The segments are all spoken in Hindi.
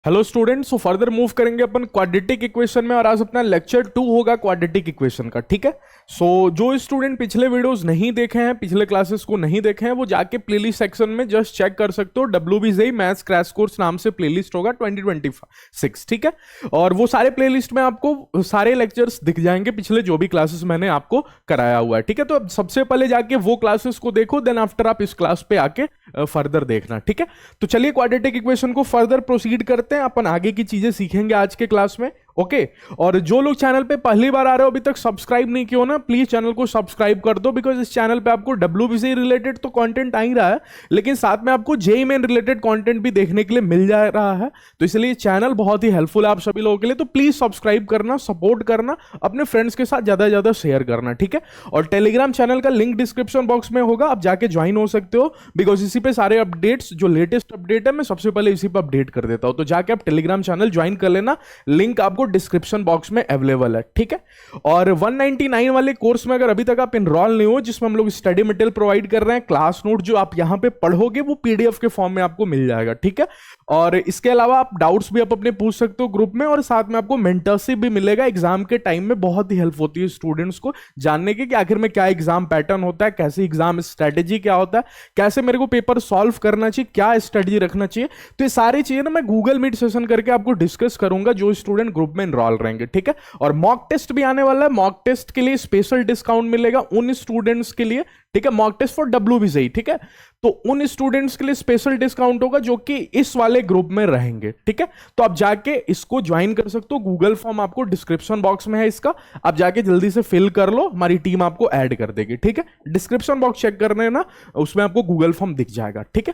Hello students, so further move करेंगे अपन क्वाड्रेटिक इक्वेशन में और आज अपना लेक्चर 2 होगा क्वाड्रेटिक इक्वेशन का। ठीक है। जो स्टूडेंट पिछले वीडियोस नहीं देखे हैं, पिछले क्लासेस को नहीं देखे हैं, वो जाके प्लेलिस्ट सेक्शन में जस्ट चेक कर सकते हो। WBJEE मैथ्स क्रैश कोर्स नाम से प्लेलिस्ट होगा 2026। ठीक है। और वो सारे प्लेलिस्ट में आपको सारे लेक्चर्स दिख जाएंगे, पिछले जो भी क्लासेस मैंने आपको कराया हुआ है। ठीक है। तो अब सबसे पहले जाके वो क्लासेस को देखो, देन आफ्टर आप इस क्लास पे आके फर्दर देखना। ठीक है। तो चलिए क्वाड्रेटिक इक्वेशन को फर्दर प्रोसीड करते हैं, अपन आगे की चीजें सीखेंगे आज के क्लास में। ओके। और जो लोग चैनल पे पहली बार आ रहे हो, अभी तक सब्सक्राइब नहीं किया हो ना, प्लीज चैनल को सब्सक्राइब कर दो, बिकॉज इस चैनल पे आपको WBC रिलेटेड तो कंटेंट आ ही रहा है, लेकिन साथ में आपको JEE मेन रिलेटेड कंटेंट भी देखने के लिए मिल जा रहा है। तो इसलिए चैनल बहुत ही हेल्पफुल है आप सभी लोगों के लिए। तो प्लीज सब्सक्राइब करना, सपोर्ट करना, अपने फ्रेंड्स के साथ ज्यादा से ज्यादा शेयर करना। ठीक है। और टेलीग्राम चैनल का लिंक डिस्क्रिप्शन बॉक्स में होगा, आप जाके ज्वाइन हो सकते हो, बिकॉज इसी पे सारे अपडेट्स, जो लेटेस्ट अपडेट है, मैं सबसे पहले इसी पे अपडेट कर देता हूं। तो जाके आप टेलीग्राम चैनल ज्वाइन कर लेना, लिंक आपको डिस्क्रिप्शन बॉक्स में अवेलेबल है। ठीक है। और 199 वाले कोर्स में अगर अभी तक आप इनरोल नहीं हो, जिसमें हम लोग स्टडी मटेरियल प्रोवाइड कर रहे हैं, क्लास नोट जो आप यहां पे पढ़ोगे वो PDF के फॉर्म में आपको मिल जाएगा। ठीक है। और इसके अलावा आप डाउट्स भी आप अपने पूछ सकते हो ग्रुप में, और साथ में आपको मेंटरशिप भी मिलेगा एग्जाम के टाइम में। बहुत ही हेल्प होती है स्टूडेंट्स को जानने की कि आखिर में क्या एग्जाम पैटर्न होता है, कैसे एग्जाम स्ट्रेटेजी क्या होता है, कैसे मेरे को पेपर सॉल्व करना चाहिए, क्या स्ट्रेटेजी रखना चाहिए। तो ये सारी चीजें ना मैं गूगल मीट सेशन करके आपको डिस्कस करूंगा, जो स्टूडेंट ग्रुप में इनरोल रहेंगे। ठीक है। और मॉक टेस्ट भी आने वाला है, मॉक टेस्ट के लिए स्पेशल डिस्काउंट मिलेगा उन स्टूडेंट्स के लिए। ठीक है। Mock test for WBJEE। ठीक है। तो उन स्टूडेंट्स के लिए स्पेशल डिस्काउंट होगा जो कि इस वाले ग्रुप में रहेंगे। ठीक है। तो आप जाके इसको ज्वाइन कर सकते हो, गूगल फॉर्म आपको डिस्क्रिप्शन बॉक्स में है इसका, आप जाके जल्दी से फिल कर लो, हमारी टीम आपको ऐड कर देगी। ठीक है। डिस्क्रिप्शन बॉक्स चेक करने ना, उसमें आपको गूगल फॉर्म दिख जाएगा। ठीक है।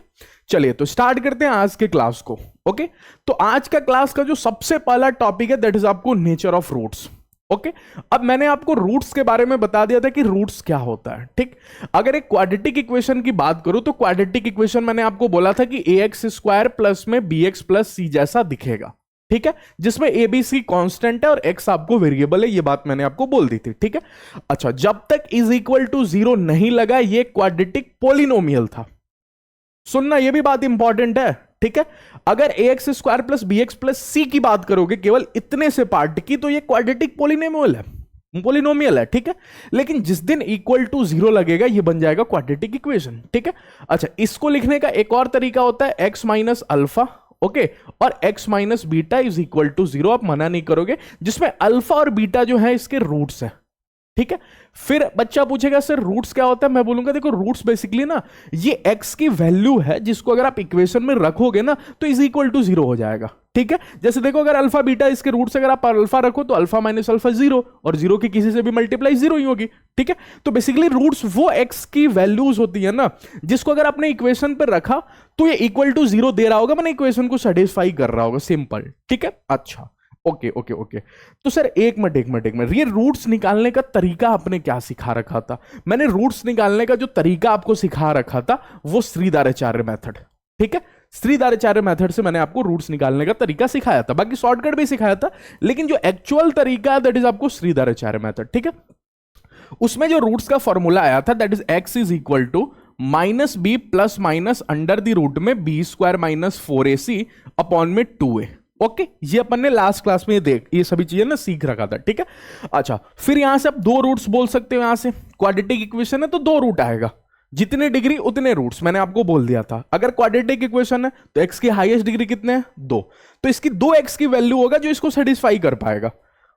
चलिए तो स्टार्ट करते हैं आज के क्लास को। ओके। तो आज का क्लास का जो सबसे पहला टॉपिक है, दैट इज आपको नेचर ऑफ रूट्स। ओके। अब मैंने आपको रूट्स के बारे में बता दिया था कि रूट्स क्या होता है। ठीक। अगर एक क्वाड्रेटिक इक्वेशन की बात करूं, तो क्वाड्रेटिक इक्वेशन मैंने आपको बोला था कि AX स्क्वायर प्लस में BX प्लस C जैसा दिखेगा। ठीक है। जिसमें ABC कांस्टेंट है और X आपको वेरिएबल है, ये बात मैंने आपको बोल दी थी। ठीक है। अच्छा, जब तक इज इक्वल टू 0 नहीं लगा, ये क्वाड्रेटिक पोलिनोमियल था। सुनना, ये भी बात इंपॉर्टेंट है। ठीक है। अगर AX square plus BX plus C की बात करोगे केवल इतने से पार्ट की, तो ये क्वाड्रेटिक पोलिनोमियल है, पोलिनोमियल है। ठीक है। लेकिन जिस दिन इक्वल टू 0 लगेगा, ये बन जाएगा क्वाड्रेटिक इक्वेशन। ठीक है। अच्छा, इसको लिखने का एक और तरीका होता है x माइनस अल्फा। ओके। और x minus beta is equal to 0, आप मना नहीं करोगे, जिसमें अल्फा और बीटा जो है इसके रूट्स है। ठीक है। फिर बच्चा पूछेगा सर रूट्स क्या होता है, मैं बोलूंगा देखो रूट्स बेसिकली ना, ये x की वैल्यू है जिसको अगर आप इक्वेशन में रखोगे ना, तो इज इक्वल टू 0 हो जाएगा। ठीक है। जैसे देखो, अगर अल्फा बीटा इसके रूट्स, अगर आप अल्फा रखो तो अल्फा माइनस अल्फा 0, और 0 की किसी से भी मल्टीप्लाई 0 ही होगी। ठीक है। तो बेसिकली रूट्स वो x की वैल्यूज होती है ना, जिसको अगर आपने इक्वेशन पर रखा तो ये इक्वल टू 0 दे रहा होगा, मैंने इक्वेशन को सेटिस्फाई कर रहा होगा, सिंपल। ठीक है। अच्छा, ओके ओके ओके। तो सर एक मिनट, ये रूट्स निकालने का तरीका आपने क्या सिखा रखा था? मैंने रूट्स निकालने का जो तरीका आपको सिखा रखा था वो श्रीधाराचार्य मेथड। ठीक है। श्रीधाराचार्य मेथड से मैंने आपको रूट्स निकालने का तरीका सिखाया था, बाकी शॉर्टकट भी सिखाया था, लेकिन जो एक्चुअल तरीका है दैट इज आपको श्रीधाराचार्य मेथड। ठीक है। उसमें जो रूट्स का फॉर्मूला आया था, that is x is equal to minus B plus minus under the root में b square minus 4AC upon में 2a। ओके। ये अपन ने लास्ट क्लास में ये सभी चीजें ना सीख रखा था। ठीक है। अच्छा, फिर यहां से आप दो रूट्स बोल सकते हो, यहां से क्वाड्रेटिक इक्वेशन है तो दो रूट आएगा, जितने डिग्री उतने रूट्स, मैंने आपको बोल दिया था। अगर क्वाड्रेटिक इक्वेशन है तो x की हाईएस्ट डिग्री कितने हैं? 2, तो इसकी 2x की वैल्यू होगा जो इसको सेटिस्फाई कर पाएगा।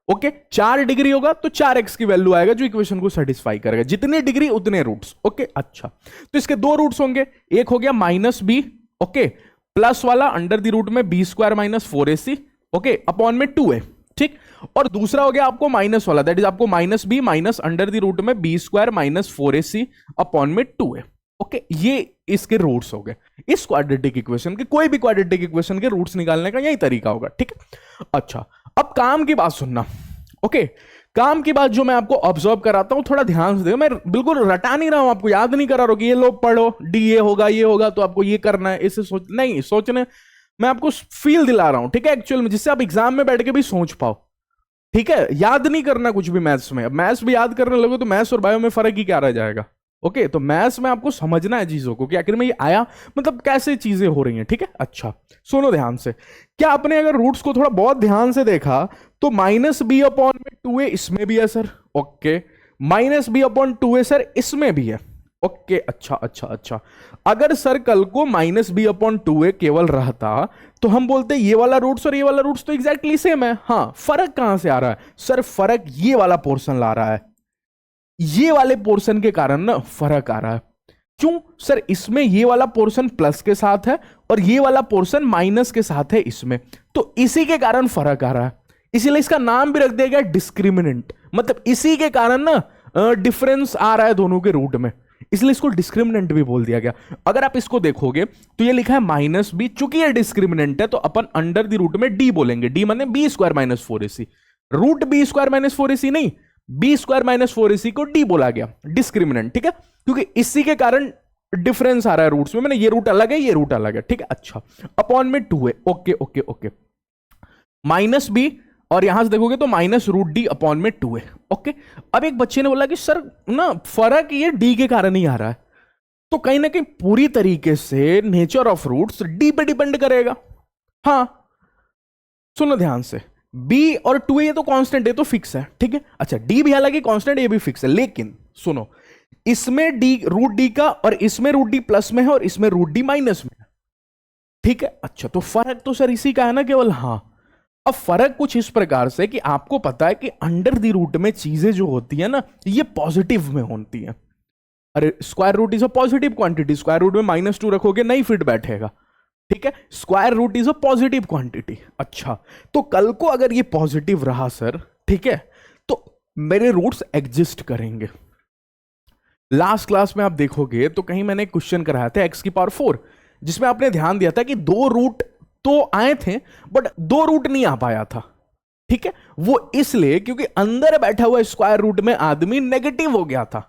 ओके। 4 डिग्री होगा तो 4x की वैल्यू आएगा जो इक्वेशन को सेटिस्फाई करेगा, जितने डिग्री उतने रूट्स। ओके। अच्छा, तो इसके दो रूट्स होंगे, एक हो गया माइनस बी, ओके, प्लस वाला अंडर द रूट में b square minus 4AC, okay, upon में 2a। ठीक। और दूसरा हो गया आपको माइनस वाला, दैट इज आपको minus b minus under the root में b square minus 4AC upon में 2a। ओके। ये इसके रूट्स हो गए इस क्वाड्रेटिक इक्वेशन के, कोई भी क्वाड्रेटिक इक्वेशन के रूट्स निकालने का यही तरीका होगा। ठीक है। अच्छा, अब काम की बात सुनना। ओके। काम की बात जो मैं आपको ऑब्जर्व कराता हूं, थोड़ा ध्यान से देखो, मैं बिल्कुल रटा नहीं रहा हूं, आपको याद नहीं करा रहा हूं कि ये लो पढ़ो, डी ये होगा तो आपको ये करना है, इसे नहीं सोचने, मैं आपको फील दिला रहा हूं। ठीक है। एक्चुअल में जिससे आप एग्जाम में बैठ के भी सोच पाओ। ठीक है। याद नहीं करना कुछ भी मैथ्स में, अब मैथ्स भी याद करने लगो तो मैथ्स और बायो में फर्क ही क्या रह जाएगा? ओके, तो मैथ्स में आपको समझना है चीजों को कि आखिर में ये आया मतलब कैसे चीजें हो रही हैं, ठीक है। अच्छा सुनो ध्यान से, क्या आपने अगर रूट्स को थोड़ा बहुत ध्यान से देखा तो माइनस बी अपॉन में 2a इसमें भी है sir, okay, minus b upon 2a sir इसमें भी है, ओके। अच्छा अच्छा अच्छा, अगर सर कल को माइनस बी अपॉन 2a केवल रहता तो हम बोलते ये वाला रूट्स और ये वाला रूट्स तो एग्जैक्टली सेम है। हाँ, फर्क कहां से आ रहा है सर? फर्क ये वाला पोर्शन ला रहा है, ये वाले पोर्शन के कारण ना फर्क आ रहा है। क्यों सर? इसमें ये वाला पोर्शन प्लस के साथ है और ये वाला पोर्शन माइनस के साथ है इसमें, तो इसी के कारण फर्क आ रहा है। इसीलिए इसका नाम भी रख दिया गया डिस्क्रिमिनेंट, मतलब इसी के कारण ना डिफरेंस आ रहा है दोनों के रूट में, इसलिए इसको डिस्क्रिमिनेंट भी बोल दिया गया। अगर आप इसको देखोगे तो ये लिखा है माइनस बी, चूंकि ये डिस्क्रिमिनेंट है तो अपन अंडर द रूट में डी बोलेंगे, डी माने b square minus 4ac, root b square minus 4ac नहीं, बी स्क्वायर माइनस 4ac को डी बोला गया, डिस्क्रिमिनेंट, ठीक है, क्योंकि इसी के कारण डिफरेंस आ रहा है रूट्स में, मैंने ये रूट अलग है ये रूट अलग है, ठीक है। अच्छा, अपॉन में 2 है, okay okay okay, minus b और यहां से देखोगे तो माइनस रूट डी अपॉन में 2 है, ओके। अब एक बच्चे ने बोला कि सर ना फर्क ये डी के कारण ही आ रहा है, तो कहीं ना कहीं पूरी तरीके से नेचर ऑफ रूट्स डी पे डिपेंड करेगा। हाँ सुनो ध्यान से, b और 2a ये तो कांस्टेंट है, तो फिक्स है, ठीक है। अच्छा, d भी हालांकि कांस्टेंट, ये भी फिक्स है, लेकिन सुनो, इसमें d रूट d का और इसमें रूट d प्लस में है और इसमें रूट d माइनस में है, ठीक है। अच्छा, तो फर्क तो सर इसी का है ना केवल। हाँ, अब फर्क कुछ इस प्रकार से कि आपको पता है कि अंडर द रूट में चीजें जो होती है ना ये पॉजिटिव में होती हैं। अरे square root is a positive quantity, square root में -2 रखोगे नहीं फिट बैठेगा, ठीक है। Square root is a positive quantity. अच्छा, तो कल को अगर ये पॉजिटिव रहा सर, ठीक है, तो मेरे रूट्स एग्जिस्ट करेंगे। लास्ट क्लास में आप देखोगे तो कहीं मैंने क्वेश्चन कराया था x की पावर 4, जिसमें आपने ध्यान दिया था कि 2 रूट तो आए थे बट 2 रूट नहीं आ पाया था, ठीक है। वो इसलिए क्योंकि अंदर बैठा हुआ स्क्वायर रूट में आदमी नेगेटिव हो गया था।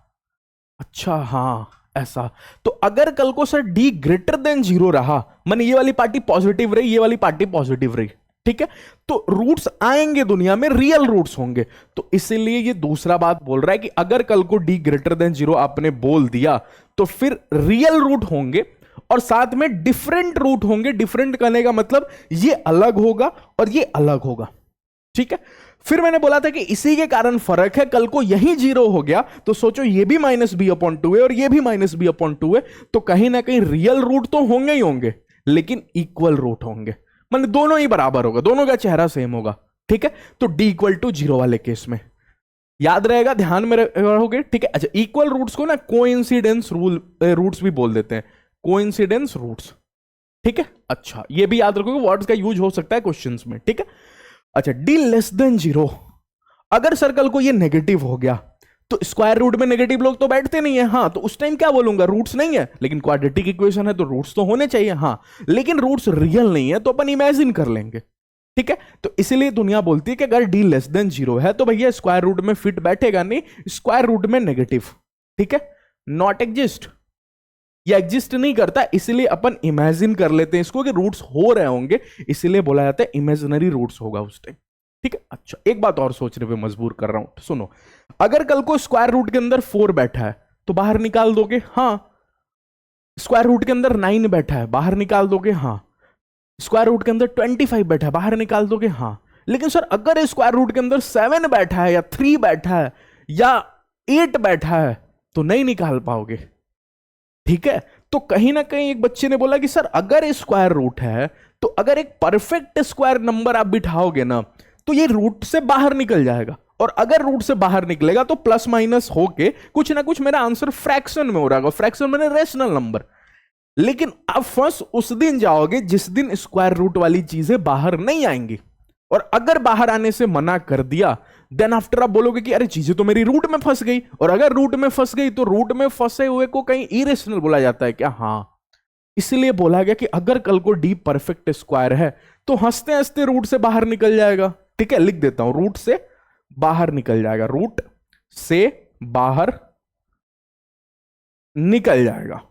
अच्छा हाँ ऐसा, तो अगर कल को सर d ग्रेटर देन 0 रहा, माने ये वाली पार्टी पॉजिटिव रही ये वाली पार्टी पॉजिटिव रही, ठीक है, तो रूट्स आएंगे दुनिया में, रियल रूट्स होंगे। तो इसीलिए ये दूसरा बात बोल रहा है कि अगर कल को d ग्रेटर देन 0 आपने बोल दिया तो फिर रियल रूट होंगे और साथ में डिफरेंट रूट होंगे। डिफरेंट करने का मतलब ये अलग होगा और ये अलग होगा, ठीक है। फिर मैंने बोला था कि इसी के कारण फर्क है, कल को यही 0 हो गया तो सोचो ये भी -b/2 है और ये भी -b/2 है, तो कहीं ना कहीं रियल रूट तो होंगे ही होंगे लेकिन इक्वल रूट होंगे, मतलब दोनों ही बराबर होगा, दोनों का चेहरा सेम होगा, ठीक है। तो d = 0 वाले केस में याद रहेगा, ध्यान में रहोगे, ठीक है। अच्छा, इक्वल रूट्स को ना कोइंसिडेंस रूट्स भी बोल देते हैं, कोइंसिडेंस रूट्स, ठीक है। अच्छा, ये भी याद रखोगे, वर्ड्स का यूज हो सकता है क्वेश्चंस में, ठीक है। अच्छा, d लेस देन 0, अगर सर्कल को ये नेगेटिव हो गया तो स्क्वायर रूट में नेगेटिव लोग तो बैठते नहीं है, हाँ, तो उस टाइम क्या बोलूंगा, रूट्स नहीं है, लेकिन क्वाड्रेटिक इक्वेशन है तो रूट्स तो होने चाहिए, हाँ, लेकिन रूट्स रियल नहीं है तो अपन इमेजिन कर लेंगे, ठीक है। तो इसलिए दुनिया बोलती है कि अगर d लेस देन 0 है तो भैया स्क्वायर रूट में फिट बैठेगा नहीं, स्क्वायर रूट में नेगेटिव, ठीक है, नॉट एग्जिस्ट, ये एग्जिस्ट नहीं करता, इसलिए अपन इमेजिन कर लेते हैं इसको कि रूट्स हो रहे होंगे, इसलिए बोला जाता है इमेजिनरी रूट्स होगा उस टाइम, ठीक है। अच्छा, एक बात और सोचने पे मजबूर कर रहा हूं, सुनो, अगर कल को स्क्वायर रूट के अंदर 4 बैठा है तो बाहर निकाल दोगे, हाँ। स्क्वायर रूट के अंदर 9 बैठा है, बाहर निकाल दोगे, हाँ। स्क्वायर रूट के अंदर 25 बैठा है, बाहर निकाल दोगे, हाँ। लेकिन सर अगर स्क्वायर रूट के अंदर 7 बैठा है या 3 बैठा है या 8 बैठा है तो नहीं निकाल पाओगे, ठीक है। तो कहीं ना कहीं एक बच्चे ने बोला कि सर अगर स्क्वायर रूट है तो अगर एक परफेक्ट स्क्वायर नंबर आप बिठाओगे ना तो ये रूट से बाहर निकल जाएगा, और अगर रूट से बाहर निकलेगा तो प्लस माइनस होके कुछ ना कुछ मेरा आंसर फ्रैक्शन में हो रहा होगा, फ्रैक्शन मैंने रेशनल नंबर। लेकिन आप फर्स्ट उस दिन जाओगे जिस दिन स्क्वायर रूट वाली चीजें बाहर नहीं आएंगी, और अगर बाहर आने से मना कर दिया देन आफ्टर आप बोलोगे कि अरे चीजें तो मेरी रूट में फंस गई, और अगर रूट में फंस गई तो रूट में फंसे हुए को कहीं इरेशनल बोला जाता है क्या, हाँ। इसलिए बोला गया कि अगर कल को d परफेक्ट स्क्वायर है तो हंसते हंसते रूट से बाहर निकल जाएगा, ठीक है, लिख देता हूं, रूट से बाहर निकल जाएगा, रूट से बाहर निकल जाएगा,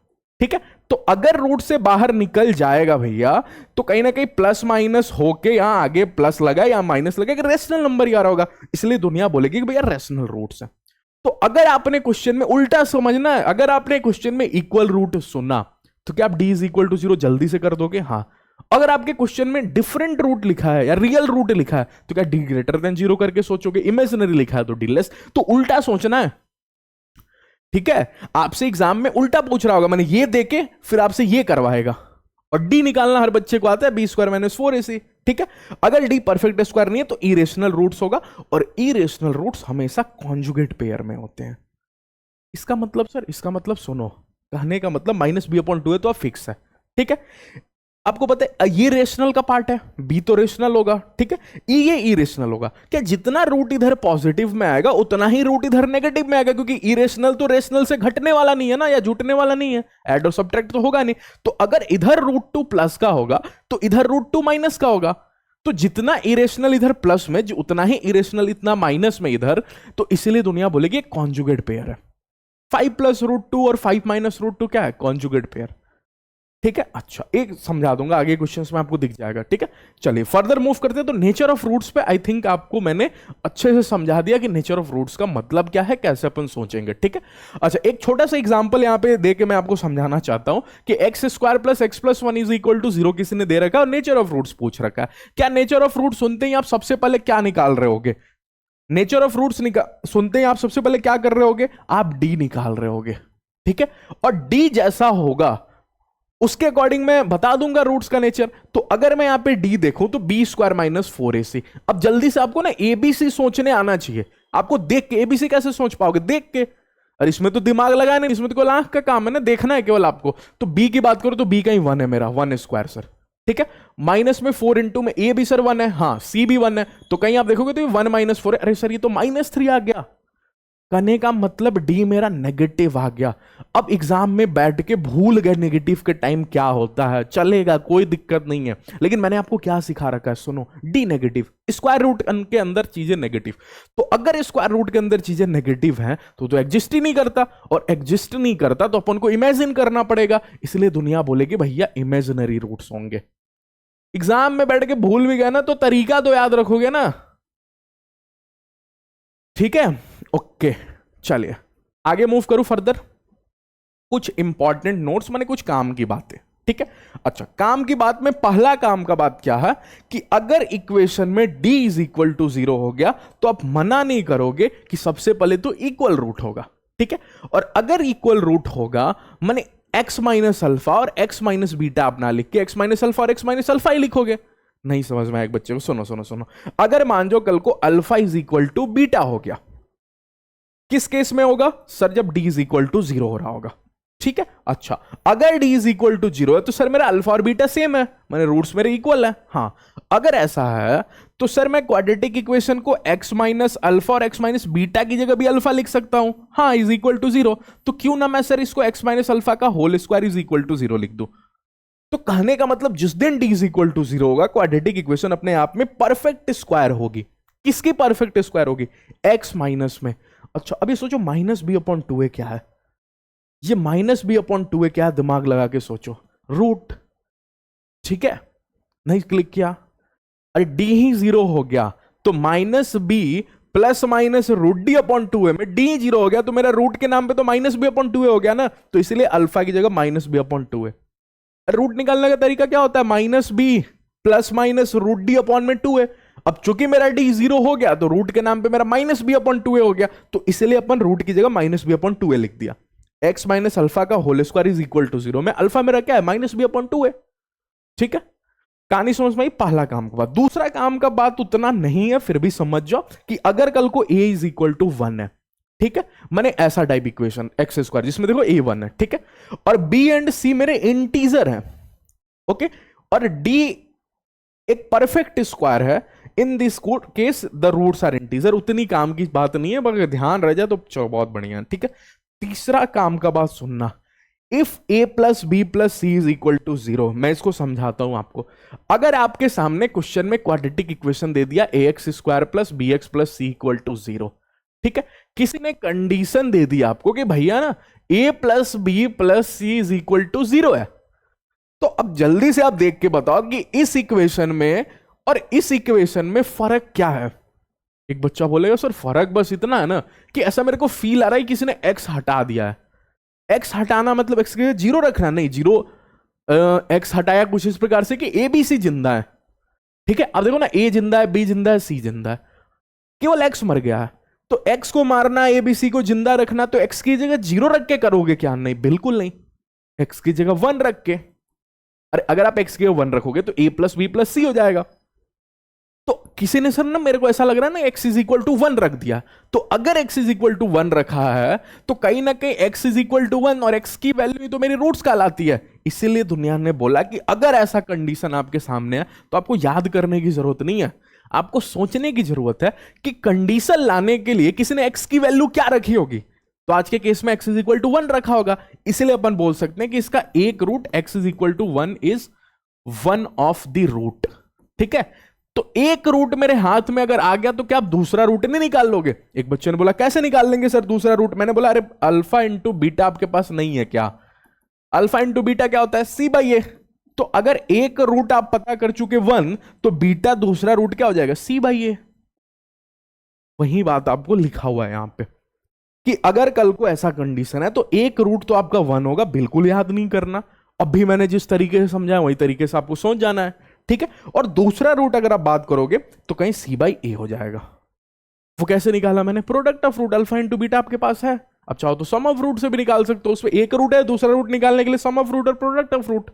ठीक है। तो अगर रूट से बाहर निकल जाएगा भैया तो कहीं ना कहीं प्लस माइनस होके यहां आगे प्लस लगा या माइनस लगा, रेशनल नंबर ही आ रहा होगा, इसलिए दुनिया बोलेगी कि भैया रेशनल रूट्स है। तो अगर आपने क्वेश्चन में उल्टा समझना है, अगर आपने क्वेश्चन में इक्वल रूट सुना तो क्या आप d is equal to zero जल्दी से कर दोगे? हाँ। अगर आपके क्वेश्चन में डिफरेंट रूट लिखा है या रियल रूट लिखा है तो क्या डी ग्रेटर देन जीरो करके सोचोगे? इमेजिनरी लिखा है तो डी लेस, तो उल्टा सोचना है। ठीक है, आपसे एग्जाम में उल्टा पूछ रहा होगा, मैंने ये देके फिर आपसे ये करवाएगा, और डी निकालना हर बच्चे को आता है, बी स्क्वायर माइनस 4ac। ठीक है, अगर डी परफेक्ट स्क्वायर नहीं है तो इरेशनल रूट्स होगा, और इरेशनल रूट्स हमेशा कॉन्जुगेट पेयर में होते हैं। इसका मतलब सर, इसका मतलब सुनो, कहने का मतलब माइनस बी अपॉन टू है तो अब फिक्स है। ठीक है, आपको पता है ये रेशनल का पार्ट है, बी तो रेशनल होगा। ठीक है, ये इरेशनल होगा। क्या जितना रूट इधर पॉजिटिव में आएगा उतना ही रूट इधर नेगेटिव में आएगा, क्योंकि इरेशनल तो रेशनल से घटने वाला नहीं है ना, या जुटने वाला नहीं है, ऐड और सब्ट्रैक्ट तो होगा नहीं। तो अगर इधर रूट टू प्लस का होगा तो इधर रूट टू माइनस का होगा। तो जितना इरेशनल इधर प्लस में, उतना ही इरेशनल इतना माइनस में इधर, तो इसीलिए दुनिया बोलेगी कॉन्जुगेट पेयर है। 5 प्लस रूट टू और 5 माइनस रूट टू क्या है? Conjugate pair. ठीक है, अच्छा एक समझा दूंगा, आगे क्वेश्चंस में आपको दिख जाएगा। ठीक है, चलिए फर्दर मूव करते हैं। तो नेचर ऑफ रूट्स पे आई थिंक आपको मैंने अच्छे से समझा दिया कि नेचर ऑफ रूट्स का मतलब क्या है, कैसे अपन सोचेंगे। ठीक है, अच्छा एक छोटा सा एग्जांपल यहां पे दे के मैं आपको समझाना चाहता हूं कि x square plus x plus one is equal to zero किसी ने दे रखा है और नेचर ऑफ रूट्स पूछ रखा है। क्या नेचर ऑफ रूट सुनते ही आप सबसे पहले क्या निकाल रहे होगे? नेचर ऑफ रूट्स सुनते ही आप सबसे पहले क्या कर रहे होगे? आप डी निकाल रहे होगे। ठीक है, और डी जैसा होगा उसके अकॉर्डिंग मैं बता दूंगा रूट्स का नेचर। तो अगर मैं यहां पे डी देखूं तो बी स्क्वायर माइनस 4ac। अब जल्दी से आपको ना एबीसी सोचने आना चाहिए। आपको देख के एबीसी कैसे सोच पाओगे? देख के, अरे इसमें तो दिमाग लगाया नहीं, इसमें तो केवल आंख का काम है ना, देखना है केवल आपको। तो बी की बात करो तो बी का ही 1 है मेरा, 1 स्क्वायर सर। ठीक है, माइनस में 4 इंटू में ए भी सर 1 है, हाँ सी भी 1 है, तो कहीं आप देखोगे तो 1 माइनस 4 है। अरे सर ये तो -3 आ गया। कहने का मतलब डी मेरा नेगेटिव आ गया। अब एग्जाम में बैठ के भूल गए नेगेटिव के टाइम क्या होता है, चलेगा, कोई दिक्कत नहीं है। लेकिन मैंने आपको क्या सिखा रखा है, सुनो, डी नेगेटिव, स्क्वायर रूट के अंदर चीजें नेगेटिव। तो अगर स्क्वायर रूट के अंदर चीजें नेगेटिव हैं तो एग्जिस्ट ही नहीं करता, और एग्जिस्ट नहीं करता तो अपन को इमेजिन करना पड़ेगा। इसलिए दुनिया बोलेगी भैया इमेजिनरी रूट्स होंगे। एग्जाम में बैठ के भूल भी गए ना तो तरीका तो याद रखोगे ना। ठीक है, ओके चलिए आगे मूव करूं फर्दर। कुछ इंपॉर्टेंट नोट्स, माने कुछ काम की बातें। ठीक है, अच्छा काम की बात में पहला काम का बात क्या है कि अगर इक्वेशन में d इज इक्वल टू 0 हो गया तो आप मना नहीं करोगे कि सबसे पहले तो इक्वल रूट होगा। ठीक है, और अगर इक्वल रूट होगा माने x माइनस अल्फा और x माइनस बीटा आप ना लिख के x माइनस अल्फा और x माइनस अल्फा ही लिखोगे। नहीं समझ में आया एक बच्चे को? सुनो सुनो सुनो, अगर मान जो कल को alpha is equal to beta हो गया, किस केस में होगा सर? जब d इज इक्वल टू 0 हो रहा होगा। ठीक है, अच्छा अगर d इज इक्वल टू 0 है तो सर मेरा अल्फा और बीटा सेम है, माने रूट्स मेरे इक्वल है। हाँ, अगर ऐसा है तो सर मैं क्वाड्रेटिक इक्वेशन को x माइनस अल्फा और x माइनस बीटा की जगह भी अल्फा लिख सकता हूं। हाँ, इज इक्वल टू 0, तो क्यों ना मैं सर इसको x माइनस अल्फा का whole square is equal to 0 लिख दूं। तो कहने का मतलब जिस दिन d इज इक्वल टू 0 होगा क्वाड्रेटिक इक्वेशन अपने आप में परफेक्ट स्क्वायर होगी। किसकी परफेक्ट स्क्वायर होगी? x माइनस में। अच्छा अभी सोचो माइनस बी अपॉन 2a क्या है? ये माइनस बी अपॉन 2a क्या है? दिमाग लगा के सोचो, रूट। ठीक है, नहीं क्लिक किया, अरे d ही 0 हो गया तो minus B plus minus root d upon 2a में d 0 हो गया तो मेरा रूट के नाम पे तो माइनस बी अपॉन 2a हो गया ना, तो इसलिए अल्फा की जगह minus b upon 2a। Root निकालने का तरीका क्या होता है? Minus B plus minus root d upon में 2a। अब चूंकि मेरा d 0 हो गया तो रूट के नाम पे मेरा माइनस बी अपॉन 2a हो गया, तो इसलिए अपन रूट की जगह माइनस बी अपॉन 2a लिख दिया। x माइनस अल्फा का whole square is equal to 0 में अल्फा मेरा क्या है? Minus b upon 2a। ठीक है, कहानी समझ में आई? पहला काम का बात। दूसरा काम का बात उतना नहीं है, फिर भी समझ जाओ कि अगर कल को a इज इक्वल टू 1 है, ठीक है, मैंने ऐसा टाइप इक्वेशन एक्स स्क्वायर जिसमें देखो a 1 है, ठीक है, और b एंड c मेरे इंटीजर हैं, ओके, और d एक परफेक्ट स्क्वायर है। In this case the roots are integer. उतनी काम की बात नहीं है, मगर ध्यान रह जाए तो बहुत बढ़िया। ठीक है, तीसरा काम का बात सुनना, if a plus b plus c is equal to 0, मैं इसको समझाता हूं आपको। अगर आपके सामने क्वेश्चन में क्वाड्रेटिक इक्वेशन दे दिया ax square plus b x plus c equal to 0, ठीक है, किसी ने कंडीशन दे दी आपको कि भैया ना a plus b plus c is equal to 0 है, तो अब जल्दी से आप देख के बताओ कि इस इक्वेशन में और इस इक्वेशन में फर्क क्या है। एक बच्चा बोलेगा सर फर्क बस इतना है ना कि ऐसा मेरे को फील आ रहा है किसी ने एक्स हटा दिया है। एक्स हटाना मतलब एक्स के जीरो रखना नहीं, जीरो एक्स हटाया कुछ इस प्रकार से कि ए बी सी जिंदा है। ठीक है, अब देखो ना, ए जिंदा है, बी जिंदा है, सी जिंदा है, केवल एक्स मर गया है। तो एक्स को मारना, ए बी सी को जिंदा रखना, तो एक्स की जगह जीरो रख के करोगे क्या? नहीं, बिल्कुल नहीं, एक्स की जगह वन रख के। अरे अगर आप एक्स की जगह वन रखोगे तो ए प्लस बी प्लस सी हो जाएगा। तो किसी ने सर ना, मेरे को ऐसा लग रहा है ना, x is equal to one रख दिया। तो अगर x is equal to one रखा है तो कहीं ना कहीं x is equal to one, और एक्स की वैल्यू तो मेरी रूट्स कहलाती है। इसीलिए दुनिया ने बोला कि अगर ऐसा कंडीशन आपके सामने है तो आपको याद करने की जरूरत नहीं है, आपको सोचने की जरूरत है कि कंडीशन लाने के लिए किसी ने एक्स की वैल्यू क्या रखी होगी। तो आज के केस में x is equal to one रखा होगा, इसलिए अपन बोल सकते हैं कि इसका एक root x is equal to one is one of the root. ठीक है, तो एक रूट मेरे हाथ में अगर आ गया तो क्या आप दूसरा रूट नहीं निकाल लोगे? एक बच्चे ने बोला कैसे निकाल लेंगे सर दूसरा रूट? मैंने बोला अरे अल्फा इंटू बीटा आपके पास नहीं है क्या? अल्फा इंटू बीटा क्या होता है? सी बाई ए। तो अगर एक रूट आप पता कर चुके वन, तो बीटा दूसरा रूट क्या हो जाएगा? सी बाई ए। वही बात आपको लिखा हुआ है यहां पे कि अगर कल को ऐसा कंडीशन है तो एक रूट तो आपका वन होगा, बिल्कुल याद नहीं करना। अभी मैंने जिस तरीके से समझाया वही तरीके से आपको सोच जाना है। ठीक है, और दूसरा रूट अगर आप बात करोगे तो कहीं सी बाई ए हो जाएगा। वो कैसे निकाला मैंने? Product of root alpha into beta आपके पास है, अब चाहो तो सम ऑफ रूट से भी निकाल सकते हो। उसमें एक रूट है, दूसरा रूट निकालने के लिए सम ऑफ रूट और प्रोडक्ट ऑफ रूट।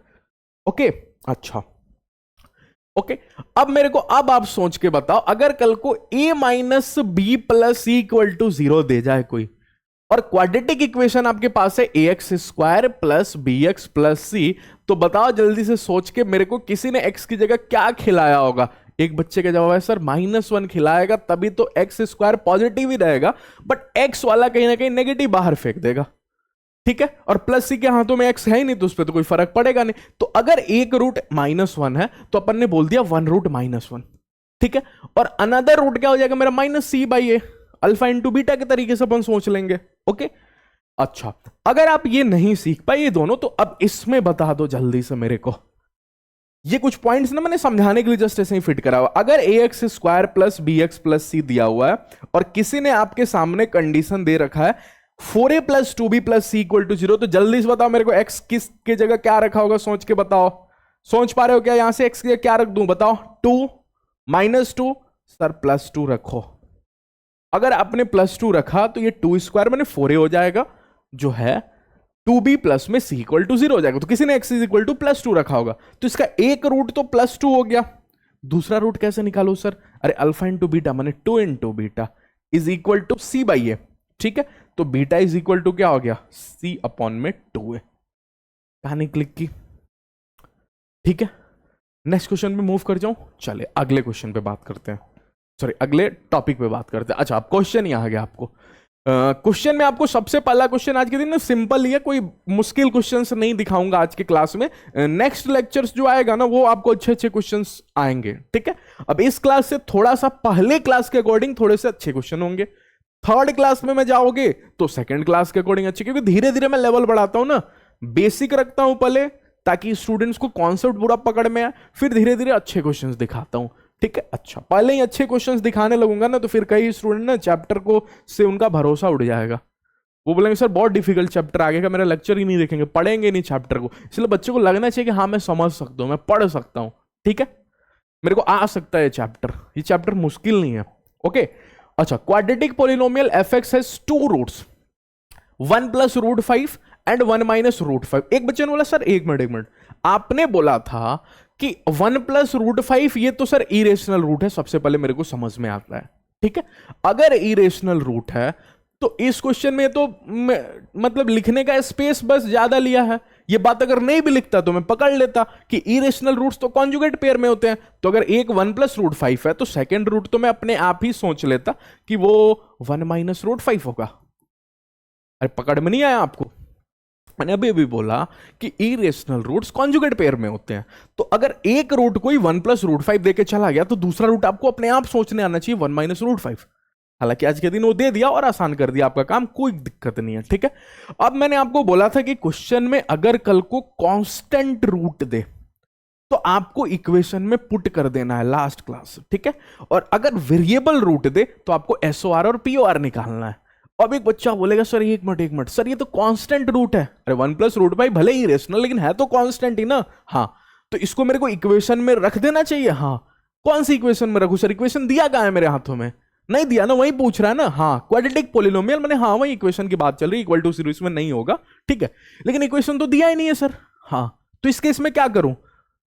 ओके, अच्छा ओके। अब मेरे को, अब आप सोच के बताओ, अगर कल को a minus B plus c equal to zero दे जाए कोई, और क्वाड्रेटिक इक्वेशन आपके पास है a x square plus b x plus c, तो बताओ जल्दी से सोच के मेरे को, किसी ने एक्स की जगह क्या खिलाया होगा? एक बच्चे का जवाब है सर माइनस वन खिलाएगा, तभी तो एक्स स्क्वायर पॉजिटिव ही रहेगा, बट एक्स वाला कहीं ना कहीं नेगेटिव बाहर फेंक देगा। ठीक है, और प्लस सी के हाथों में एक्स है ही नहीं तो उस पर तो कोई फर्क पड़ेगा नहीं। तो अगर एक रूट माइनस वन है तो अपन ने बोल दिया वन रूट माइनस वन। ठीक है, और अनदर रूट क्या हो जाएगा मेरा? Minus c by a, alpha into beta के तरीके से अपन सोच लेंगे। ओके, अच्छा, अगर आप ये नहीं सीख पाए ये दोनों, तो अब इसमें बता दो जल्दी से मेरे को। ये कुछ पॉइंट्स ना मैंने समझाने के लिए जस्ट ऐसे ही फिट करा हुआ। अगर a x square plus b x plus c दिया हुआ है और किसी ने आपके सामने कंडीशन दे रखा है 4a plus 2b plus c equal to zero, तो जल्दी से बताओ मेरे को एक्स किस की जगह क्या रखा होगा? सोच के बताओ। सोच पा रहे हो क्या? यहां से एक्स की जगह क्या रख दूं? बताओ। 2 माइनस 2 सर प्लस 2 रखो। अगर आपने प्लस 2 रखा तो ये 2 स्क्वायर मैंने 4a हो जाएगा, जो है 2b प्लस में c इक्वल टू जीरो हो जाएगा। तो किसी ने x is equal two plus 2 रखा होगा, तो इसका एक रूट तो प्लस 2 हो गया। दूसरा रूट कैसे निकालो सर? अरे अल्फा इंटू बीटा माने 2 into beta is equal to c by a. ठीक है, तो बीटा इज इक्वल टू क्या हो गया? c अपॉन में 2a। कहानी क्लिक की। ठीक है, नेक्स्ट क्वेश्चन पे मूव कर जाऊं। चले अगले क्वेश्चन पे बात करते हैं, सॉरी अगले टॉपिक पे बात करते हैं। अच्छा, अब क्वेश्चन यहां आ गया आपको। क्वेश्चन में आपको सबसे पहला क्वेश्चन आज के दिन में सिंपल ही है, कोई मुश्किल क्वेश्चंस नहीं दिखाऊंगा आज के क्लास में। नेक्स्ट लेक्चर्स जो आएगा ना वो आपको अच्छे अच्छे क्वेश्चंस आएंगे। ठीक है, अब इस क्लास से थोड़ा सा पहले क्लास के अकॉर्डिंग थोड़े से अच्छे क्वेश्चन होंगे। थर्ड क्लास में मैं जाओगे तो सेकंड क्लास के अकॉर्डिंग अच्छे, क्योंकि धीरे धीरे मैं लेवल बढ़ाता हूं ना, बेसिक रखता हूं पहले ताकि स्टूडेंट्स को कॉन्सेप्ट पूरा पकड़ में आए, फिर धीरे धीरे अच्छे क्वेश्चंस दिखाता हूं। ठीक है, अच्छा पहले ही अच्छे क्वेश्चंस दिखाने लगूंगा ना तो फिर कई स्टूडेंट ना चैप्टर को से उनका भरोसा उड़ जाएगा। वो बोलेंगे सर बहुत डिफिकल्ट चैप्टर आगे का, मेरा लेक्चर ही नहीं देखेंगे, पढ़ेंगे नहीं चैप्टर को। इसलिए बच्चे को लगना चाहिए कि हाँ मैं समझ सकता हूँ, मैं पढ़ सकता हूँ। ठीक है, मेरे को आ सकता है ये चैप्टर मुश्किल नहीं है। ओके, अच्छा, quadratic polynomial f x has two roots, 1 plus root 5 and 1 minus root 5। एक बच्चे ने बोला सर एक मिनट, आपने बोला था कि 1 प्लस रूट 5 ये तो सर इरेशनल रूट है, सबसे पहले मेरे को समझ में आता है। ठीक है, अगर इरेशनल रूट है तो इस क्वेश्चन में तो मतलब लिखने का स्पेस बस ज्यादा लिया है। ये बात अगर नहीं भी लिखता तो मैं पकड़ लेता कि इरेशनल रूट्स तो कॉन्जुगेट पेयर में होते हैं। तो अगर एक 1 प्लस रूट 5 है तो सेकेंड रूट तो मैं अपने आप ही सोच लेता कि वो 1 माइनस रूट 5 होगा। अरे पकड़ में नहीं आया आपको? मैंने अभी अभी बोला कि इरेशनल रूट्स कॉन्जुगेट पेयर में होते हैं। तो अगर एक रूट कोई 1 प्लस रूट 5 देके चला गया तो दूसरा रूट आपको अपने आप सोचने आना चाहिए 1 माइनस रूट 5। हालांकि आज के दिन वो दे दिया और आसान कर दिया आपका काम, कोई दिक्कत नहीं है। ठीक है, अब मैंने आपको बोला था कि क्वेश्चन में अगर कल को कांस्टेंट रूट दे तो आपको इक्वेशन में पुट कर देना है लास्ट क्लास, ठीक है। और अगर वेरिएबल रूट दे तो आपको एसओआर और पीओआर निकालना है। अब एक बच्चा बोलेगा सर एक मिनट सर ये तो कांस्टेंट रूट है। अरे 1+√5 भले ही रेशनल लेकिन है तो कांस्टेंट ही ना। हाँ, तो इसको मेरे को इक्वेशन में रख देना चाहिए। हाँ, कौन सी इक्वेशन में रखूं सर? इक्वेशन दिया कहां है मेरे हाथों में? नहीं दिया ना, वही पूछ रहा है ना। हाँ, क्वाड्रेटिक पॉलिनोमियल मैंने, हाँ वही इक्वेशन की बात चल रही है, इक्वल टू 0 इसमें नहीं होगा, ठीक है। लेकिन इक्वेशन तो दिया ही नहीं है सर। हाँ, तो इस केस में क्या करूं?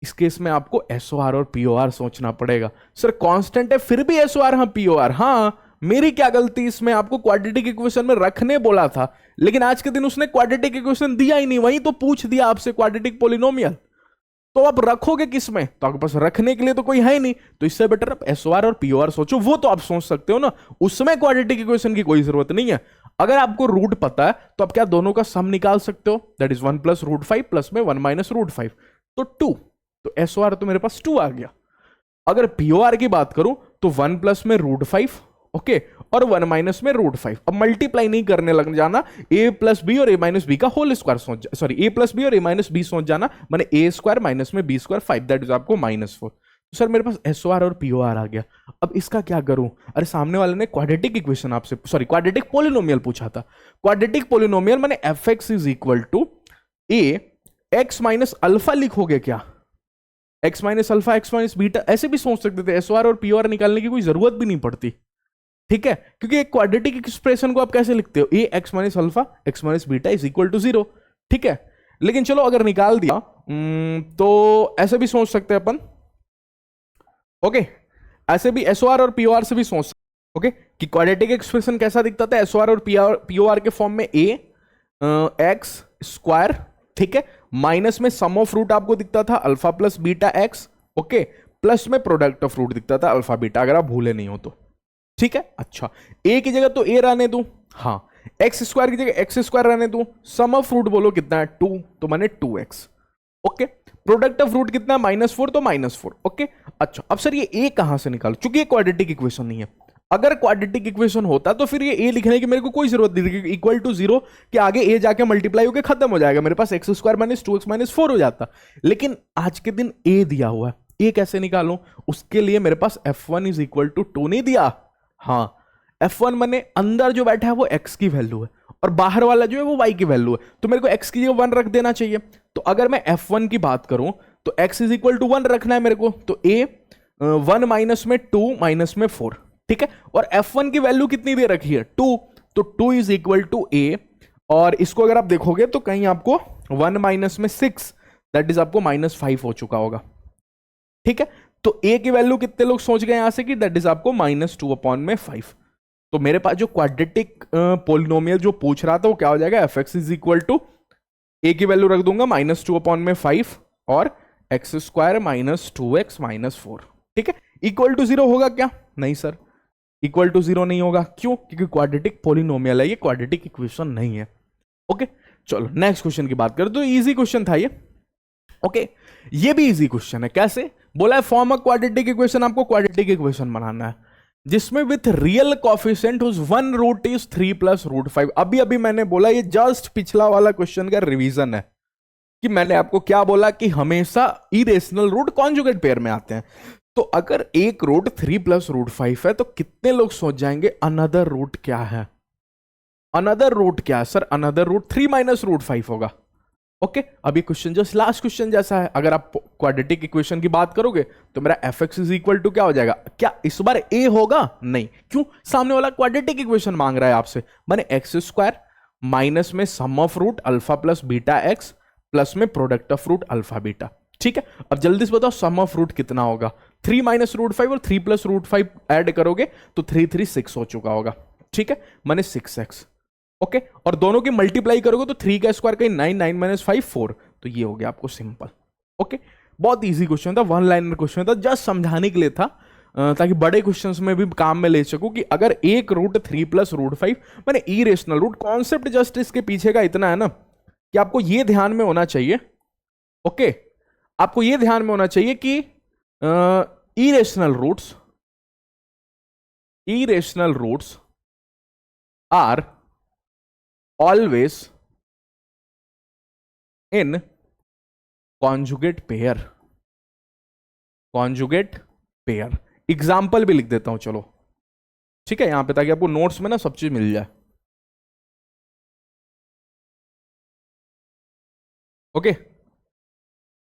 इस केस में आपको एसओआर और पीओआर सोचना पड़ेगा। सर कांस्टेंट है फिर भी एसओआर, हाँ पीओआर, हाँ मेरी क्या गलती? इसमें आपको क्वाड्रेटिक इक्वेशन में रखने बोला था, लेकिन आज के दिन उसने क्वाड्रेटिक इक्वेशन दिया ही नहीं, वही तो पूछ दिया आपसे क्वाड्रेटिक पॉलिनोमियल। तो आप रखोगे किस में? तो आपके पास रखने के लिए तो कोई है ही नहीं, तो इससे बेटर आप एसओआर और पीओआर सोचो। वो तो आप सोच सकते हो ना, उसमें क्वाड्रेटिक इक्वेशन की कोई जरूरत नहीं है। अगर आपको रूट पता है तो आप क्या दोनों का सम निकाल सकते हो, दैट इज 1+√5 प्लस में 1-√5, तो 2। तो एसओआर तो मेरे पास 2 आ गया। अगर पीओआर की बात करूं तो 1+√5, ओके, और 1-√5। अब मल्टीप्लाई नहीं करने लग जाना, a+b और a-b का होल स्क्वायर सोच, सॉरी a+b और a-b सोच जाना, माने a² माइनस में b² 5, दैट इज आपको -4। तो सर मेरे पास एसओआर और पीओआर आ गया। अब इसका क्या करूं? अरे सामने वाले ने क्वाड्रेटिक इक्वेशन आपसे, सॉरी क्वाड्रेटिक पॉलिनोमियल पूछा था। क्वाड्रेटिक पॉलिनोमियल माने fx is equal to a x minus alpha लिखोगे क्या? x minus alpha x minus beta, ऐसे भी सोच सकते थे। एसओआर और पीओआर निकालने की कोई जरूरत भी नहीं पड़ती, ठीक है, क्योंकि एक क्वाड्रेटिक एक्सप्रेशन को आप कैसे लिखते हो? A x minus alpha x minus beta is equal to 0, ठीक है। लेकिन चलो अगर निकाल दिया तो ऐसे भी सोच सकते हैं अपन, ओके, ऐसे भी एसओआर और पीओआर से भी सोच सकते, ओके, कि क्वाड्रेटिक एक्सप्रेशन कैसा दिखता था एसओआर और पीओआर के फॉर्म में? ए एक्स स्क्वायर, ठीक है, माइनस में सम ऑफ रूट आपको दिखता था alpha plus beta x, okay, plus में प्रोडक्ट ऑफ रूट दिखता था अल्फा बीटा, अगर आप भूले नहीं हो तो, ठीक है। अच्छा, ए की जगह तो ए रहने दूं, हाँ, एक्स स्क्वायर की जगह एक्स स्क्वायर रहने दूं, सम ऑफ रूट बोलो कितना है? 2, तो माने 2x, okay. Product of root कितना? -4, तो -4, ओके। अच्छा, अब सर ये ए कहां से निकालो? चूंकि ये क्वाड्रेटिक इक्वेशन नहीं है। अगर क्वाड्रेटिक इक्वेशन होता तो फिर ये ए लिखने की मेरे को कोई जरूरत नहीं, इक्वल टू 0 के आगे ए जाके मल्टीप्लाई होकर खत्म हो जाएगा, मेरे पास x² माइनस 2x माइनस 4 हो जाता। लेकिन आज के दिन ए दिया हुआ है, ए कैसे निकालूं? उसके लिए मेरे पास f1 इज इक्वल टू 2 नहीं दिया, हाँ, f1 माने अंदर जो बैठा है वो x की वैल्यू है और बाहर वाला जो है वो y की वैल्यू है, तो मेरे को x की जगह 1 रख देना चाहिए। तो अगर मैं f1 की बात करूं तो x इज इक्वल टू 1 रखना है मेरे को, तो a 1 माइनस में 2 माइनस में 4, ठीक है। और f1 की वैल्यू कितनी दे रखी है? 2, तो 2 इज इक्वल टू a, और इसको अगर आप देखोगे तो कहीं आपको 1 माइनस में 6, दैट इज आपको -5 हो चुका होगा, ठीक है। तो a की वैल्यू कितने लोग सोच गए यहां से कि दैट इज आपको -2/5। तो मेरे पास जो क्वाड्रेटिक पोलिनोमियल जो पूछ रहा था वो क्या हो जाएगा? fx is equal to a की वैल्यू रख दूंगा -2/5 और x² माइनस 2x माइनस 4, ठीक है। इक्वल टू 0 होगा क्या? नहीं सर, इक्वल टू 0 नहीं होगा। क्यों? क्योंकि क्वाड्रेटिक पोलिनोमियल है, ये क्वाड्रेटिक इक्वेशन नहीं है, ओके। चलो नेक्स्ट क्वेश्चन की बात करें तो इजी क्वेश्चन था ये, ओके। ये भी इजी क्वेश्चन है। कैसे? बोला है फॉर्म अ क्वाड्रेटिक इक्वेशन, आपको क्वाड्रेटिक इक्वेशन बनाना है जिसमें with real coefficient whose one root is 3+√5। अभी अभी मैंने बोला, ये जस्ट पिछला वाला क्वेश्चन का रिवीजन है कि मैंने आपको क्या बोला कि हमेशा इरेशनल रूट कॉन्जुगेट पेयर में आते हैं। तो अगर एक रूट 3+√5 है तो कितने लोग सोच जाएंगे अनदर रूट क्या है? अनदर रूट क्या है सर? अनदर रूट 3-√5 होगा, ओके। अभी क्वेश्चन जस्ट लास्ट क्वेश्चन जैसा है। अगर आप क्वाड्रेटिक इक्वेशन की बात करोगे तो मेरा fx इज इक्वल टू क्या हो जाएगा? क्या इस बार a होगा? नहीं। क्यों? सामने वाला क्वाड्रेटिक इक्वेशन मांग रहा है आपसे, माने x² माइनस में sum of root alpha plus beta x plus में product of root alpha beta, ठीक है। अब जल्दी से बताओ सम ऑफ रूट कितना होगा? 3-√5 और 3+√5 ऐड करोगे तो 3×3=6 हो चुका होगा, ठीक है, माने 6x, ओके। और दोनों की मल्टीप्लाई करोगे तो 3 का स्क्वायर कहीं 9, 9 - 5 4, तो ये हो गया आपको सिंपल, ओके। बहुत इजी क्वेश्चन था, 1 लाइनर क्वेश्चन था, जस्ट समझाने के लिए था ताकि बड़े क्वेश्चंस में भी काम में ले सकूं कि अगर एक रूट 3+√5 माने इरेशनल रूट, कॉन्सेप्ट जस्ट इसके पीछे का इतना है ना कि आपको ये ध्यान में होना चाहिए, ओके, आपको ये ध्यान में होना चाहिए कि irrational roots are always in conjugate pair, conjugate pair. Example भी लिख देता हूं चलो, ठीक है, यहां पे, ताकि आपको नोट्स में ना सब चीज मिल जाए। ओके,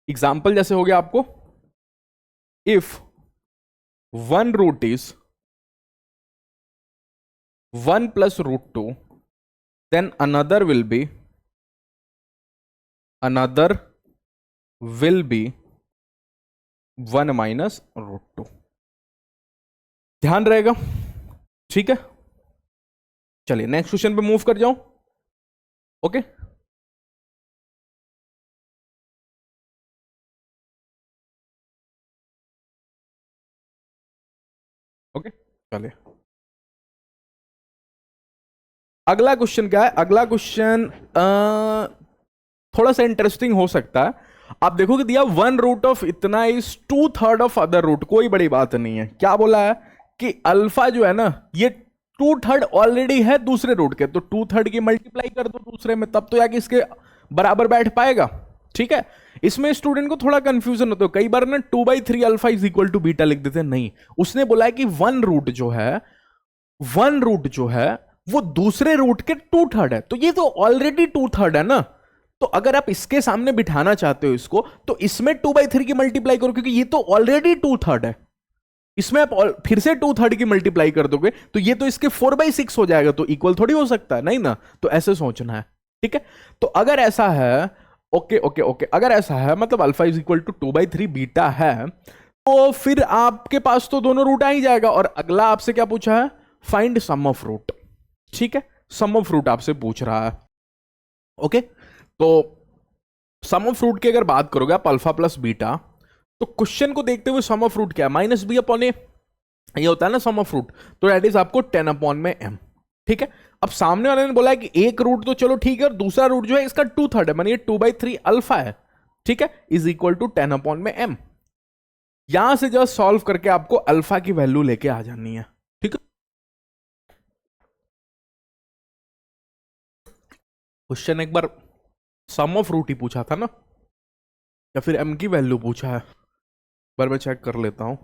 एग्जाम्पल जैसे हो गया आपको, if one root is 1 plus root 2, then another will be 1 minus root 2। ध्यान रहेगा, ठीक है। चलिए नेक्स्ट क्वेश्चन पे मूव कर जाऊं। ओके, ओके, चलिए अगला क्वेश्चन क्या है। अगला क्वेश्चन थोड़ा सा इंटरेस्टिंग हो सकता है। आप देखोगे दिया 1 रूट ऑफ इतना इज 2/3 ऑफ अदर रूट। कोई बड़ी बात नहीं है। क्या बोला है कि अल्फा जो है ना, ये 2/3 ऑलरेडी है दूसरे रूट के, तो 2/3 की मल्टीप्लाई कर दो दूसरे में, तब तो जाके इसके बराबर बैठ पाएगा, ठीक है। इसमें स्टूडेंट को थोड़ा कंफ्यूजन होता है, कई बार ना 2/3 alpha is equal to beta लिख देते हैं। नहीं, उसने बोला है कि 1 रूट जो है वो दूसरे रूट के 2/3 है, तो ये तो ऑलरेडी 2/3 है ना। तो अगर आप इसके सामने बिठाना चाहते हो इसको, तो इसमें 2/3 की मल्टीप्लाई करो, क्योंकि ये तो ऑलरेडी 2/3 है। इसमें आप फिर से 2/3 की मल्टीप्लाई कर दोगे तो ये तो इसके 4/6 हो जाएगा, तो इक्वल थोड़ी हो सकता है, नहीं ना। तो ऐसे सोचना है, ठीक है। तो अगर ऐसा है, ओके ओके ओके, अगर ऐसा है मतलब alpha is equal to 2/3 beta है, तो फिर आपके पास तो दोनों रूट आ ही जाएगा। और अगला आपसे क्या पूछा है, फाइंड सम ऑफ रूट, ठीक है। सम ऑफ रूट आपसे पूछ रहा है, ओके। तो सम ऑफ रूट की अगर बात करोगे आप अल्फा प्लस बीटा, तो क्वेश्चन को देखते हुए सम ऑफ रूट क्या है, -b/a ये होता है ना सम ऑफ रूट, तो दैट इज आपको 10/m, ठीक है। अब सामने वाले ने बोला है कि एक रूट तो चलो ठीक है, और दूसरा रूट जो है इसका 2/3 है, मानिए 2/3 अल्फा है, ठीक है, इज इक्वल टू 10/m। यहां से जस्ट सॉल्व करके आपको अल्फा की वैल्यू लेके आ जानी है, ठीक है। क्वेश्चन एक बार सम ऑफ रूट ही पूछा था ना, या फिर m की वैल्यू पूछा है, बार मैं चेक कर लेता हूं।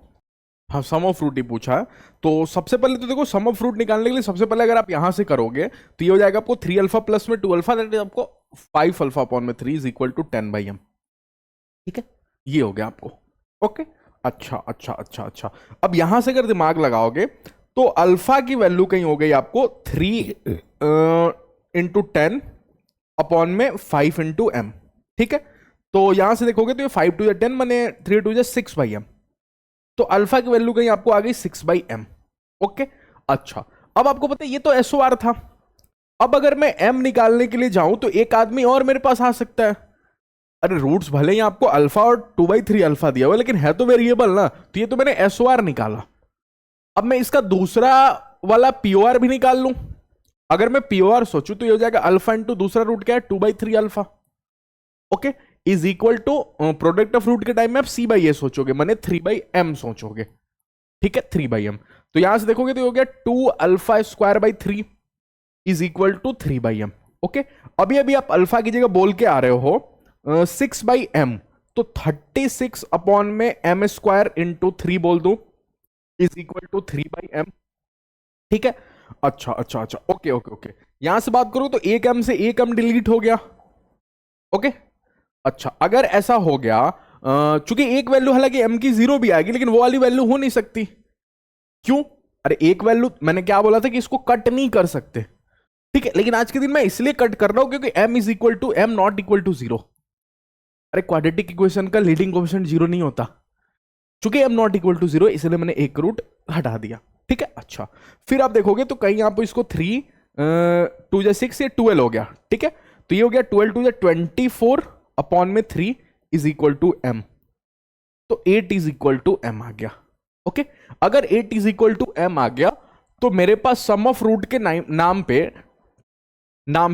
हाँ, सम ऑफ रूट ही पूछा है। तो सबसे पहले तो देखो, सम ऑफ रूट निकालने के लिए सबसे पहले अगर आप यहां से करोगे तो ये हो जाएगा आपको 3 अल्फा प्लस में 2 अल्फा, दैट इज आपको 5 अल्फा अपॉन में 3 इज इक्वल टू 10/m, ठीक है। ये हो गया आपको, ओके। अच्छा अच्छा अच्छा अच्छा, अब यहां से अगर दिमाग लगाओगे तो अल्फा की वैल्यू कहीं हो गई आपको 3 इंटू 10 अपॉन में 5 इंटू m, ठीक है। तो यहां से देखोगे तो ये 5 टू 10 माने 3 टू 6/m, तो अल्फा की वैल्यू कहीं आपको आ गई 6/m, ओके। अच्छा, अब आपको पता है ये तो एसओआर था। अब अगर मैं m निकालने के लिए जाऊं तो एक आदमी और मेरे पास आ सकता है। अरे रूट्स भले ही आपको अल्फा और 2/3 अल्फा दिया हुआ, लेकिन है तो वेरिएबल ना, तो ये तो मैंने एसओआर निकाला। अब मैं इसका दूसरा वाला पीओआर भी निकाल लूं। अगर मैं पीओआर सोचूं तो ये हो जाएगा अल्फा इंटू दूसरा रूट क्या है 2/3 alpha, okay, is equal to product of root के टाइम में आप c/a सोचोगे, माने 3/m सोचोगे, ठीक है, 3/m। तो यहां से देखोगे तो ये हो गया 2 alpha square by 3 is equal to 3/m, okay. अभी अभी आप अल्फा की जगह बोल के आ रहे हो 6/m, तो 36 अपॉन में m स्क्वायर इंटू 3 बोल दो इज इक्वल टू 3/m, ठीक है। अच्छा अच्छा अच्छा, ओके ओके ओके, यहां से बात करो तो एक m से एक m डिलीट हो गया, ओके। अच्छा, अगर ऐसा हो गया, चूंकि एक वैल्यू हालांकि m की 0 भी आएगी, लेकिन वो वाली वैल्यू हो नहीं सकती, क्यों? अरे एक वैल्यू मैंने क्या बोला था कि इसको कट नहीं कर सकते, ठीक है। लेकिन आज के दिन मैं इसलिए कट कर रहा हूं क्योंकि m is equal to m not equal to 0। अरे क्वाड्रेटिक इक्वेशन का लीडिंग कोएफिशिएंट 0 नहीं होता, चूंकि m नॉट इक्वल टू 0 इसलिए मैंने एक रूट हटा दिया, ठीक है। अच्छा, फिर आप देखोगे तो कहीं आप इसको 3 2 6 ये 12 हो गया, ठीक है। तो ये हो गया 12 2 24 अपॉन में 3 इज इक्वल टू m, तो 8 इज इक्वल टू m आ गया, ओके। अगर 8 इज इक्वल टू m आ गया तो मेरे पास सम ऑफ रूट के नाम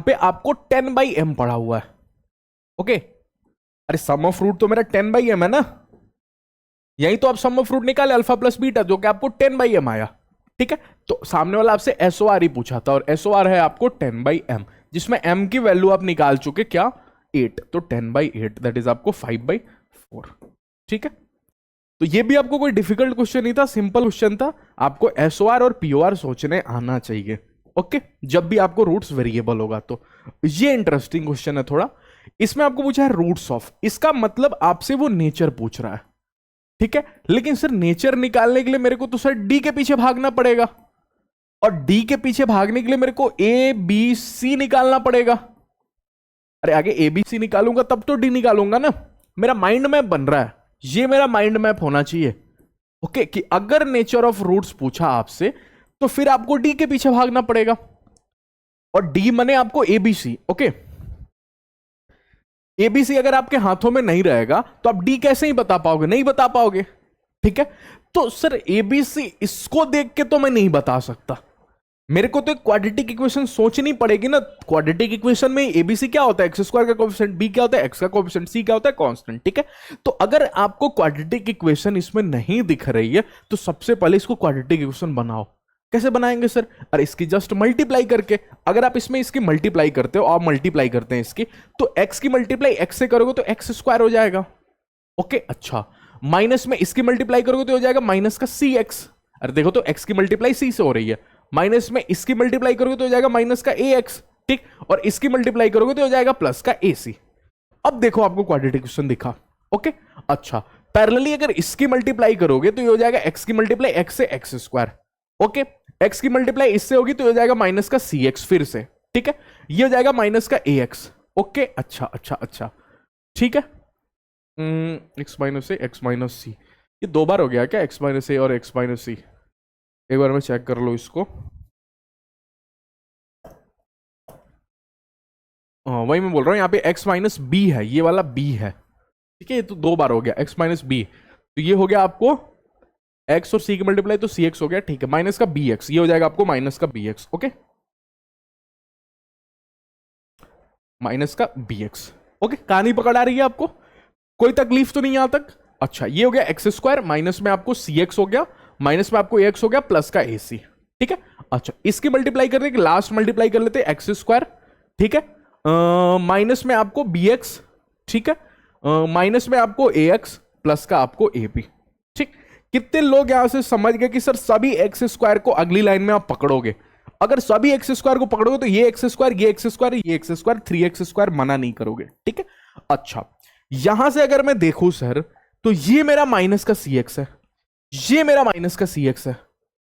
पे आपको 10/m पड़ा हुआ है, ओके। अरे सम ऑफ रूट तो मेरा 10/m है ना, यही तो आप सम ऑफ रूट निकाले अल्फा प्लस बीटा, जो कि आपको 10/m आया, ठीक है। तो सामने वाला आपसे एसओआर ही पूछा था, और एसओआर है आपको 10/m, जिसमें m की वैल्यू आप निकाल चुके क्या 8, तो 10/8 दैट इज आपको 5/4, ठीक है। तो ये भी आपको कोई डिफिकल्ट क्वेश्चन नहीं था, सिंपल क्वेश्चन था। आपको एसओआर और पीओआर सोचने आना चाहिए, ओके, जब भी आपको रूट्स वेरिएबल होगा तो। ये इंटरेस्टिंग क्वेश्चन है थोड़ा। इसमें आपको पूछा है रूट्स ऑफ, इसका मतलब आपसे वो नेचर पूछ रहा है, ठीक है। लेकिन सर नेचर निकालने के लिए मेरे को तो सर डी के पीछे भागना पड़ेगा, और डी के पीछे भागने के लिए मेरे को ए बी सी निकालना पड़ेगा। अरे आगे ए बी सी निकालूंगा तब तो डी निकालूंगा ना। मेरा माइंड मैप बन रहा है, ये मेरा माइंड मैप होना चाहिए, ओके, कि अगर नेचर ऑफ रूट्स पूछा आपसे तो फिर आपको डी के पीछे भागना पड़ेगा, और डी मने आपको एबीसी, ओके। एबीसी अगर आपके हाथों में नहीं रहेगा तो आप डी कैसे ही बता पाओगे, नहीं बता पाओगे, ठीक है। तो सर एबीसी इसको देख के तो मैं नहीं बता सकता, मेरे को तो एक क्वाड्रेटिक इक्वेशन सोचनी पड़ेगी ना। क्वाड्रेटिक इक्वेशन में एबीसी क्या होता है, एक्स स्क्वायर का कोएफिशिएंट, बी क्या होता है, एक्स का कोएफिशिएंट, सी क्या होता है, कांस्टेंट, ठीक है। तो अगर आपको क्वाड्रेटिक इक्वेशन इसमें नहीं दिख रही है तो सबसे पहले इसको क्वाड्रेटिक इक्वेशन बनाओ। कैसे बनाएंगे सर? अरे इसकी जस्ट मल्टीप्लाई करके। अगर आप इसमें इसकी मल्टीप्लाई करते हो, आप मल्टीप्लाई करते हैं इसकी, तो एक्स की मल्टीप्लाई एक्स से करोगे तो एक्स स्क्वायर हो जाएगा, ओके। अच्छा, माइनस में इसकी मल्टीप्लाई करोगे तो हो जाएगा माइनस का सी एक्स। अरे देखो तो एक्स की मल्टीप्लाई सी से हो रही है, माइनस में इसकी मल्टीप्लाई करोगे तो हो जाएगा माइनस का ए एक्स, ठीक, और इसकी मल्टीप्लाई करोगे तो हो जाएगा प्लस का ए सी। अब देखो आपको क्वाड्रेटिक इक्वेशन दिखा, ओके। अच्छा, पैरेलली अगर इसकी मल्टीप्लाई करोगे तो ये हो जाएगा एक्स की मल्टीप्लाई एक्स से एक्स स्क्वायर, ओके। एक्स की मल्टीप्लाई इससे होगी तो हो जाएगा माइनस का सी एक्स फिर से, ठीक है। ये हो जाएगा माइनस का ए एक्स, ओके। अच्छा अच्छा अच्छा, ठीक है। एक्स माइनस ए एक्स माइनस सी, ये दो बार हो गया क्या, एक्स माइनस ए और एक्स माइनस सी? एक बार मैं चेक कर लो इसको। वही मैं बोल रहा हूँ, यहाँ पे एक्स माइनस बी है, ये वाला बी है, ठीक है। ये तो दो बार हो गया एक्स माइनस बी, तो ये हो गया आपको एक्स और सी की मल्टीप्लाई तो सी एक्स हो गया, ठीक है। माइनस का बी एक्स, ये हो जाएगा आपको माइनस का बी एक्स, ओके, माइनस का बी एक्स, ओके। कहानी पकड़ आ रही है आपको, कोई तकलीफ तो नहीं यहां तक? अच्छा, ये हो गया एक्स स्क्वायर, माइनस में आपको सी एक्स हो गया, माइनस में आपको ए एक्स हो गया, प्लस का ए सी, ठीक है। अच्छा, इसकी मल्टीप्लाई कर रहे, लास्ट मल्टीप्लाई कर लेते एक्स स्क्वायर, ठीक है, माइनस में आपको बी एक्स, ठीक है, माइनस में आपको ए एक्स, प्लस का आपको ए बी, ठीक। कितने लोग यहां से समझ गए कि सर सभी एक्स स्क्वायर को अगली लाइन में आप पकड़ोगे? अगर सभी एक्स स्क्वायर को पकड़ोगे तो ये एक्स स्क्वायर, ये एक्स स्क्वायर, ये एक्स स्क्वायर, 3x स्क्वायर मना नहीं करोगे, ठीक है। अच्छा, यहां से अगर मैं देखूं सर, तो ये मेरा माइनस का सी एक्स है, ये मेरा माइनस का सी एक्स है,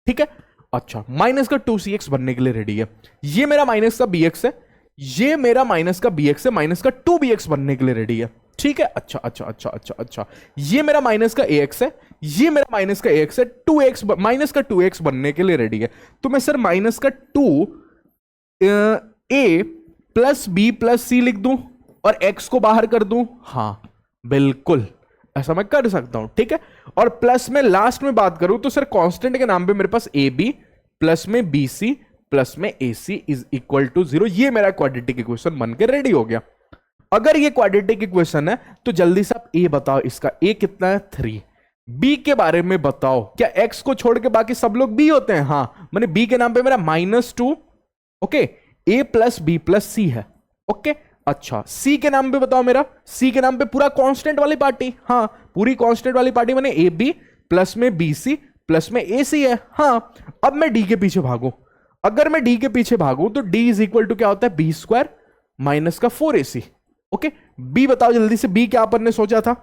ठीक है। अच्छा, माइनस का 2cx बनने के लिए रेडी है। ये मेरा माइनस का बी एक्स है, ये मेरा माइनस का बी एक्स है, माइनस का 2bx बनने के लिए रेडी है, ठीक है। अच्छा अच्छा अच्छा अच्छा अच्छा, ये मेरा माइनस का ए एक्स है, ये मेरा माइनस का ए एक्स है, 2x माइनस का 2x बनने के लिए रेडी है। तो मैं सर माइनस का 2a प्लस बी प्लस सी लिख दूं और x को बाहर कर दूं? हाँ बिल्कुल, ऐसा मैं कर सकता हूं, ठीक है। और प्लस में लास्ट में बात करूं तो सर कांस्टेंट के नाम पे मेरे पास ए बी प्लस में बी सी प्लस में A C is equal to 0। ये मेरा क्वाड्रेटिक इक्वेशन बन के रेडी हो गया। अगर ये क्वाड्रेटिक इक्वेशन है तो जल्दी से आप ए बताओ, इसका ए कितना है? 3। बी के बारे में बताओ, क्या एक्स को छोड़ के बाकी सब लोग बी होते हैं? हाँ, मैंने बी के नाम पे मेरा -2, ओके, ए प्लस बी प्लस सी है, ओके। अच्छा, सी के नाम पे बताओ, मेरा सी के नाम पे पूरा कांस्टेंट वाली पार्टी, हाँ पूरी कांस्टेंट वाली पार्टी मैंने ए बी प्लस में बी सी प्लस में ए सी है, हाँ। अब मैं डी के पीछे भागू, अगर मैं डी के पीछे भागू तो डी इज इक्वल टू क्या होता है? बी स्क्वायर माइनस का 4ac, ओके। बी बताओ जल्दी से, बी क्या अपन ने सोचा था?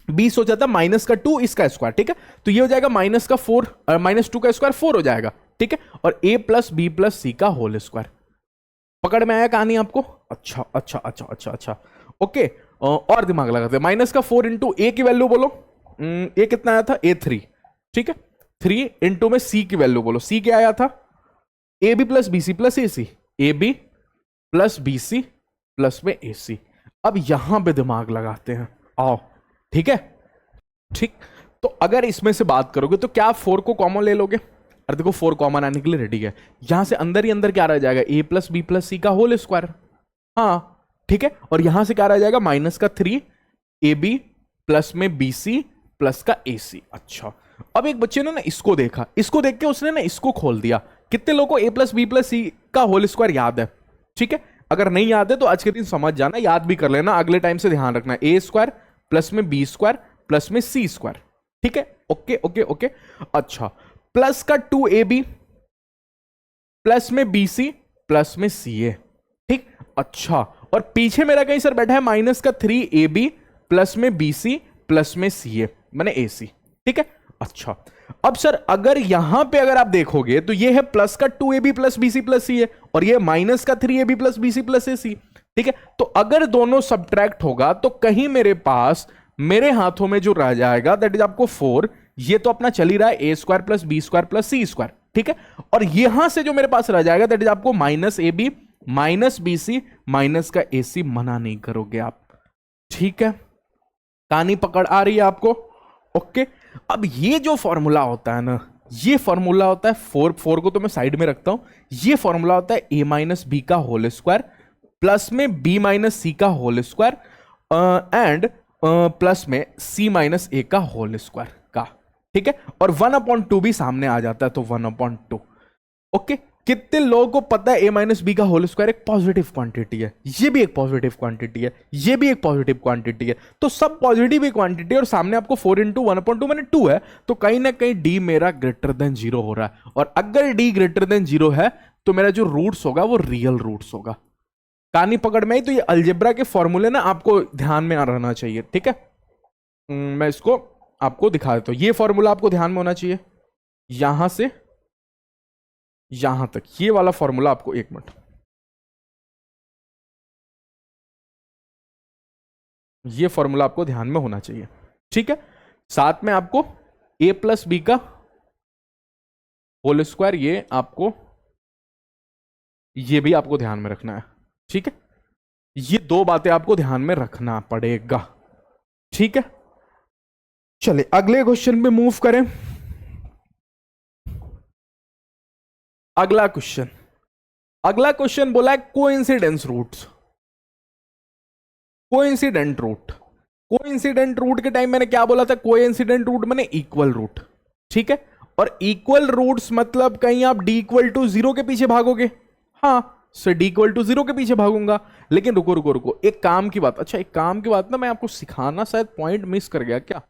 बी सोचा था माइनस का 2 इसका स्क्वायर, ठीक है। तो ये हो जाएगा माइनस का 4 -2 का स्क्वायर 4 हो जाएगा, ठीक है। और ए प्लस बी प्लस सी का होल स्क्वायर। पकड़ में आया कहानी आपको? अच्छा अच्छा अच्छा अच्छा अच्छा, ओके। और दिमाग लगाते हैं, माइनस का 4 इंटू ए की वैल्यू बोलो, ए कितना आया था? A3, ठीक है। 3 इंटू में सी की वैल्यू बोलो, सी क्या आया था? A B plus B C plus A C, A B plus B C plus में ए सी। अब यहां पे दिमाग लगाते हैं, आओ, ठीक है, ठीक। तो अगर इसमें से बात करोगे तो क्या आप 4 को कॉमन ले लोगे? अरे देखो 4 कॉमन आने के लिए रेडी है, यहां से अंदर ही अंदर क्या रह जाएगा? ए प्लस बी प्लस सी का होल स्क्वायर, हाँ ठीक है। और यहां से क्या रह जाएगा? माइनस का 3 ए बी प्लस में बी सी प्लस का ए सी। अच्छा, अब एक बच्चे ने ना इसको देखा, इसको देख के उसने ना इसको खोल दिया। कितने लोगों को ए प्लस बी प्लस सी का होल स्क्वायर याद है? ठीक है, अगर नहीं याद है तो आज के दिन समझ जाना, याद भी कर लेना, अगले टाइम से ध्यान रखना। ए स्क्वायर प्लस में बी स्क्वायर प्लस में सी स्क्वायर, ठीक है, ओके ओके ओके। अच्छा, प्लस का 2ab, प्लस में bc, प्लस में ca, ठीक। अच्छा, और पीछे मेरा कहीं सर बैठा है माइनस का 3ab, प्लस में bc, प्लस में ca, माने ac, ठीक है। अच्छा, अब सर अगर यहां पे अगर आप देखोगे तो ये है प्लस का 2ab plus bc plus ca, और ये माइनस का 3ab plus bc plus ac, ठीक है। तो अगर दोनों सब्ट्रैक्ट होगा तो कहीं मेरे पास मेरे हाथों में जो रह जाएगा दैट इज आपको 4, ये तो अपना चल ही रहा है a square plus b square plus c square, ठीक है। और यहां से जो मेरे पास रह जाएगा दैट इज आपको minus a b minus b c minus का ए सी, मना नहीं करोगे आप, ठीक है। कहानी पकड़ आ रही है आपको, ओके। अब ये जो फॉर्मूला होता है ना, ये फॉर्मूला होता है 4 को तो मैं साइड में रखता हूं, ये फॉर्मूला होता है ए माइनस बी का होल स्क्वायर प्लस में बी माइनस सी का होल स्क्वायर एंड प्लस में सी माइनस ए का होल स्क्वायर का, ठीक है। और 1/2 भी सामने आ जाता है तो 1/2, ओके। कितने लोगों को पता है ए माइनस बी का होल स्क्वायर एक पॉजिटिव क्वांटिटी है, ये भी एक पॉजिटिव क्वांटिटी है, ये भी एक पॉजिटिव क्वांटिटी है, तो सब पॉजिटिव ही क्वांटिटी है। और सामने आपको 4 इंटू 1/2 मैंने 2 है, तो कहीं ना कहीं डी मेरा ग्रेटर देन 0 हो रहा है। और अगर डी ग्रेटर देन 0 है तो मेरा जो रूट्स होगा वो रियल रूट्स होगा। कहानी पकड़ में आई। तो ये अलजेब्रा के फॉर्मूले ना आपको ध्यान में रहना चाहिए, ठीक है। मैं इसको आपको दिखा देता हूं, ये फॉर्मूला आपको ध्यान में होना चाहिए, यहां से यहां तक ये वाला फॉर्मूला आपको, एक मिनट, ये फॉर्मूला आपको ध्यान में होना चाहिए, ठीक है। साथ में आपको ए प्लस बी का होल स्क्वायर, ये आपको, ये भी आपको ध्यान में रखना है, ठीक है। ये दो बातें आपको ध्यान में रखना पड़ेगा, ठीक है। चले अगले क्वेश्चन पे मूव करें। अगला क्वेश्चन बोला है coincidence roots, coincident root. Coincident root के टाइम मैंने क्या बोला था, कोइंसिडेंट रूट माने इक्वल रूट, ठीक है। और इक्वल रूट्स मतलब कहीं आप डी इक्वल टू 0 के पीछे भागोगे, हाँ सर डी इक्वल टू 0 के पीछे भागूंगा। लेकिन रुको रुको रुको, एक काम की बात, अच्छा एक काम की बात ना, मैं आपको सिखाना शायद पॉइंट मिस कर गया क्या।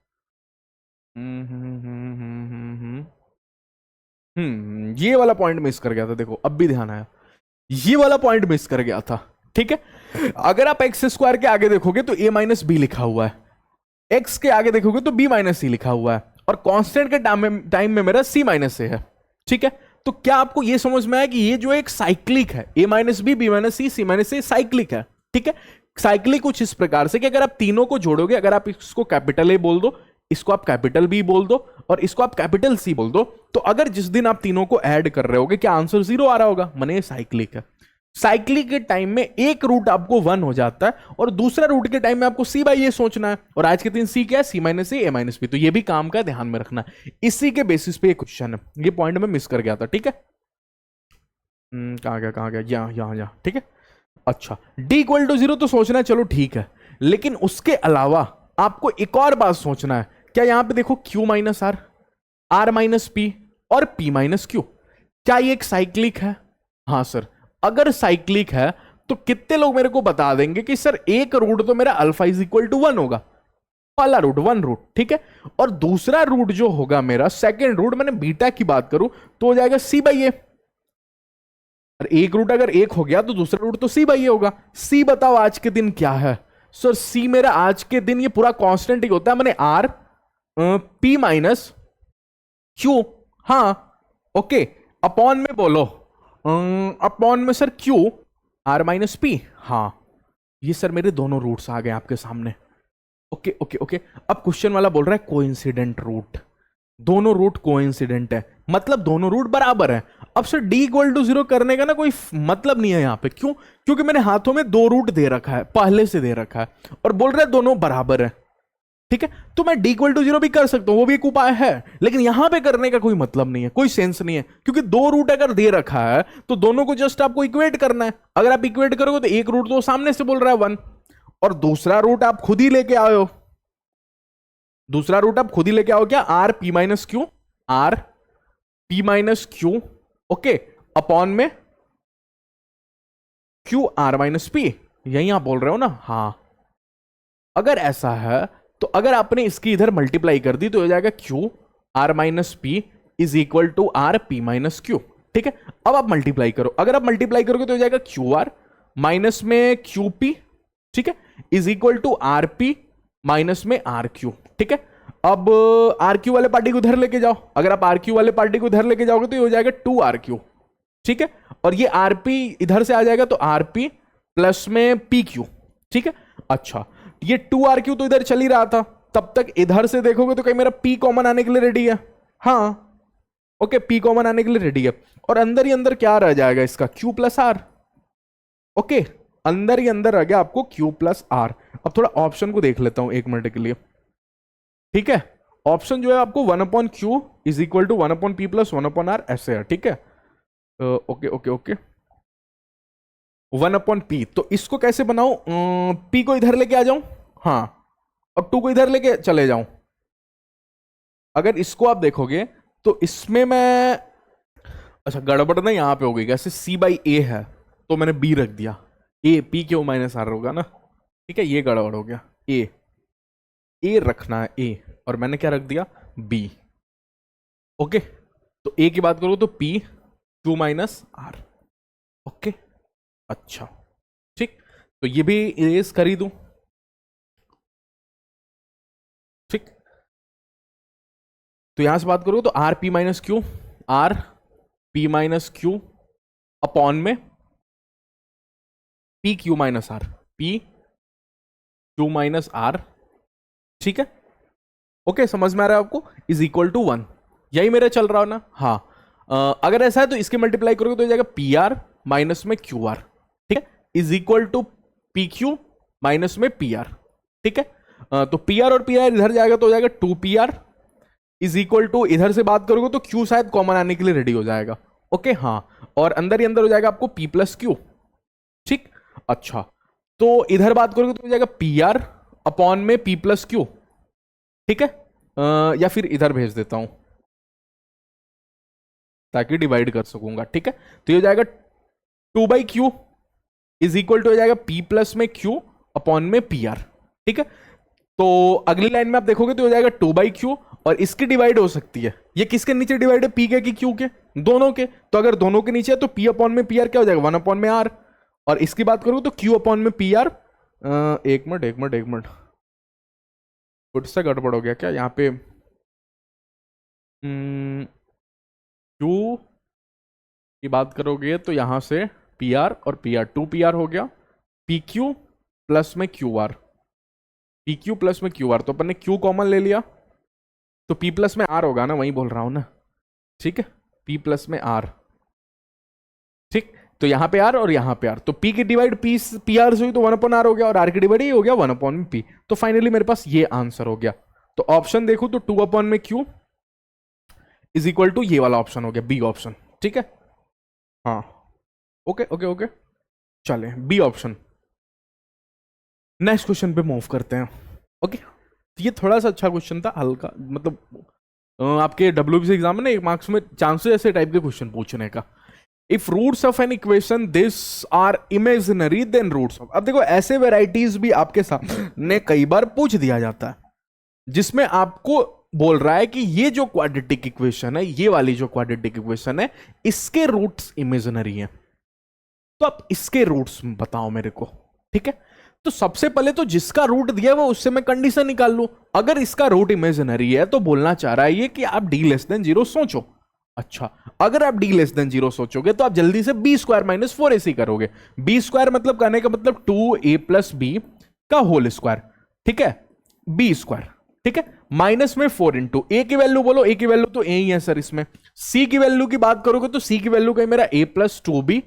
ये वाला पॉइंट मिस कर गया था, देखो अब भी ध्यान आया, ये वाला पॉइंट मिस कर गया था, ठीक है। अगर आप एक्स स्क्वायर के आगे देखोगे तो ए माइनस बी लिखा हुआ है, एक्स के आगे देखोगे तो बी माइनस सी लिखा हुआ है, और कांस्टेंट के टाइम में मेरा सी माइनस ए है, ठीक है। तो क्या आपको ये समझ में आया कि ये जो एक साइक्लिक है, a minus b minus c minus a cyclic है, ठीक है। साइक्लिक कुछ इस प्रकार से कि अगर आप तीनों को जोड़ोगे, अगर आप इसको कैपिटल ए बोल दो, इसको आप कैपिटल बी बोल दो, और इसको आप कैपिटल सी बोल दो, तो अगर जिस दिन आप तीनों को ऐड कर रहे होगे क्या आंसर 0 आ रहा होगा, माने साइक्लिक है। साइक्लिक के टाइम में एक रूट आपको 1 हो जाता है, और दूसरा रूट के टाइम में आपको सी बाई ए सोचना है, और आज के दिन सी क्या है, सी माइनस ए माइनस बी, तो ये भी काम का ध्यान में रखना। इसी के बेसिस पे ये क्वेश्चन है, ये पॉइंट में मिस कर गया था, ठीक है। कहां गया, यहां, ठीक है। अच्छा, डी इक्वल टू 0 तो सोचना है, चलो ठीक है, लेकिन उसके अलावा आपको एक और बात सोचना है। क्या यहां पे देखो Q minus r minus p और P माइनस क्यू, क्या ये एक साइक्लिक है। हाँ सर, अगर साइक्लिक है तो कितने लोग मेरे को बता देंगे कि सर एक रूट तो मेरा अल्फा इज इक्वल टू 1 होगा, पहला रूट 1 रूट, ठीक है। और दूसरा रूट जो होगा मेरा सेकेंड रूट, मैंने बीटा की बात करूं तो हो जाएगा सी बाई ए। एक रूट अगर 1 हो गया तो दूसरा रूट तो सी बाई ए होगा। सी बताओ आज के दिन क्या है सर, सी मेरा आज के दिन ये पूरा कांस्टेंट ही होता है, मैंने आर पी माइनस क्यू, हाँ ओके, अपॉन में बोलो, अपॉन में sir Q r minus P, हाँ ये सर मेरे दोनों रूट्स आ गए आपके सामने, ओके ओके ओके। अब क्वेश्चन वाला बोल रहा है कोइंसिडेंट रूट, दोनों रूट कोइंसिडेंट है, मतलब दोनों रूट बराबर है। अब सर डी इक्वल टू 0 करने का ना कोई मतलब नहीं है यहां पे, क्यों, क्योंकि मैंने हाथों में 2 रूट दे रखा है, पहले से दे रखा है, और बोल रहा है दोनों बराबर है, ठीक है। तो मैं डी इक्वल टू 0 भी कर सकता हूं, वो भी एक उपाय है, लेकिन यहां पे करने का कोई मतलब नहीं है, कोई सेंस नहीं है, क्योंकि 2 रूट अगर दे रखा है तो दोनों को जस्ट आपको इक्वेट करना है। अगर आप इक्वेट करोगे तो एक रूट तो सामने से बोल रहा है 1, और दूसरा रूट आप खुद ही लेके आए हो, दूसरा रूट आप खुद ही लेके आओ, क्या are p minus q, r p minus Q, okay, upon में क्यू आर माइनस पी, यही आप बोल रहे हो ना, हाँ। अगर ऐसा है तो अगर आपने इसकी इधर मल्टीप्लाई कर दी तो हो जाएगा q r minus p is equal to r p minus q. ठीक है, अब आप मल्टीप्लाई करो, अगर आप मल्टीप्लाई करोगे तो हो जाएगा क्यू आर माइनस में क्यू पी, ठीक है, is equal to r p minus में आर क्यू। ठीक है, अब आर क्यू वाले पार्टी को उधर लेके जाओ, अगर आप आर क्यू वाले पार्टी को उधर लेके जाओगे तो ये हो जाएगा 2 RQ। ठीक है, और ये आरपी इधर से आ जाएगा तो आरपी प्लस में पी क्यू। ठीक है, अच्छा ये 2 RQ तो इधर चल ही रहा था, तब तक इधर से देखोगे तो कहीं मेरा पी कॉमन आने के लिए रेडी है। हाँ ओके, पी कॉमन आने के लिए रेडी है, और अंदर ही अंदर क्या रह जाएगा इसका क्यू प्लस आर। ओके, अंदर ही अंदर रह गया आपको क्यू प्लस आर। अब थोड़ा ऑप्शन को देख लेता हूं 1 मिनट के लिए। ठीक है, ऑप्शन जो है आपको 1/Q is equal to 1/P plus 1/R ऐसे है। ठीक है, ओके ओके ओके, 1/P। तो इसको कैसे बनाऊं, P को इधर लेके आ जाऊं, हाँ, और 2 को इधर लेके चले जाऊं। अगर इसको आप देखोगे तो इसमें मैं, अच्छा गड़बड़ ना यहाँ पे हो गई, कैसे C/A है तो मैंने B रख दिया, A P q minus r होगा ना। ठीक है, ये गड़बड़ हो गया, A रखना है A, और मैंने क्या रख दिया B। ओके, तो A की बात करो तो P Q minus r. Okay, अच्छा ठीक, तो ये भी इरेज कर ही दूं। ठीक, तो यहां से बात करो तो r p minus q, r p minus q upon में p q minus r, p q minus r. ठीक है, ओके समझ में आ रहा है आपको, इज इक्वल टू 1, यही मेरा चल रहा हो ना। हाँ, अगर ऐसा है तो इसके मल्टीप्लाई करोगे तो हो जाएगा पी आर माइनस में क्यू आर। ठीक है, is equal to p q minus में पी आर। ठीक है, तो पी आर और पी आर इधर जाएगा तो हो जाएगा 2PR इज इक्वल टू, इधर से बात करोगे तो क्यू शायद कॉमन आने के लिए रेडी हो जाएगा। ओके, हाँ, और अंदर ही अंदर हो जाएगा आपको पी प्लस क्यू। ठीक, अच्छा, तो इधर बात करोगे तो हो जाएगा पी आर अपॉन में पी प्लस क्यू। ठीक है, या फिर इधर भेज देता हूं ताकि डिवाइड कर सकूंगा। ठीक है, तो ये हो जाएगा 2/Q इज इक्वल टू हो जाएगा P प्लस में Q अपॉन में PR। ठीक है, तो अगली लाइन में आप देखोगे तो हो जाएगा 2/Q, और इसकी डिवाइड हो सकती है, ये किसके नीचे डिवाइड है, P के कि Q के, दोनों के। तो अगर दोनों के नीचे है तो P अपॉन में PR क्या हो जाएगा 1 में R, और इसकी बात करूं तो Q अपॉन में PR। एक मिनट कुछ से गड़बड़ हो गया क्या यहाँ पे, Q की बात करोगे तो यहां से PR और PR 2PR हो गया, PQ प्लस में QR, PQ प्लस में QR, तो अपन ने Q कॉमन ले लिया तो P प्लस में R होगा ना, वही बोल रहा हूं ना। ठीक है, P प्लस में R। ठीक, तो यहां पे R और यहां पे R, तो P की डिवाइड PR से हुई तो 1/R हो गया, और R की डिवाइड ये हो गया 1/P। तो फाइनली मेरे पास ये आंसर हो गया। तो ऑप्शन देखूं तो 2/Q इज इक्वल टू ये वाला ऑप्शन हो गया, बी ऑप्शन। ठीक है, हाँ ओके ओके ओके, चले बी ऑप्शन। नेक्स्ट क्वेश्चन पे मूव करते हैं। ओके, तो ये थोड़ा सा अच्छा क्वेश्चन था, हल्का, मतलब आपके WBC एग्जाम में ना 1 मार्क्स में चांसेस ऐसे टाइप के क्वेश्चन पूछने का। If roots of an equation this are imaginary then roots of, अब देखो ऐसे वेराइटीज भी आपके सामने कई बार पूछ दिया जाता है जिसमें आपको बोल रहा है कि ये जो क्वाड्रेटिक इक्वेशन है, ये वाली जो क्वाड्रेटिक इक्वेशन है, इसके रूट्स इमेजिनरी हैं, तो आप इसके रूट्स बताओ मेरे को। ठीक है, तो सबसे पहले तो जिसका रूट दिया है वो उससे मैं कंडीशन निकाल लूं। अगर इसका रूट इमेजिनरी है तो बोलना चाह रहा है ये कि आप d<0 सोचो। अच्छा, अगर आप d<0 सोचोगे तो आप जल्दी से b² माइनस 4ac करोगे। b² मतलब कहने का मतलब 2a प्लस b का होल स्क्वायर। ठीक है, b²। ठीक है, माइनस में 4 इंटू ए की वैल्यू बोलो, ए की वैल्यू तो ए ही है सर इसमें। सी की वैल्यू की बात करोगे तो सी की वैल्यू का मेरा a प्लस 2b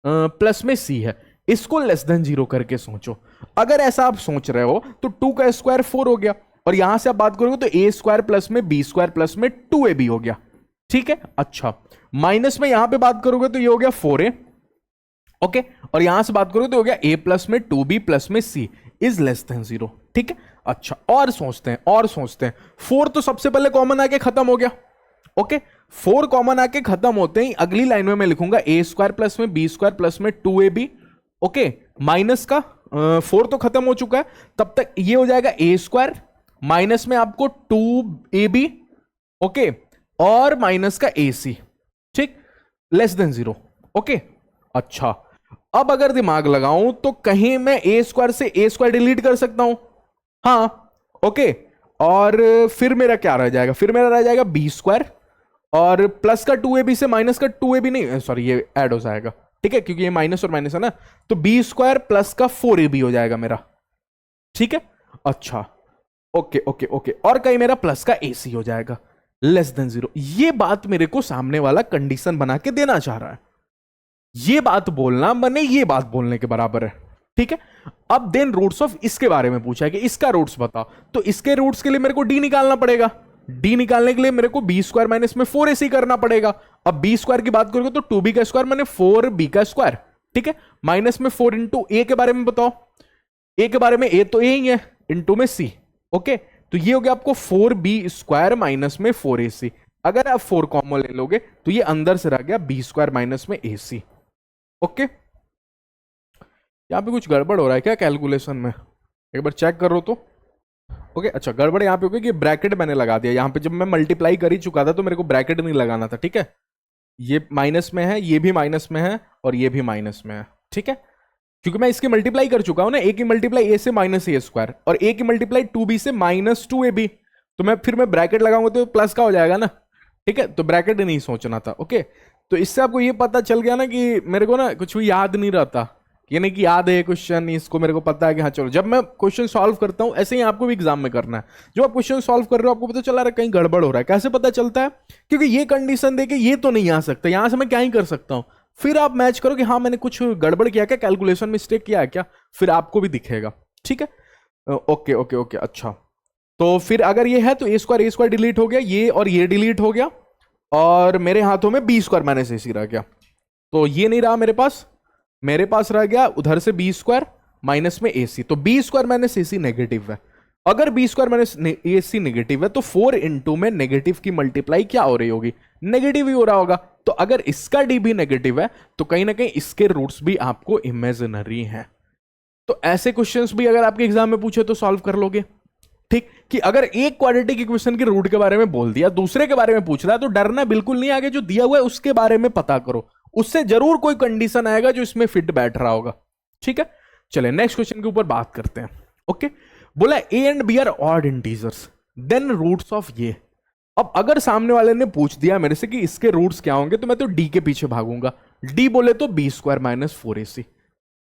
प्लस में c है। इसको <0 करके सोचो। अगर ऐसा आप सोच रहे हो तो 2 का स्क्वायर 4 हो गया, और यहां से आप बात करोगे तो a² प्लस में b² प्लस में 2ab हो गया। ठीक है, अच्छा, माइनस में यहां पे बात करोगे तो ये हो गया 4a। ओके, और यहां से बात करोगे तो हो गया a प्लस में 2b प्लस में c इज <0। ठीक है, अच्छा, और सोचते हैं 4 तो सबसे पहले कॉमन आके खत्म हो गया। ओके, 4 कॉमन आके खत्म होते ही अगली लाइन में मैं लिखूंगा a² प्लस में b² प्लस में 2ab। ओके, माइनस का 4 तो खत्म हो चुका है, तब तक ये हो जाएगा a² माइनस में आपको 2ab, ओके, और माइनस का ac, ठीक, लेस देन 0, ओके। अच्छा, अब अगर दिमाग लगाऊं तो कहीं मैं a स्क्वायर से a स्क्वायर डिलीट कर सकता हूं, हाँ, ओके। और फिर मेरा क्या रह जाएगा, फिर मेरा रह जाएगा b स्क्वायर, और प्लस का 2ab से माइनस का 2ab नहीं, सॉरी, ये ऐड हो जाएगा, ठीक है, क्योंकि ये माइनस और माइनस है ना, तो b स्क्वायर प्लस का 4ab हो जाएगा मेरा, ठीक है। अच्छा, ओके ओके ओके, और कहीं मेरा प्लस का ac हो जाएगा, लेस देन 0। ये बात मेरे को सामने वाला कंडीशन बना के देना चाह रहा है, ये बात बोलना मैंने ये बात बोलने के बराबर है, ठीक है। अब देन रूट्स ऑफ इसके बारे में पूछा है कि इसका रूट्स बताओ, तो इसके रूट्स के लिए मेरे को डी निकालना पड़ेगा, डी निकालने के लिए मेरे को बी स्क्वायर माइनस में 4ac करना पड़ेगा। अब बी स्क्वायर की बात करोगे तो 2b का स्क्वायर मैंने 4b का स्क्वायर, ठीक है, माइनस में 4 इंटू ए के बारे में बताओ, ए के बारे में ए तो ए ही है, इंटू में सी, ओके। तो ये हो गया आपको 4b स्क्वायर माइनस में 4ac। अगर आप 4 कॉमन ले लोगे तो ये अंदर से रह गया b स्क्वायर माइनस में ac, ओके। यहां पे कुछ गड़बड़ हो रहा है क्या कैलकुलेशन में, एक बार चेक करो तो, ओके। अच्छा, गड़बड़ यहां पे हो गई कि ब्रैकेट मैंने लगा दिया, यहां पे जब मैं मल्टीप्लाई कर ही चुका था तो मेरे को ब्रैकेट नहीं लगाना था, ठीक है। ये माइनस में है, ये भी माइनस में है, और ये भी माइनस में है, ठीक है, क्योंकि मैं इसकी मल्टीप्लाई कर चुका हूं ना, ए की मल्टीप्लाई ए से माइनस ए स्क्वायर, और ए की मल्टीप्लाई 2b से माइनस 2ab, तो मैं ब्रैकेट लगाऊंगा तो प्लस का हो जाएगा ना, ठीक है, तो ब्रैकेट नहीं सोचना था, ओके। तो इससे आपको ये पता चल गया ना कि मेरे को ना कुछ भी याद नहीं रहता, ये नहीं कि याद है क्वेश्चन, इसको मेरे को पता है कि हाँ चलो, जब मैं क्वेश्चन सॉल्व करता हूं ऐसे ही आपको भी एग्जाम में करना है, जो आप क्वेश्चन सॉल्व कर रहे हो आपको पता चला रहा है कहीं गड़बड़ हो रहा है, कैसे पता चलता है, क्योंकि ये कंडीशन देके ये तो नहीं आ सकता, यहां से मैं क्या ही कर सकता हूं, फिर आप मैच करो कि हाँ मैंने कुछ गड़बड़ किया क्या, कैलकुलेशन मिस्टेक किया है क्या, फिर आपको भी दिखेगा, ठीक है, ओके ओके ओके। अच्छा, तो फिर अगर ये है तो ए स्क्वायर डिलीट हो गया, ये और ये डिलीट हो गया, और मेरे हाथों में बी स्क्वायर माइनस ac रह गया, तो ये नहीं रहा मेरे पास रह गया उधर से बी स्क्वायर माइनस में ac, तो b square minus ac negative है। अगर b square minus ac negative है तो 4 इंटू में नेगेटिव की मल्टीप्लाई क्या हो रही होगी, नेगेटिव ही हो रहा होगा। तो अगर इसका डी भी नेगेटिव है तो कहीं ना कहीं इसके रूट्स भी आपको इमेजिनरी हैं। तो ऐसे क्वेश्चंस भी अगर आपके एग्जाम में पूछे तो सॉल्व कर लोगे, ठीक, कि अगर एक क्वाड्रेटिक इक्वेशन के रूट के बारे में बोल दिया, दूसरे के बारे में पूछ रहा है, तो डरना बिल्कुल नहीं, आगे जो दिया हुआ है उसके बारे में पता करो, उससे जरूर कोई कंडीशन आएगा जो इसमें फिट बैठ रहा होगा, ठीक है। चले नेक्स्ट क्वेश्चन के ऊपर बात करते हैं, ओके। बोला a and b are odd integers, then roots of ये। अब अगर सामने वाले ने पूछ दिया मेरे से कि इसके रूट्स क्या होंगे, तो मैं तो डी के पीछे भागूंगा, डी बोले तो बी स्क्वायर माइनस 4ac,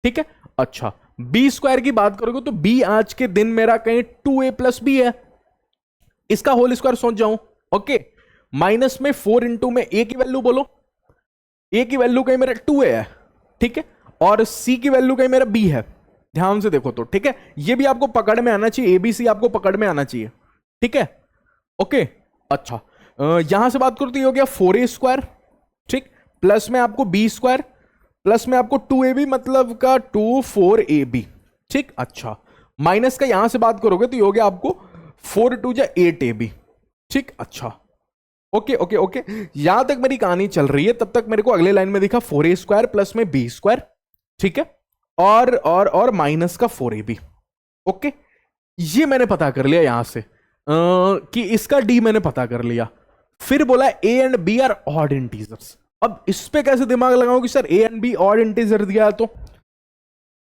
ठीक है। अच्छा, बी स्क्वायर की बात करोगे तो बी आज के दिन मेरा कहीं 2a प्लस बी है, इसका होल स्क्वायर सोच जाऊं, ओके। माइनस में 4 इंटू में ए की वैल्यू बोलो, ए की वैल्यू कहीं मेरा 2a है, ठीक है, और सी की वैल्यू कहीं मेरा b है, ध्यान से देखो तो, ठीक है। ये भी आपको पकड़ में आना चाहिए, एबीसी आपको पकड़ में आना चाहिए, ठीक है, ओके। अच्छा, यहां से बात करो तो ये हो गया 4a स्क्वायर, ठीक, प्लस में आपको b स्क्वायर, प्लस में आपको 2ab मतलब का 24ab, ठीक। अच्छा, माइनस का यहां से बात करोगे तो ये हो गया आपको 4 2 जा 8ab, ठीक। अच्छा, ओके ओके ओके, यहां तक मेरी कहानी चल रही है, तब तक मेरे को अगले लाइन में दिखा 4a स्क्वायर प्लस में b स्क्वायर, ठीक है, और माइनस का 4ab, ओके। ये मैंने पता कर लिया यहां से कि इसका d मैंने पता कर लिया। फिर बोला a and b are odd integers. अब इस पे कैसे दिमाग लगाऊं कि sir a and b odd integer दिया तो,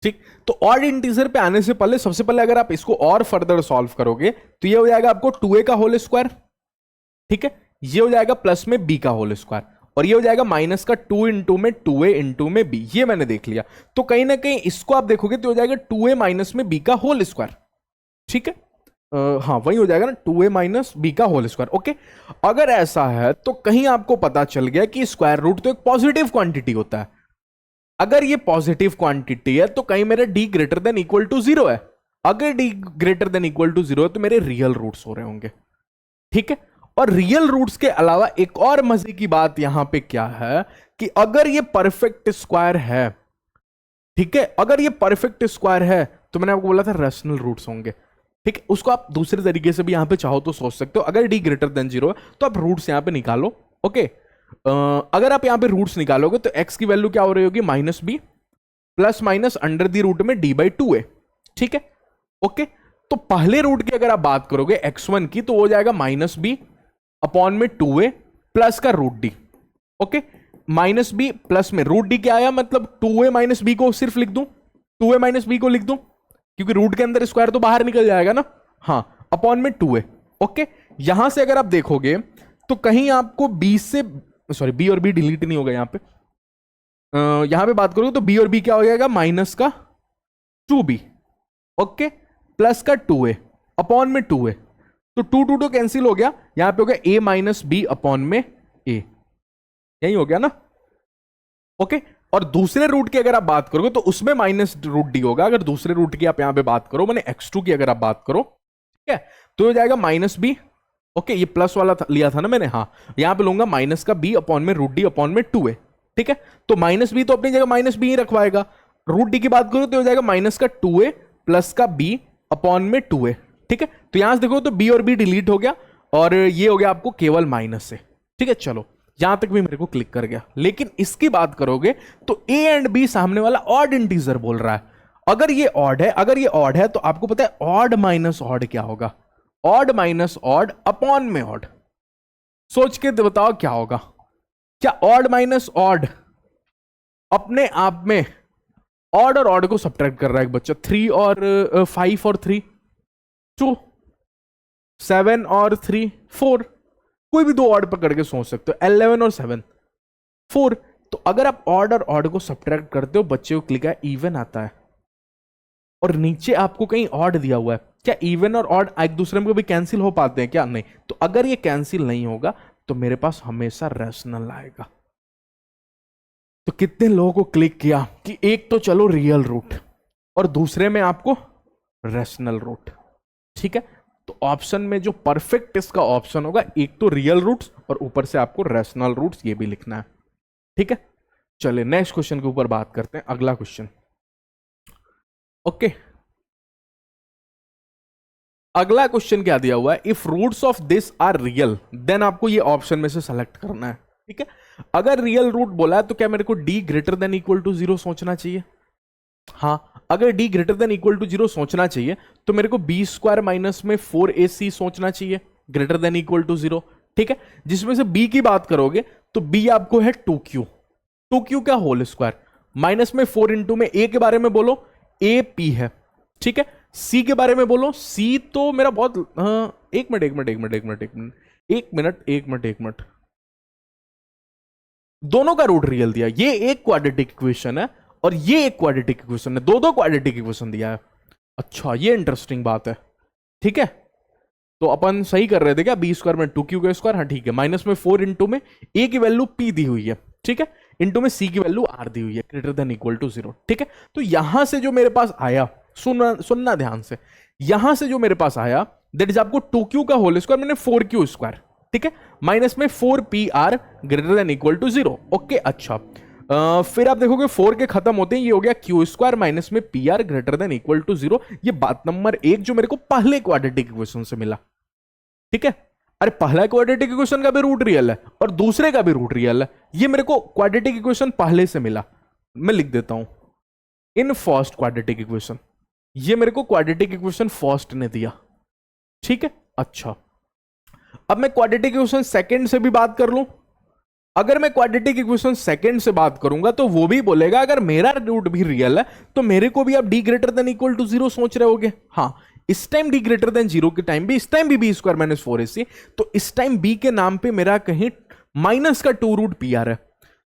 ठीक। तो ऑड इंटीजर पे आने से पहले सबसे पहले अगर आप इसको और फर्दर सॉल्व करोगे तो ये हो जाएगा आपको 2a का होल स्क्वायर, ठीक है, ये हो जाएगा प्लस में b का होल स्क्वायर, और ये हो जाएगा माइनस का 2 इंटू में 2a इंटू में b, ये मैंने देख लिया। तो कहीं ना कहीं इसको आप देखोगे तो हो जाएगा 2a माइनस में b का होल स्क्वायर, ठीक है, हाँ वही हो जाएगा ना, 2a माइनस b का होल स्क्वायर, ओके। अगर ऐसा है तो कहीं आपको पता चल गया कि स्क्वायर रूट तो एक पॉजिटिव क्वांटिटी होता है। अगर ये पॉजिटिव क्वांटिटी है तो कहीं मेरा d greater than equal to 0 है। अगर d greater than equal to 0 है तो मेरे रियल रूट्स हो रहे होंगे, ठीक है। और रियल रूट्स के अलावा एक और मजे की बात यहां पे क्या है कि अगर ये परफेक्ट स्क्वायर है, ठीक है, अगर ये परफेक्ट स्क्वायर है तो मैंने आपको बोला था रैशनल रूट्स होंगे, ठीक है। उसको आप दूसरे तरीके से भी यहां पे चाहो तो सोच सकते हो। अगर d ग्रेटर देन 0 है तो आप रूट्स यहां पे निकालो, ओके। अगर आप यहां पे रूट्स निकालोगे तो x की वैल्यू क्या हो रही होगी, minus b plus minus under the root में d बाई 2a, ठीक है, ओके। तो पहले रूट की अगर आप बात करोगे x1 की, तो हो जाएगा माइनस बी अपॉन में 2a प्लस का root d. Okay, minus B plus में रूट डी क्या आया, मतलब 2a माइनस बी को सिर्फ लिख दूं, 2a माइनस बी को लिख दूं, क्योंकि रूट के अंदर स्क्वायर तो बाहर निकल जाएगा ना। हाँ, अपॉन में 2a। ओके, यहां से अगर आप देखोगे तो कहीं आपको b से, सॉरी b और b डिलीट नहीं होगा यहां पे, यहां पे बात करोगे तो b और b क्या हो जाएगा, माइनस का 2b, ओके, प्लस का 2a अपॉन में 2a, तो 2 2 कैंसिल हो गया, यहां पे हो गया a माइनस बी अपॉन में a, यही हो गया ना। ओके, और दूसरे रूट की अगर आप बात करोगे तो उसमें माइनस रूट डी होगा। अगर दूसरे रूट की आप यहां पे बात करो, मैंने x2 की अगर आप बात करो, ठीक है, तो हो जाएगा माइनस बी। ओके, ये प्लस वाला लिया था ना मैंने, हाँ, यहां पे लूंगा माइनस का b अपॉन में रूट डी अपॉन में 2a, ठीक है। तो माइनस बी तो अपनी जगह माइनस बी ही रखवाएगा। रूट डी की बात करो तो हो जाएगा माइनस का 2a प्लस का b अपॉन में 2a, ठीक है। तो यहां से देखो तो b और b डिलीट हो गया और ये हो गया आपको केवल माइनस से, ठीक है। चलो, यहां तक भी मेरे को क्लिक कर गया। लेकिन इसकी बात करोगे तो a एंड b सामने वाला ऑड इंटीजर बोल रहा है। अगर ये ऑड है, अगर ये ऑड है, तो आपको पता है ऑड माइनस ऑड क्या होगा, ऑड माइनस ऑड अपॉन में ऑड। सोच के बताओ क्या होगा। क्या ऑड माइनस ऑड अपने आप में ऑड और ऑड को सब्ट्रैक्ट कर रहा है एक बच्चा, 3 और 5 और 3 2, 7 और 3 4, कोई भी दो ऑड पकड़ के सोच सकते हो, 11 और 7 4। तो अगर आप ऑड और ऑड को सब्ट्रैक्ट करते हो, बच्चे को क्लिक है इवन आता है, और नीचे आपको कहीं ऑड दिया हुआ है। क्या इवन और ऑड एक दूसरे में कभी कैंसिल हो पाते हैं क्या? नहीं। तो अगर ये कैंसिल नहीं होगा तो मेरे पास हमेशा रैशनल आएगा। तो कितने लोगों को क्लिक किया कि एक तो चलो रियल रूट और दूसरे में आपको रैशनल रूट, ठीक है। तो ऑप्शन में जो परफेक्ट इसका ऑप्शन होगा, एक तो रियल रूट्स और ऊपर से आपको रैशनल रूट्स ये भी लिखना है, ठीक है। चलिए नेक्स्ट क्वेश्चन के ऊपर बात करते हैं, अगला क्वेश्चन। ओके, अगला क्वेश्चन क्या दिया हुआ है, if roots of this are real then आपको ये ऑप्शन में से सेलेक्ट करना है, ठीक है। अगर रियल रूट बोला है तो क्या मेरे को d greater than equal to 0 सोचना चाहिए? हाँ, अगर d greater than equal to 0 सोचना चाहिए तो मेरे को b स्क्वायर माइनस में 4ac सोचना चाहिए ग्रेटर देन इक्वल टू 0, ठीक है। जिसमें से b की बात करोगे तो b आपको है 2q का होल स्क्वायर माइनस में 4 इंटू में a के बारे में बोलो a p है, ठीक है। c के बारे में बोलो c तो मेरा बहुत एक मिनट, दोनों का रूट रियल दिया। ये एक क्वाड्रेटिक इक्वेशन है और ये एक क्वाड्रेटिक इक्वेशन है, दो क्वाड्रेटिक इक्वेशन दिया है। अच्छा, ये इंटरेस्टिंग बात है, ठीक है। तो अपन सही कर रहे थे क्या, बी स्क्वायर में 2q का स्क्वायर, हाँ ठीक है, माइनस में 4 इंटू में a की वैल्यू p दी हुई है, ठीक है, इंटू में c की वैल्यू r दी हुई है ग्रेटर देन इक्वल टू 0, ठीक है। तो यहां से जो मेरे पास आया, सुनना ध्यान से, यहां से जो मेरे पास आया दैट इज आपको 2q का होल स्क्वायर मैंने 4q स्क्वायर, ठीक है, माइनस में 4pr greater than equal to 0। Okay, अच्छा, फिर आप देखोगे 4 के खत्म होते हैं, ये हो गया q स्क्वायर माइनस में pr greater than equal to 0। ये बात नंबर 1 जो मेरे को पहले क्वाड्रेटिक इक्वेशन से मिला, ठीक है। अरे पहला क्वाड्रेटिक इक्वेशन का भी रूट रियल है और दूसरे का भी रूट रियल है, ये मेरे को क्वाड्रेटिक इक्वेशन पहले से मिला। मैं लिख देता हूं इन फर्स्ट क्वाड्रेटिक इक्वेशन, ये मेरे को क्वाड्रेटिक इक्वेशन फर्स्ट ने दिया, ठीक है। अच्छा, अब मैं क्वाड्रेटिक इक्वेशन सेकंड से भी बात कर लूं। अगर मैं क्वाड्रेटिक इक्वेशन सेकंड से बात करूंगा तो वो भी बोलेगा अगर मेरा रूट भी रियल है तो मेरे को भी आप d greater than equal to 0 सोच रहे होगे। हाँ, इस टाइम d ग्रेटर देन 0 के टाइम भी, इस टाइम भी b स्क्वायर माइनस 4ac, तो इस टाइम b के नाम पे मेरा कहीं माइनस का 2 रूट pr है,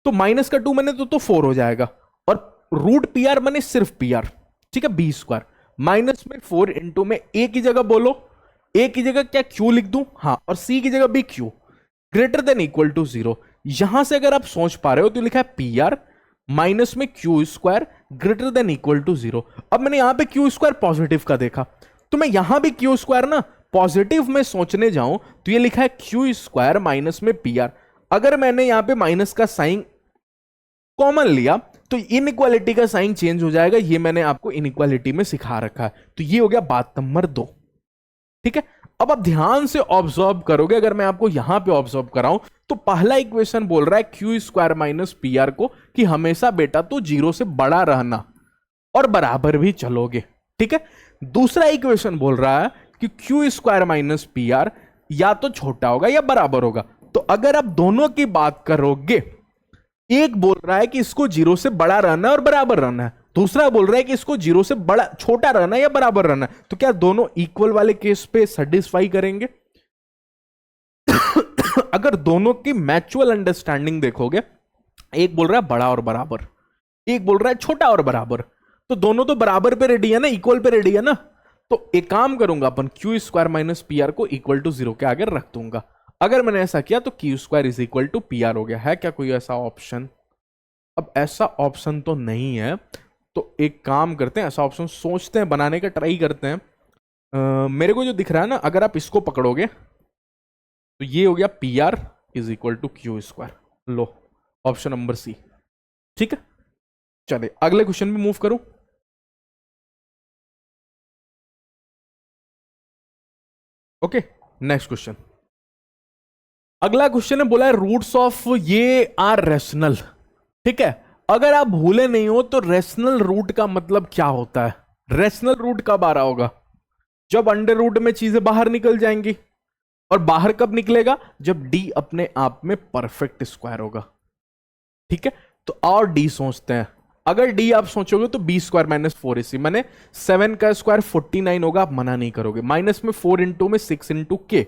तो माइनस का 2 मैंने तो 4 हो जाएगा और रूट pr मैंने सिर्फ pr, ठीक है, b स्क्वायर माइनस में 4 इंटू में a की जगह बोलो, a की जगह क्या q लिख दूं, हाँ, और c की जगह भी q greater than equal to 0। यहां से अगर आप सोच पा रहे हो तो लिखा है pr माइनस में q square greater than equal to 0। अब मैंने यहां पे q स्क्वायर पॉजिटिव का देखा तो मैं यहां भी q स्क्वायर ना पॉजिटिव में सोचने जाऊं तो ये लिखा है q स्क्वायर माइनस में pr। अगर मैंने यहां पे माइनस का साइन कॉमन लिया तो इनइक्वालिटी का साइन चेंज हो जाएगा, ये मैंने आपको इनइक्वालिटी में सिखा रखा है। तो ये हो गया बात नंबर 2, ठीक है। अब आप ध्यान से ऑब्जर्व करोगे, अगर मैं आपको यहां पे ऑब्जर्व कराऊं तो पहला इक्वेशन बोल रहा है q स्क्वायर माइनस pr को कि हमेशा बेटा तो 0 से बड़ा रहना और बराबर भी चलोगे, ठीक है। दूसरा इक्वेशन बोल रहा है कि Q square minus p are या तो छोटा होगा या बराबर होगा। तो अगर आप दोनों की बात करोगे, एक बोल रहा है कि इसको जीरो से बड़ा रहना है और बराबर रहना है, दूसरा बोल रहा है कि इसको जीरो से बड़ा छोटा रहना है या बराबर रहना है, तो क्या दोनों इक्वल वाले केस पे सेटिस्फाई करेंगे? अगर दोनों की मैच्युअल अंडरस्टैंडिंग देखोगे, एक बोल रहा है बड़ा और बराबर, एक बोल रहा है छोटा और बराबर, तो दोनों तो बराबर पे रेडी है ना, इक्वल पे रेडी है ना। तो एक काम करूंगा, अपन q square minus p r को इक्वल टू जीरो के आगे रख दूंगा। अगर मैंने ऐसा किया तो q square is equal to p r हो गया। है क्या कोई ऐसा ऑप्शन? अब ऐसा ऑप्शन तो नहीं है, तो एक काम करते हैं, ऐसा ऑप्शन सोचते हैं, बनाने का ट्राई करते हैं। मेरे को जो दिख रहा है ना, अगर आप इसको पकड़ोगे तो ये हो गया p r is equal to q square. लो, ऑप्शन नंबर सी, ठीक है। चले अगले क्वेश्चन में मूव करूं। Okay, next question. अगला क्वेश्चन है, बोला है रूट्स ऑफ ये आर रेशनल। ठीक है, अगर आप भूले नहीं हो तो रेशनल रूट का मतलब क्या होता है? रेशनल रूट कब आ रहा होगा? जब अंडर रूट में चीजें बाहर निकल जाएंगी। और बाहर कब निकलेगा? जब डी अपने आप में परफेक्ट स्क्वायर होगा। ठीक है, तो और डी सोचते हैं। अगर डी आप सोचोगे तो बी स्क्वायर माइनस 4ac, माने 7 का स्क्वायर 49 होगा, आप मना नहीं करोगे। माइनस में 4 इंटू में 6 इंटू के।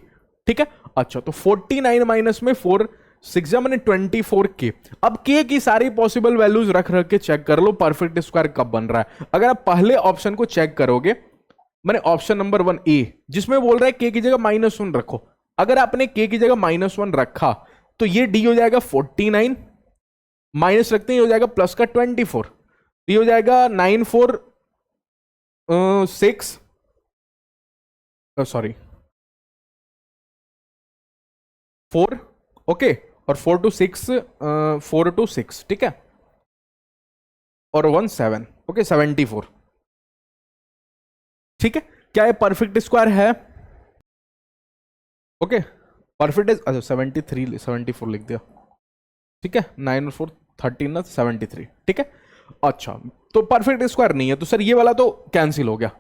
ठीक है, अच्छा तो 49 माइनस में 4 6 मैंने 24 के। अब के की सारी पॉसिबल वैल्यूज रख रख के चेक कर लो परफेक्ट स्क्वायर कब बन रहा है। अगर आप पहले ऑप्शन को चेक करोगे, मैंने ऑप्शन नंबर 1 ए, जिसमें बोल रहा है के की जगह -1 रखो। अगर आपने के की जगह -1 रखा तो ये डी हो जाएगा 49, माइनस रखते हैं, ये हो जाएगा प्लस का 24, ये हो जाएगा 9 4 6 सॉरी 4, ओके, और 4 to 6 4 to 6, ठीक है, और 1 7, ओके 74। ठीक है, क्या ये परफेक्ट स्क्वायर है? ओके, परफेक्ट, अच्छा 73 74 लिख दिया। ठीक है, 9 और 4 13 ना 73। ठीक है, अच्छा तो परफेक्ट स्क्वायर नहीं है, तो सर ये वाला तो कैंसिल हो गया।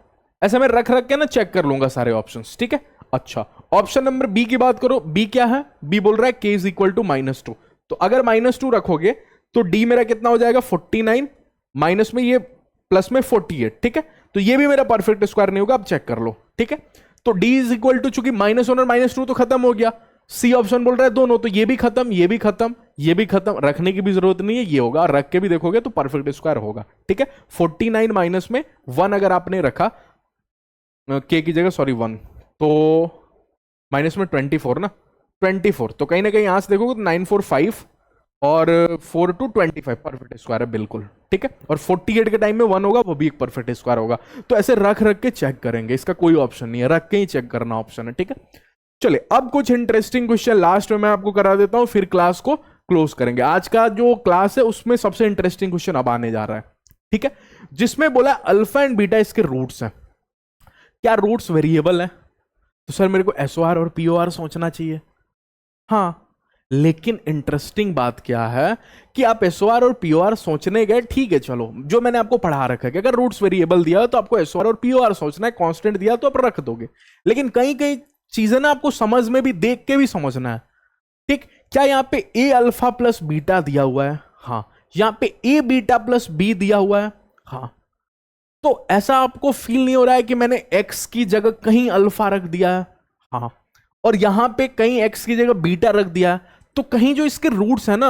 ऐसे मैं रख रख के ना चेक कर लूंगा सारे ऑप्शंस। ठीक है, अच्छा ऑप्शन नंबर बी की बात करो। बी क्या है? बी बोल रहा है के इज इक्वल टू -2। तो अगर -2 रखोगे तो डी मेरा कितना हो जाएगा 49, माइनस में ये प्लस में 48। ठीक है, तो ये भी मेरा परफेक्ट स्क्वायर नहीं होगा, आप चेक कर लो। ठीक है, तो डी इज इक्वल टू, चूंकि -1 और -2 तो खत्म हो गया। सी ऑप्शन बोल रहा है दोनों, तो ये भी खत्म, ये भी खत्म, ये भी खत्म, रखने की भी जरूरत नहीं है, ये होगा। रख के भी देखोगे तो परफेक्ट स्क्वायर होगा। ठीक है, 49 माइनस में 1 अगर आपने रखा के की जगह, सॉरी 1, तो माइनस में 24 ना, 24, तो कहीं ना कहीं यहां से देखोगे तो 9 4 5 और 4 to 25 परफेक्ट स्क्वायर है बिल्कुल। ठीक है, और 48 के टाइम में 1 होगा, वो भी एक परफेक्ट स्क्वायर होगा। तो ऐसे रख रख के चेक करेंगे, इसका कोई ऑप्शन नहीं है, रख के ही चेक करना ऑप्शन है। ठीक है, चलिए अब कुछ इंटरेस्टिंग क्वेश्चन लास्ट में मैं आपको करा देता हूं, फिर क्लास को क्लोज करेंगे। आज का जो क्लास है उसमें सबसे इंटरेस्टिंग क्वेश्चन अब आने जा रहा है। ठीक है, जिसमें बोला अल्फा एंड बीटा इसके रूट्स हैं। क्या रूट्स वेरिएबल है? तो सर मेरे को एसओआर और पीओआर सोचना चाहिए। हाँ, लेकिन इंटरेस्टिंग बात क्या है कि आप एसओआर और पीओआर सोचने गए, ठीक है, चलो जो मैंने आपको पढ़ा रखा है कि अगर रूट्स वेरिएबल दिया तो आपको एसओआर और पीओआर सोचना है, कांस्टेंट दिया तो आप रख दोगे। लेकिन कहीं कहीं चीजें ना आपको समझ में भी, देख के भी समझना है। ठीक, क्या यहाँ पे ए अल्फा प्लस बीटा दिया हुआ है? हाँ। यहाँ पे ए बीटा प्लस बी दिया हुआ है? हाँ। तो ऐसा आपको फील नहीं हो रहा है कि मैंने एक्स की जगह कहीं अल्फा रख दिया है? हाँ। और यहां पे कहीं एक्स की जगह बीटा रख दिया है, तो कहीं जो इसके रूट्स है ना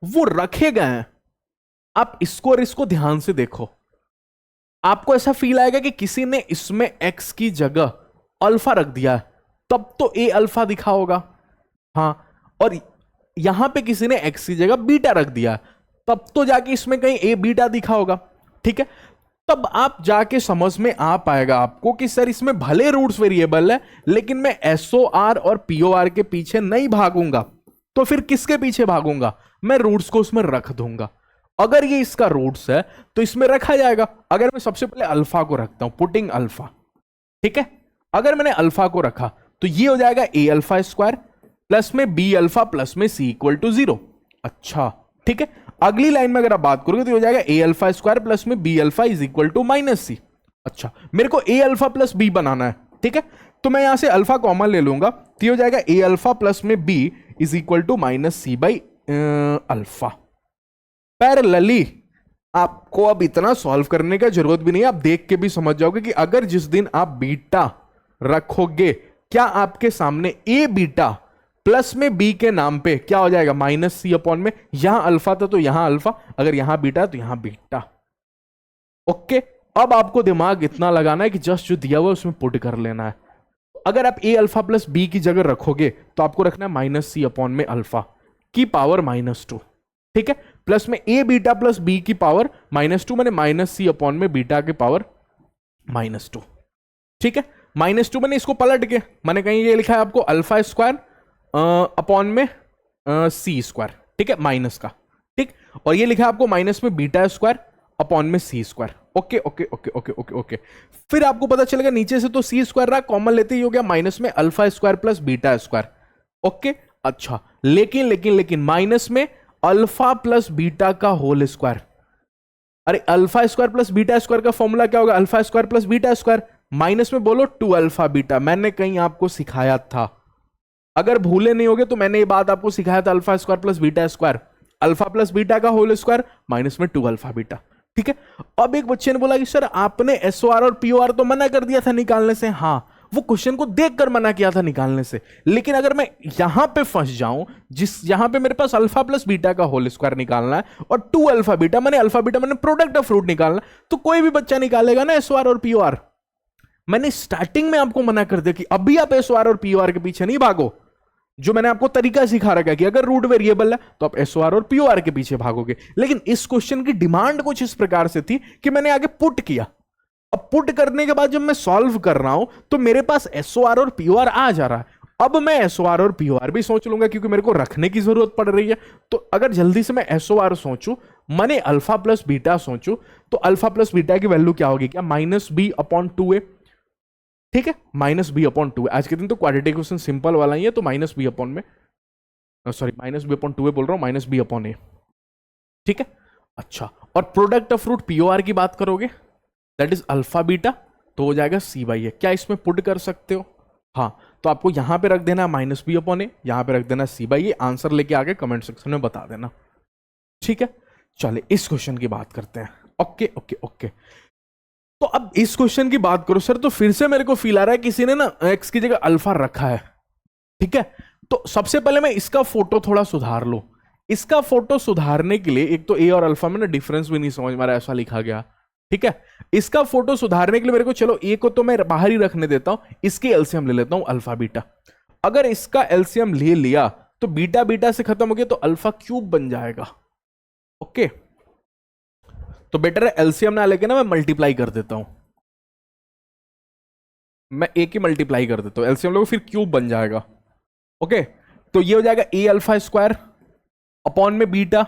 वो रखे गए हैं। आप इसको और इसको ध्यान से देखो, आपको ऐसा फील आएगा कि किसी ने इसमें एक्स की जगह अल्फा रख दिया है, तब तो ए अल्फा दिखा होगा। हाँ, और यहां पे किसी ने एक्स की जगह बीटा रख दिया, तब तो जाके इसमें कहीं ए बीटा दिखा होगा। ठीक है, तब आप जाके समझ में आ पाएगा आपको कि सर इसमें भले रूट्स वेरिएबल है, लेकिन मैं एसओआर और पीओआर के पीछे नहीं भागूंगा, तो फिर किसके पीछे भागूंगा? मैं रूट्स को उसमें रख दूंगा। अगर ये इसका रूट्स है तो इसमें रखा जाएगा। अगर मैं सबसे पहले अल्फा को रखता हूं, पुटिंग अल्फा, ठीक है, अगर मैंने अल्फा को रखा तो ये हो जाएगा ए अल्फा स्क्वायर प्लस में बी अल्फा प्लस में सी इक्वल टू 0। अच्छा, ठीक है, अगली लाइन में अगर आप बात करोगे तो हो जाएगा ए अल्फा स्क्वायर प्लस में b alpha is equal to -c। अच्छा, मेरे को ए अल्फा प्लस बी बनाना है, ठीक है, तो मैं यहां से अल्फा कॉमन ले लूंगा, तो ये हो जाएगा ए अल्फा प्लस में b is equal to minus c by alpha. Parallelly आपको अब इतना सॉल्व करने का जरूरत भी नहीं है, आप देख के भी समझ जाओगे कि अगर जिस दिन आप बीटा रखोगे, क्या आपके सामने ए बीटा प्लस में बी के नाम पे क्या हो जाएगा, माइनस सी अपॉन में, यहां अल्फा था तो यहां अल्फा, अगर यहां बीटा तो यहां बीटा। ओके, अब आपको दिमाग इतना लगाना है कि जस्ट जो दिया हुआ है उसमें पुट कर लेना है। अगर आप ए अल्फा प्लस बी की जगह रखोगे तो आपको रखना है माइनस सी अपॉन में अल्फा की पावर -2, ठीक है, प्लस में ए बीटा प्लस बी की पावर -2, मैंने माइनस सी अपॉन में बीटा की पावर -2, ठीक है, -2 मैंने इसको पलट के मैंने कहीं ये लिखा है आपको अल्फा स्क्वायर अपॉन में सी स्क्वायर, ठीक है, माइनस का, ठीक, और ये लिखा है आपको माइनस में बीटा स्क्वायर अपॉन में c square. Okay okay okay okay okay okay, फिर आपको पता चलेगा नीचे से तो सी स्क्वायर रहा, कॉमन लेते ही हो गया माइनस में alpha square plus beta square. Okay, अच्छा, लेकिन लेकिन लेकिन माइनस में अल्फा प्लस बीटा का होल स्क्वायर, अरे alpha square plus beta square का फॉर्मूला क्या होगा, alpha square plus beta square, minus में बोलो 2 अल्फा बीटा, मैंने कहीं आपको सिखाया था, अगर भूले नहीं होगे तो मैंने ये बात आपको सिखाया था, alpha square plus beta square, alpha plus beta का होल स्क्वायर माइनस में 2 अल्फा बीटा, ठीक है। अब एक बच्चे ने बोला कि सर आपने एसओआर और पीओआर तो मना कर दिया था निकालने से, हाँ वो क्वेश्चन को देखकर मना किया था निकालने से, लेकिन अगर मैं यहां पे फंस जाऊं, यहां पे मेरे पास अल्फा प्लस बीटा का होल स्क्वायर निकालना है और 2 अल्फा बीटा मैंने प्रोडक्ट ऑफ फ्रूट निकालना, तो कोई भी बच्चा निकालेगा ना एसओआर और पीओआर। मैंने स्टार्टिंग में आपको मना कर दिया कि अभी आप एसओआर और पीओआर के पीछे नहीं भागो, जो मैंने आपको तरीका सिखा रखा है कि अगर रूट वेरिएबल है तो आप एसओआर और पीओआर के पीछे भागोगे, लेकिन इस क्वेश्चन की डिमांड कुछ इस प्रकार से थी कि मैंने आगे पुट किया। अब पुट करने के बाद जब मैं सॉल्व कर रहा हूं तो मेरे पास एसओआर और पीओआर आ जा रहा है, अब मैं एसओआर और पीओआर भी सोच लूंगा क्योंकि मेरे को रखने की जरूरत पड़ रही है। तो अगर जल्दी से मैं एसओआर सोचूं, मैंने अल्फा प्लस बीटा सोचूं, तो अल्फा प्लस बीटा की वैल्यू क्या होगी, क्या -b/2a, ठीक है, -b/2। आज के दिन तो क्वाड्रेटिक इक्वेशन सिंपल वाला ही है, तो -b/2 में, सॉरी -b/2a बोल रहा हूं, -b/a, ठीक है। अच्छा, और प्रोडक्ट ऑफ रूट पीओआर की बात करोगे, दैट इज अल्फा बीटा, तो हो जाएगा c/a। क्या इसमें पुट कर सकते हो, हाँ, तो आपको यहां पे रख देना -b/a, यहां पे रख देना c/a, आंसर लेके आके कमेंट सेक्शन में बता देना, ठीक है। चलिए इस क्वेश्चन की बात करते हैं। ओके ओके ओके, तो अब इस क्वेश्चन की बात करो सर, तो फिर से मेरे को फील आ रहा है किसी ने ना x की जगह अल्फा रखा है, ठीक है। तो सबसे पहले मैं इसका फोटो थोड़ा सुधार लो। इसका फोटो सुधारने के लिए, एक तो a और अल्फा में ना डिफरेंस भी नहीं समझ में आ रहा, ऐसा लिखा गया, ठीक है। इसका फोटो सुधारने के लिए मेरे को, चलो a को तो मैं बाहर ही रखने देता हूं, इसके एलसीएम ले लेता हूं अल्फा बीटा। अगर इसका एलसीएम ले लिया तो बीटा बीटा से खत्म हो गया तो अल्फा क्यूब बन जाएगा। ओके, तो बेटर है एलसीएम ना लेके ना मैं मल्टीप्लाई कर देता हूं, मैं ए की मल्टीप्लाई कर देता हूं, एलसीएम लोग फिर क्यूब बन जाएगा। ओके, तो ये हो जाएगा ए अल्फा स्क्वायर अपॉन में बीटा,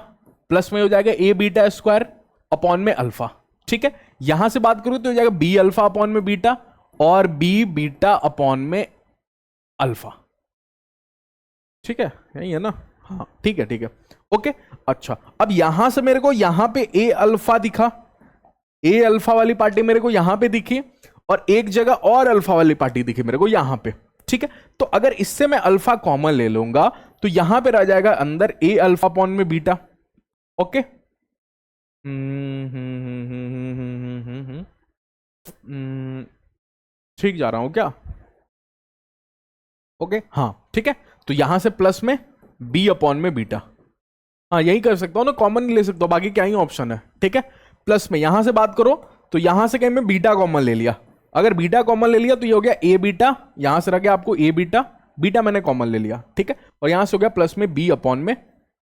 प्लस में हो जाएगा ए बीटा स्क्वायर अपॉन में अल्फा, ठीक है। यहां से बात करूं तो हो जाएगा बी अल्फा अपॉन में बीटा और बी बीटा अपॉन में अल्फा, ठीक है, यही है ना, हाँ ठीक है ठीक है। ओके, अच्छा, अब यहां से मेरे को यहां पे ए अल्फा दिखा, ए अल्फा वाली पार्टी मेरे को यहां पे दिखी, और एक जगह और अल्फा वाली पार्टी दिखी मेरे को यहां पे, ठीक है। तो अगर इससे मैं अल्फा कॉमन ले लूंगा तो यहां पे रह जाएगा अंदर ए अल्फा अपॉन में बीटा। ओके, ठीक जा रहा हूं क्या, ओके, हाँ ठीक है। तो यहां से प्लस में बी अपॉन में बीटा, हाँ यही कर सकता हूं ना, कॉमन नहीं ले सकता हूं, बाकी क्या ही ऑप्शन है, ठीक है। प्लस में यहां से बात करो तो यहां से कहीं मैं बीटा कॉमन ले लिया, अगर बीटा कॉमन ले लिया तो ये हो गया ए बीटा, यहां से रह गया आपको ए बीटा, बीटा मैंने कॉमन ले लिया, ठीक है, और यहां से हो गया प्लस में बी अपॉन में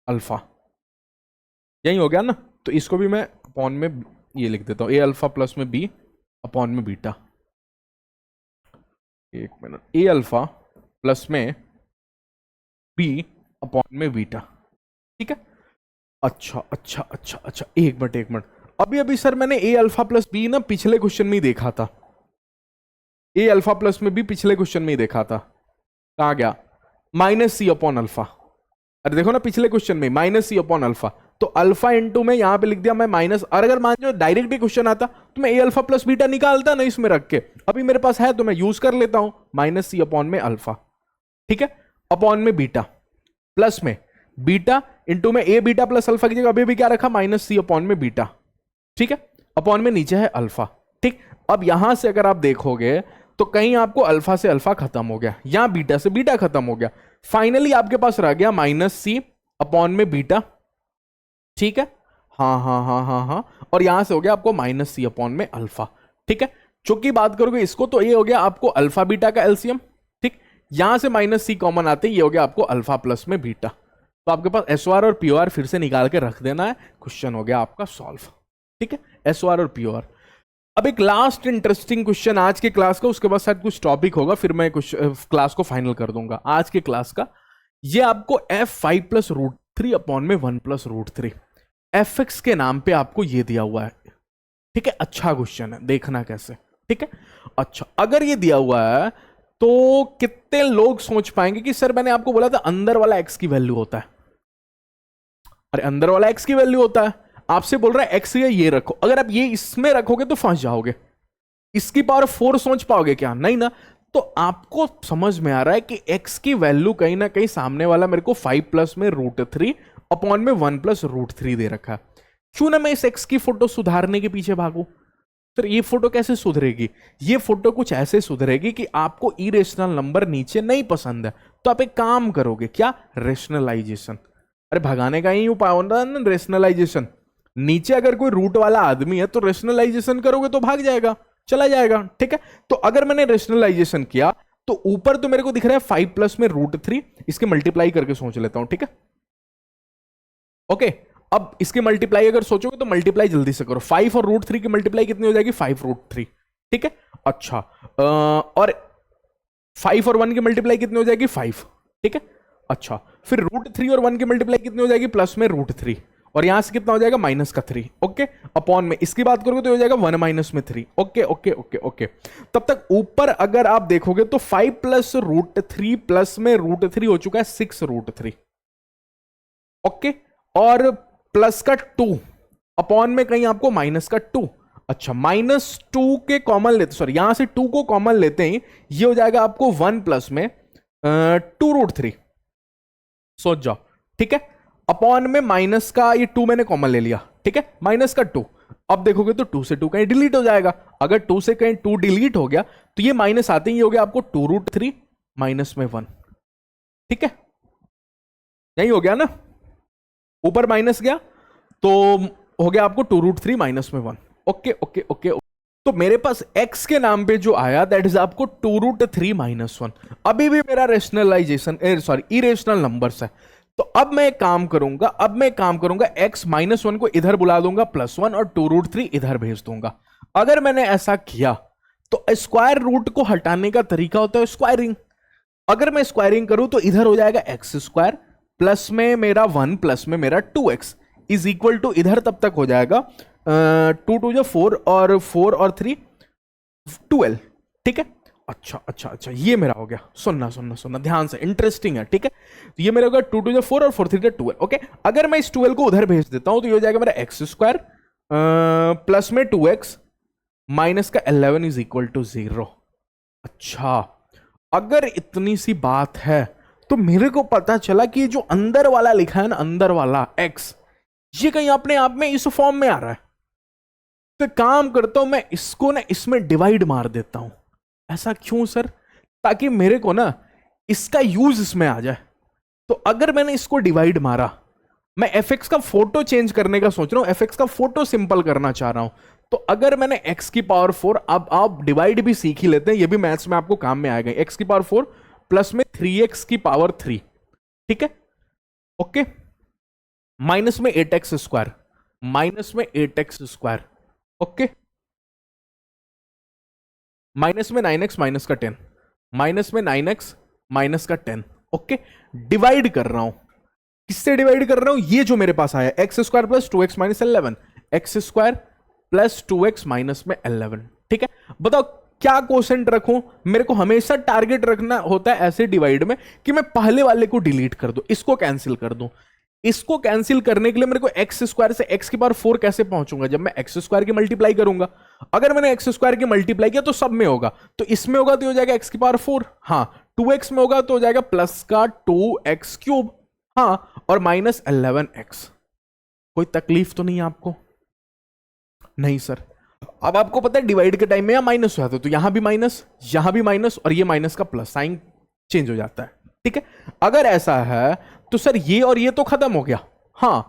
अल्फा, यही हो गया ना। तो इसको भी मैं अपॉन में ये लिख देता हूं, ए अल्फा प्लस में बी अपॉन में बीटा, एक मिनट, ए अल्फा प्लस में बी अपॉन में बीटा, ठीक है। अच्छा अच्छा अच्छा अच्छा, एक मिनट, अभी अभी सर मैंने ए अल्फा प्लस बी ना पिछले क्वेश्चन में ही देखा था, ए अल्फा प्लस में बी पिछले क्वेश्चन में ही देखा था, कहां गया, -c अपॉन अल्फा, अरे देखो ना पिछले क्वेश्चन में -c अपॉन अल्फा, तो अल्फा इंटू में यहां पे लिख दिया मैं माइनस, और अगर मान लो डायरेक्ट ही क्वेश्चन आता तो मैं ए अल्फा प्लस बीटा निकालता ना इसमें रख के, अभी मेरे पास है तो मैं यूज कर लेता हूं, माइनस सी अपॉन में अल्फा, ठीक है, अपॉन में बीटा, प्लस में बीटा इंटू में ए बीटा प्लस अल्फा की जगह अभी भी क्या रखा, माइनस सी अपॉन में बीटा, ठीक है, अपॉन में नीचे है अल्फा, ठीक। अब यहां से अगर आप देखोगे तो कहीं आपको अल्फा से अल्फा खत्म हो गया, यहां बीटा से बीटा खत्म हो गया, फाइनली आपके पास रह गया माइनस सी अपॉन में बीटा, ठीक है, हाँ हाँ हाँ हाँ हाँ, और यहां से हो गया आपको माइनस सी अपॉन में अल्फा, ठीक है। चूंकि बात करोगे इसको तो ये हो गया आपको अल्फा बीटा का एलसीएम, ठीक, यहां से माइनस सी कॉमन आते ये हो गया आपको अल्फा प्लस में बीटा, तो आपके पास एसओआर और पीओआर फिर से निकाल के रख देना है, क्वेश्चन हो गया आपका सॉल्व, ठीक है, एसओआर और पीओआर। अब एक लास्ट इंटरेस्टिंग क्वेश्चन आज के क्लास का, उसके बाद शायद कुछ टॉपिक होगा, फिर मैं कुछ क्लास को फाइनल कर दूंगा। आज के क्लास का ये आपको f5 प्लस रूट 3 अपॉन में 1 प्लस रूट 3 fx के नाम पे आपको ये दिया हुआ है, ठीक है, अच्छा क्वेश्चन है, देखना कैसे, ठीक है। अच्छा, अगर ये दिया हुआ है तो कितने लोग सोच पाएंगे कि सर मैंने आपको बोला था अंदर वाला x की वैल्यू होता है, अरे अंदर वाला x की वैल्यू होता है, आपसे बोल रहा है x ये रखो, अगर आप ये इसमें रखोगे तो फंस जाओगे, इसकी पावर 4 सोच पाओगे क्या, नहीं ना। तो आपको समझ में आ रहा है कि x की वैल्यू कहीं ना कहीं सामने वाला मेरे को 5 प्लस में रूट 3 अपॉन में 1 प्लस रूट 3 दे रखा है, क्यों ना मैं इस x की फोटो सुधारने के पीछे भागू। तो ये फोटो कैसे सुधरेगी, ये फोटो कुछ ऐसे सुधरेगी कि आपको इरेशनल नंबर नीचे नहीं पसंद है तो आप एक काम करोगे, क्या, रेशनलाइजेशन, अरे भगाने का ही उपाय होता है ना रेशनलाइजेशन, नीचे अगर कोई रूट वाला आदमी है तो रेशनलाइजेशन करोगे तो भाग जाएगा, चला जाएगा, ठीक है। तो अगर मैंने रेशनलाइजेशन किया तो ऊपर तो मेरे को दिख रहा है 5 प्लस में रूट 3, इसके मल्टीप्लाई करके सोच लेता हूं, ठीक है, ओके। अब इसके मल्टीप्लाई अगर सोचोगे तो मल्टीप्लाई जल्दी से करो, 5 और रूट 3 की मल्टीप्लाई कितनी हो जाएगी, 5 रूट 3, ठीक है। अच्छा, और 5 और 1 की मल्टीप्लाई कितनी हो जाएगी, 5, ठीक है। अच्छा, फिर रूट 3 और 1 की मल्टीप्लाई कितनी हो जाएगी, प्लस में रूट 3, और यहां से कितना हो जाएगा, माइनस का 3, ओके, अपॉन में इसकी बात करोगे तो हो जाएगा 1 माइनस में 3, ओके ओके ओके ओके। तब तक ऊपर अगर आप देखोगे तो 5 प्लस रूट 3 प्लस में रूट 3 हो चुका है 6 रूट 3, ओके, और प्लस का 2 अपॉन में कहीं आपको माइनस का 2, अच्छा, -2 के कॉमन लेते, सॉरी यहां से 2 को कॉमन लेते ही ये हो जाएगा आपको 1 प्लस में 2 रूट 3, सोच जाओ, ठीक है, अपॉन में माइनस का ये 2 मैंने कॉमन ले लिया, ठीक है, माइनस का 2, अब देखोगे तो 2 से 2 कहीं डिलीट हो जाएगा, अगर 2 से कहीं 2 डिलीट हो गया तो ये माइनस आते ही हो गया आपको 2 रूट 3 माइनस में 1, ठीक है, यही हो गया ना, ऊपर माइनस गया तो हो गया आपको 2 रूट 3 माइनस में 1, ओके ओके ओके। तो मेरे पास x के नाम पे जो आया दैट इज आपको 2 रूट 3 माइनस 1, अभी भी मेरा रेशनलाइजेशन सॉरी इरेशनल नंबर्स है, तो अब मैं काम करूंगा x माइनस 1 को इधर बुला दूंगा +1 और 2 रूट 3 इधर भेज दूंगा। अगर मैंने ऐसा किया तो स्क्वायर रूट को हटाने का तरीका होता है स्क्वायरिंग, अगर मैं स्क्वायरिंग करूं तो इधर हो जाएगा एक्स स्क्वायर प्लस में मेरा 1 प्लस में मेरा 2x इज इक्वल टू इधर तब तक हो जाएगा 2 2 4 और 4 और 3 12, ठीक है। अच्छा अच्छा अच्छा, ये मेरा हो गया, सुनना ध्यान से, इंटरेस्टिंग है, ठीक है। तो ये मेरा होगा 2 2 4 और 4 3 12, ओके। अगर मैं इस 12 को उधर भेज देता हूं तो ये हो जाएगा मेरा एक्स स्क्वायर प्लस में 2x माइनस का 11 इज इक्वल टू 0। अच्छा, अगर इतनी सी बात है तो मेरे को पता चला कि जो अंदर वाला लिखा है ना, अंदर वाला x, ये कहीं अपने आप में इस फॉर्म में आ रहा है, तो काम करता हूं मैं इसको ना इसमें डिवाइड मार देता हूं। ऐसा क्यों सर? ताकि मेरे को ना इसका यूज इसमें आ जाए। तो अगर मैंने इसको डिवाइड मारा, मैं fx का फोटो चेंज करने का सोच रहा हूं, fx का फोटो सिंपल करना चाह रहा हूं, तो अगर मैंने x की पावर 4, अब आप डिवाइड भी सीख ही लेते हैं, ये भी मैथ्स में आपको काम में आएगा, x की पावर 4 प्लस में 3x की पावर 3, ठीक है, ओके, माइनस में 8x स्क्वायर, माइनस में 8x स्क्वायर, ओके, माइनस में 9x माइनस का 10, माइनस में 9x माइनस का 10, ओके। डिवाइड कर रहा हूं, किससे डिवाइड कर रहा हूं? ये जो मेरे पास आया x square plus 2x minus 11, x square plus 2x minus में 11, ठीक है। बताओ क्या कोसेंट रखूं? मेरे को हमेशा टारगेट रखना होता है ऐसे डिवाइड में कि मैं पहले वाले को डिलीट कर दूं, इसको कैंसिल कर दूं। इसको कैंसिल करने के लिए मेरे को एक्स स्क्वायर से एक्स की पावर 4 कैसे पहुंचूंगा, जब मैं एक्स स्क्वायर की मल्टीप्लाई करूंगा। अगर मैंने एक्स स्क्वायर की मल्टीप्लाई किया तो सब में होगा, तो इसमें होगा तो हो जाएगा एक्स की पावर 4, हाँ 2x में होगा तो हो जाएगा प्लस का 2x क्यूब, हाँ, और माइनस 11x। कोई तकलीफ तो नहीं आपको? नहीं सर। अब आपको पता है डिवाइड के टाइम में या माइनस हो जाता है, तो यहां भी माइनस, यहां भी माइनस, और ये माइनस का प्लस, साइन चेंज हो जाता है, ठीक है। अगर ऐसा है तो सर ये और ये तो खत्म हो गया, हाँ,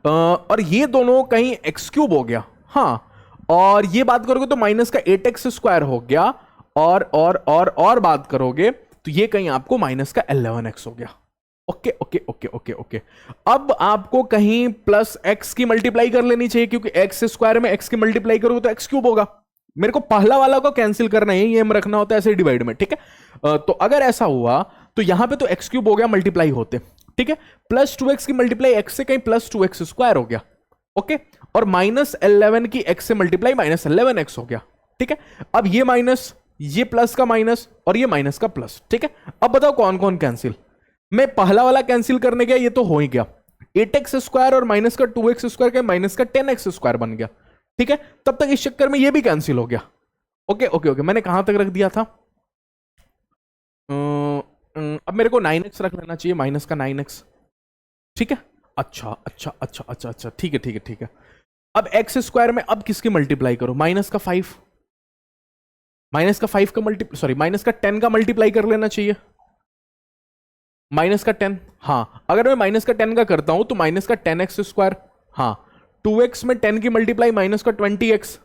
और ये दोनों कहीं एक्स क्यूब हो गया, हाँ, और ये बात करोगे तो माइनस का 8x स्क्वायर हो गया, और बात करोगे तो ये कहीं आपको माइनस का 11x हो गया। Okay okay okay okay okay. अब आपको कहीं प्लस x की मल्टीप्लाई कर लेनी चाहिए, क्योंकि x स्क्वायर में x की मल्टीप्लाई करोगे तो x क्यूब होगा। मेरे को पहला वाला को कैंसिल करना है, ये रखना होता है ऐसे डिवाइड में, ठीक है। तो अगर ऐसा हुआ तो यहां पे तो x क्यूब हो गया मल्टीप्लाई होते, ठीक है, प्लस 2x की मल्टीप्लाई x से कहीं प्लस 2x स्क्वायर हो गया, ओके, और माइनस 11 की x से मल्टीप्लाई माइनस 11x हो गया, ठीक है। अब ये माइनस, ये प्लस का माइनस, और ये माइनस का प्लस, ठीक है। अब बताओ कौन कौन कैंसिल? मैं पहला वाला कैंसिल करने गया, ये तो हो ही गया, 8x स्क्वायर और माइनस का 2x स्क्वायर का माइनस का 10x स्क्वायर बन गया, ठीक है। तब तक इस चक्कर में ये भी कैंसिल हो गया। ओके ओके ओके, मैंने कहां तक रख दिया था? अब मेरे को 9x रख लेना चाहिए, माइनस का 9x, ठीक है। अच्छा अच्छा अच्छा अच्छा अच्छा, ठीक है ठीक है ठीक है। अब एक्स स्क्वायर में अब किसकी मल्टीप्लाई करो? माइनस का 5, माइनस का 5 का मल्टी, सॉरी माइनस का 10 का मल्टीप्लाई कर लेना चाहिए, माइनस का 10, हाँ। अगर मैं माइनस का 10 का करता हूं तो माइनस का 10x स्क्वायर, हाँ, 2x में 10 की मल्टीप्लाई माइनस का 20x,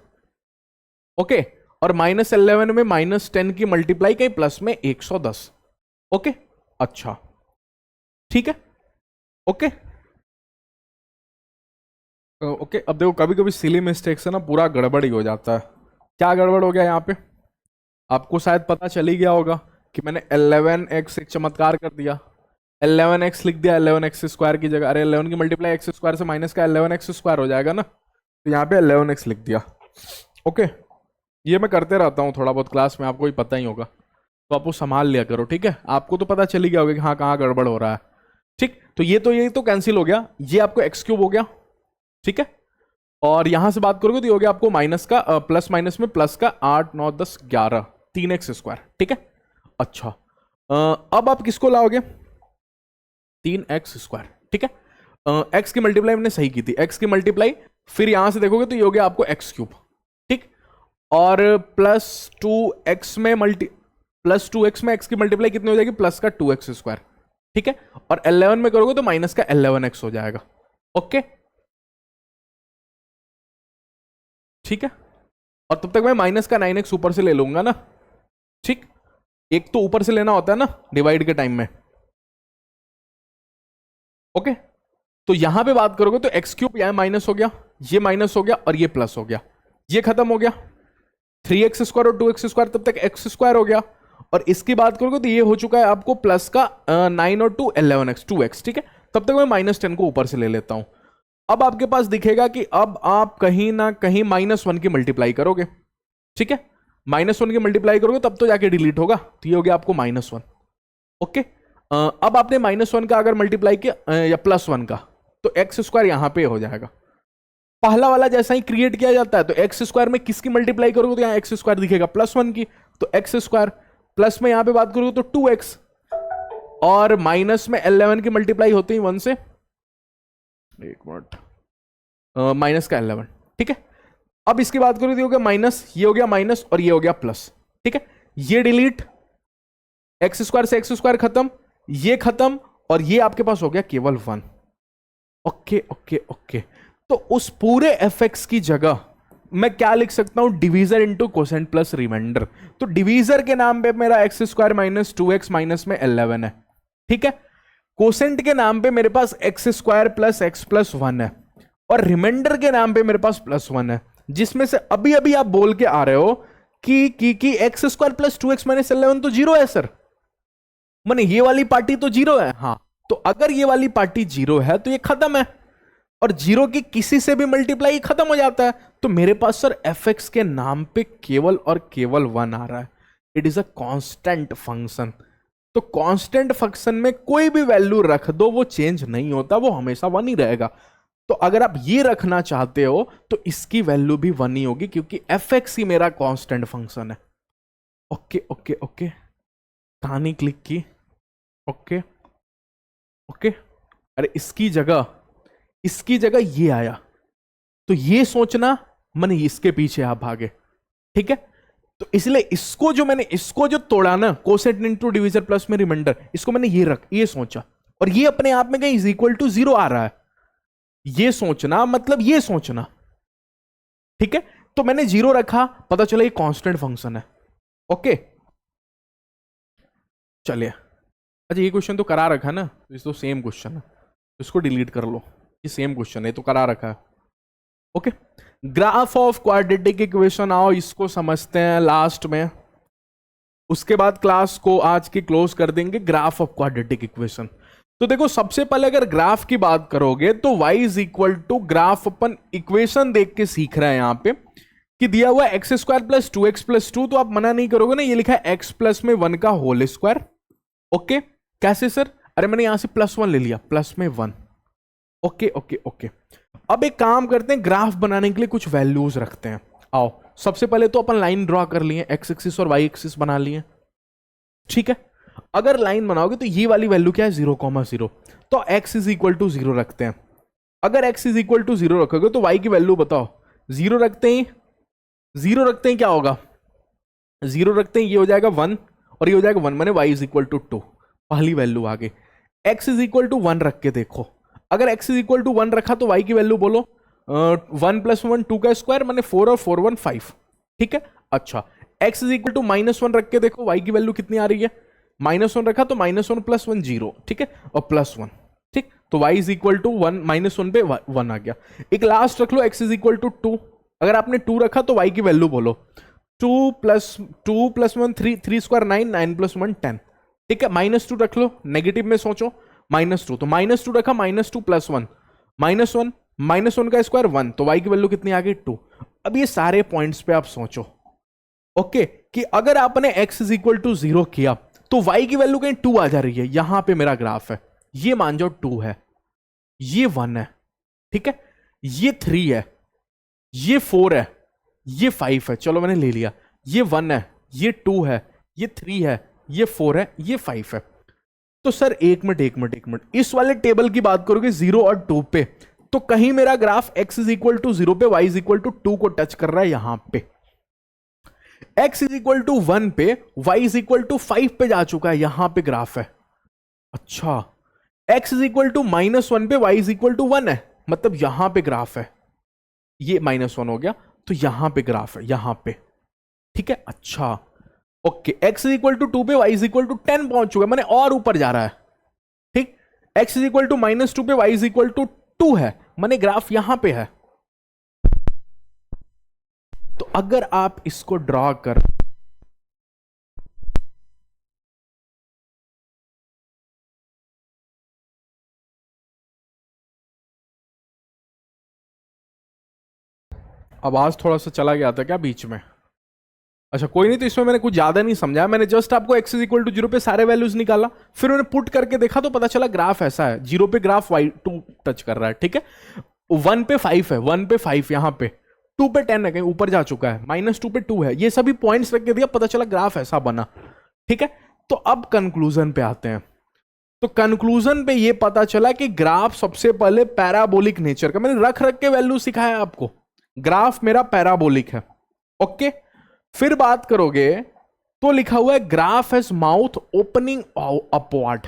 ओके, और माइनस 11 में माइनस 10 की मल्टीप्लाई कहीं प्लस में 110, ओके, अच्छा ठीक है, ओके ओके। अब देखो कभी कभी सिली मिस्टेक से ना पूरा गड़बड़ ही हो जाता है। क्या गड़बड़ हो गया यहाँ पे? आपको शायद पता चल ही गया होगा कि मैंने 11x एक चमत्कार कर दिया, 11x लिख दिया 11x स्क्वायर की जगह। अरे 11 की मल्टीप्लाई एक्स स्क्वायर से माइनस का 11x स्क्वायर हो जाएगा ना, तो यहाँ पे 11x लिख दिया, ओके। ये मैं करते रहता हूँ थोड़ा बहुत क्लास में, आपको ही पता ही होगा, तो आप वो संभाल लिया करो, ठीक है। आपको तो पता चल ही गया होगा कि हाँ कहाँ गड़बड़ हो रहा है, ठीक। तो ये तो कैंसिल हो गया, ये आपको एक्स क्यूब हो गया, ठीक है। और यहां से बात करोगे तो ये हो गया आपको माइनस का प्लस माइनस में प्लस का 8 9 10 11 3x स्क्वायर, ठीक है। अच्छा, अब आप किसको लाओगे? 3x स्क्वायर, ठीक है। x की मल्टीप्लाई मैंने सही की थी, x की मल्टीप्लाई, फिर यहां से देखोगे तो ये हो गया आपको एक्स क्यूब, ठीक, और प्लस 2x में x की मल्टीप्लाई कितनी हो जाएगी? प्लस का 2x स्क्वायर, ठीक है, और 11 में करोगे तो माइनस का 11x हो जाएगा, ओके, ठीक है। और तब तक मैं माइनस का 9x ऊपर से ले लूंगा ना, ठीक, एक तो ऊपर से लेना होता है ना डिवाइड के टाइम में, ओके। तो यहां पे बात करोगे तो एक्स क्यूब यहां माइनस हो गया, ये माइनस हो गया, और ये प्लस हो गया, ये खत्म हो गया, 3x स्क्वायर और 2x स्क्वायर, तब तक एक्स स्क्वायर हो गया। और इसकी बात करोगे तो ये हो चुका है आपको प्लस का 9 और 2 11x 2x, ठीक है। तब तक मैं माइनस 10 को ऊपर से ले लेता हूं। अब आपके पास दिखेगा कि अब आप कहीं ना कहीं -1 की मल्टीप्लाई करोगे, ठीक है। -1 की मल्टीप्लाई करोगे तब तो जाके डिलीट होगा, तो ये हो गया आपको -1, ओके। अब आपने -1 का अगर मल्टीप्लाई किया या +1 का, तो एक्स स्क्वायर यहां पे हो जाएगा। पहला वाला जैसा ही क्रिएट किया जाता है, तो एक्स स्क्वायर में किसकी मल्टीप्लाई करोगे तो यहां एक्स स्क्वायर दिखेगा +1 की, तो एक्स स्क्वायर, प्लस में यहां पे बात करोगे तो 2x, और माइनस में 11 की मल्टीप्लाई होती है 1 से, एक मिनट, माइनस का 11, ठीक है। अब इसकी बात करोगे तो ये हो गया माइनस, ये हो गया माइनस, और ये हो गया प्लस, ठीक है। ये डिलीट, एक्स स्क्वायर से एक्स स्क्वायर खत्म, ये खत्म, और ये आपके पास हो गया केवल 1, ओके ओके ओके। तो उस पूरे fx की जगह मैं क्या लिख सकता हूं? Divisor into quotient plus remainder. तो डिवीजर के नाम पे मेरा x square minus 2x minus में 11 है, ठीक है। कोसेंट के नाम पे मेरे पास x square plus x plus 1 है, और रिमाइंडर के नाम पे मेरे पास +1 है, जिसमें से अभी अभी आप बोल के आ रहे हो कि x square plus 2x minus 11 तो 0 है सर, माने ये वाली पार्टी तो 0 है, हाँ। तो अगर ये वाली पार्टी 0 है तो ये खत्म है, और 0 की किसी से भी मल्टीप्लाई खत्म हो जाता है। तो मेरे पास सर fx के नाम पे केवल और केवल 1 आ रहा है, it is a constant function. तो कांस्टेंट फंक्शन में कोई भी वैल्यू रख दो वो चेंज नहीं होता, वो हमेशा 1 ही रहेगा। तो अगर आप ये रखना चाहते हो तो इसकी वैल्यू भी 1 ही होगी, क्योंकि fx ही मेरा कांस्टेंट फंक्शन है। ओके ओके ओके, कहानी क्लिक की। ओके ओके, अरे इसकी जगह ये आया, तो ये सोचना मैंने इसके पीछे आप भागे, ठीक है। तो इसलिए इसको जो तोड़ा ना, कोसेट इनटू डिवीजर प्लस में रिमाइंडर, इसको मैंने ये सोचा, और ये अपने आप में कहीं इज इक्वल टू 0 आ रहा है, ये सोचना मतलब ये सोचना, ठीक है। तो मैंने 0 रखा, पता चला ये कांस्टेंट फंक्शन है। ओके चलिए, अच्छा ये क्वेश्चन तो करा रखा ना, ये तो सेम क्वेश्चन है, इसको डिलीट कर लो, ये सेम क्वेश्चन है तो करा रखा है। Okay, graph of quadratic equation, आओ इसको समझते हैं लास्ट में, उसके बाद क्लास को आज की क्लोज कर देंगे। ग्राफ ऑफ क्वाड्रेटिक इक्वेशन, तो देखो सबसे पहले अगर ग्राफ की बात करोगे तो y is equal to graph, अपन इक्वेशन देख के सीख रहे हैं यहां पे कि दिया हुआ x square plus 2x plus 2, तो आप मना नहीं करोगे ना, ये लिखा है x प्लस में 1 का होल स्क्वायर। ओके, कैसे सर? अरे मैंने यहां से +1 ले लिया, प्लस में 1। ओके ओके ओके, अब एक काम करते हैं, ग्राफ बनाने के लिए कुछ वैल्यूज रखते हैं। आओ सबसे पहले तो अपन लाइन ड्रॉ कर लिए, एक्स एक्सिस और वाई एक्सिस बना लिए, ठीक है। अगर लाइन बनाओगे तो ये वाली वैल्यू क्या है, 0,0, तो x इज इक्वल टू 0 रखते हैं। अगर x इज इक्वल टू 0 रखोगे तो y की वैल्यू बताओ, 0 रखते हैं क्या होगा, 0 रखते हैं ये हो जाएगा 1 और ये हो जाएगा 1, माने y इज इक्वल टू 2, पहली वैल्यू आ गई। x इज इक्वल टू 1 रख के देखो, अगर x इज इक्वल टू 1 रखा तो y की वैल्यू बोलो 1 + 1 2 का स्क्वायर, माने 4 और 4 1 5, ठीक है। अच्छा, x इज इक्वल टू -1 रख के देखो, y की वैल्यू कितनी आ रही है, -1 रखा तो -1 + 1 0, ठीक है, और +1, ठीक, तो y इज इक्वल टू 1, -1 पे 1 आ गया। एक लास्ट रख लो, x इज इक्वल टू 2, अगर आपने 2 रखा तो y की वैल्यू बोलो 2 + 1 3 स्क्वायर 9 9 + 1 10, ठीक है। -2 रख लो, नेगेटिव में सोचो, -2, तो -2 रखा, -2 + 1 -1 का स्क्वायर 1, तो y की वैल्यू कितनी आ गई 2। अब ये सारे पॉइंट्स पे आप सोचो, ओके, कि अगर आपने x इज इक्वल टू 0 किया तो y की वैल्यू कहीं 2 आ जा रही है, यहां पे मेरा ग्राफ है, ये मान जाओ 2 है, ये 1 है, ठीक है, ये 3 है, ये 4 है, ये 5 है, चलो मैंने ले लिया, ये 1 है, ये 2 है, ये 3 है, ये 4 है, ये 5 है। तो सर एक मिनट, इस वाले टेबल की बात करोगे 0 और 2 पे, तो कहीं मेरा graph x is equal to 0 पे, y इज इक्वल टू 2 को टच कर रहा है, यहां पे x इज इक्वल टू 1 पे, y इज इक्वल टू 5 पे जा चुका है, यहां पे ग्राफ है। अच्छा, x इज इक्वल टू -1 पे, y इज इक्वल टू 1 है, मतलब यहां पे ग्राफ है, ये -1 हो गया, तो यहां पे ग्राफ है, यहां पे, ठीक है। अच्छा okay, x is equal to 2 पे, y इज इक्वल टू 10 पहुंच चुका है, मैंने और ऊपर जा रहा है, ठीक। x इज इक्वल टू -2 पे, y इज इक्वल टू 2 है, मैंने ग्राफ यहां पे है। तो अगर आप इसको ड्रॉ कर, आवाज थोड़ा सा चला गया था क्या बीच में? अच्छा कोई नहीं, तो इसमें मैंने कुछ ज्यादा नहीं समझाया, मैंने जस्ट आपको x इज इक्वल टू 0 पे सारे वैल्यूज निकाला, फिर मैंने पुट करके देखा तो पता चला ग्राफ ऐसा है, 0 पे ग्राफ y2 टच कर रहा है, ठीक है, 1 पे 5 है, 1 पे 5 यहां पे, 2 पे 10 है, कहीं ऊपर जा चुका है, -2 पे 2 है, ये सभी पॉइंट्स रख के दिया, पता चला ग्राफ ऐसा बना, ठीक है। तो अब कंक्लूजन पे आते हैं, तो कंक्लूजन पे ये पता चला कि ग्राफ सबसे पहले पैराबोलिक नेचर का, मैंने रख के वैल्यू सिखाया आपको, ग्राफ मेरा पैराबोलिक है, ओके। फिर बात करोगे तो लिखा हुआ है graph has mouth opening upward,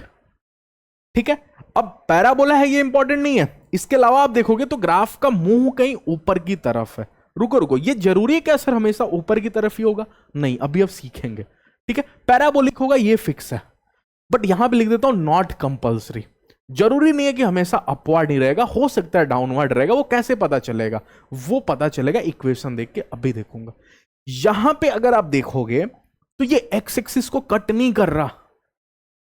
ठीक है। अब पैराबोला है, ये इंपॉर्टेंट नहीं है, इसके अलावा आप देखोगे तो ग्राफ का मुंह कहीं ऊपर की तरफ है। रुको, ये जरूरी है क्या सर हमेशा ऊपर की तरफ ही होगा? नहीं, अभी आप सीखेंगे, ठीक है। पैराबोलिक होगा ये फिक्स है, बट यहां पे लिख देता हूं नॉट कंपल्सरी, जरूरी नहीं है कि हमेशा अपवर्ड ही रहेगा, हो सकता है डाउनवर्ड रहेगा, वो कैसे पता चलेगा? वो पता चलेगा इक्वेशन देख के, अभी देखूंगा। यहां पे अगर आप देखोगे तो ये एक्स एक्सिस को कट नहीं कर रहा,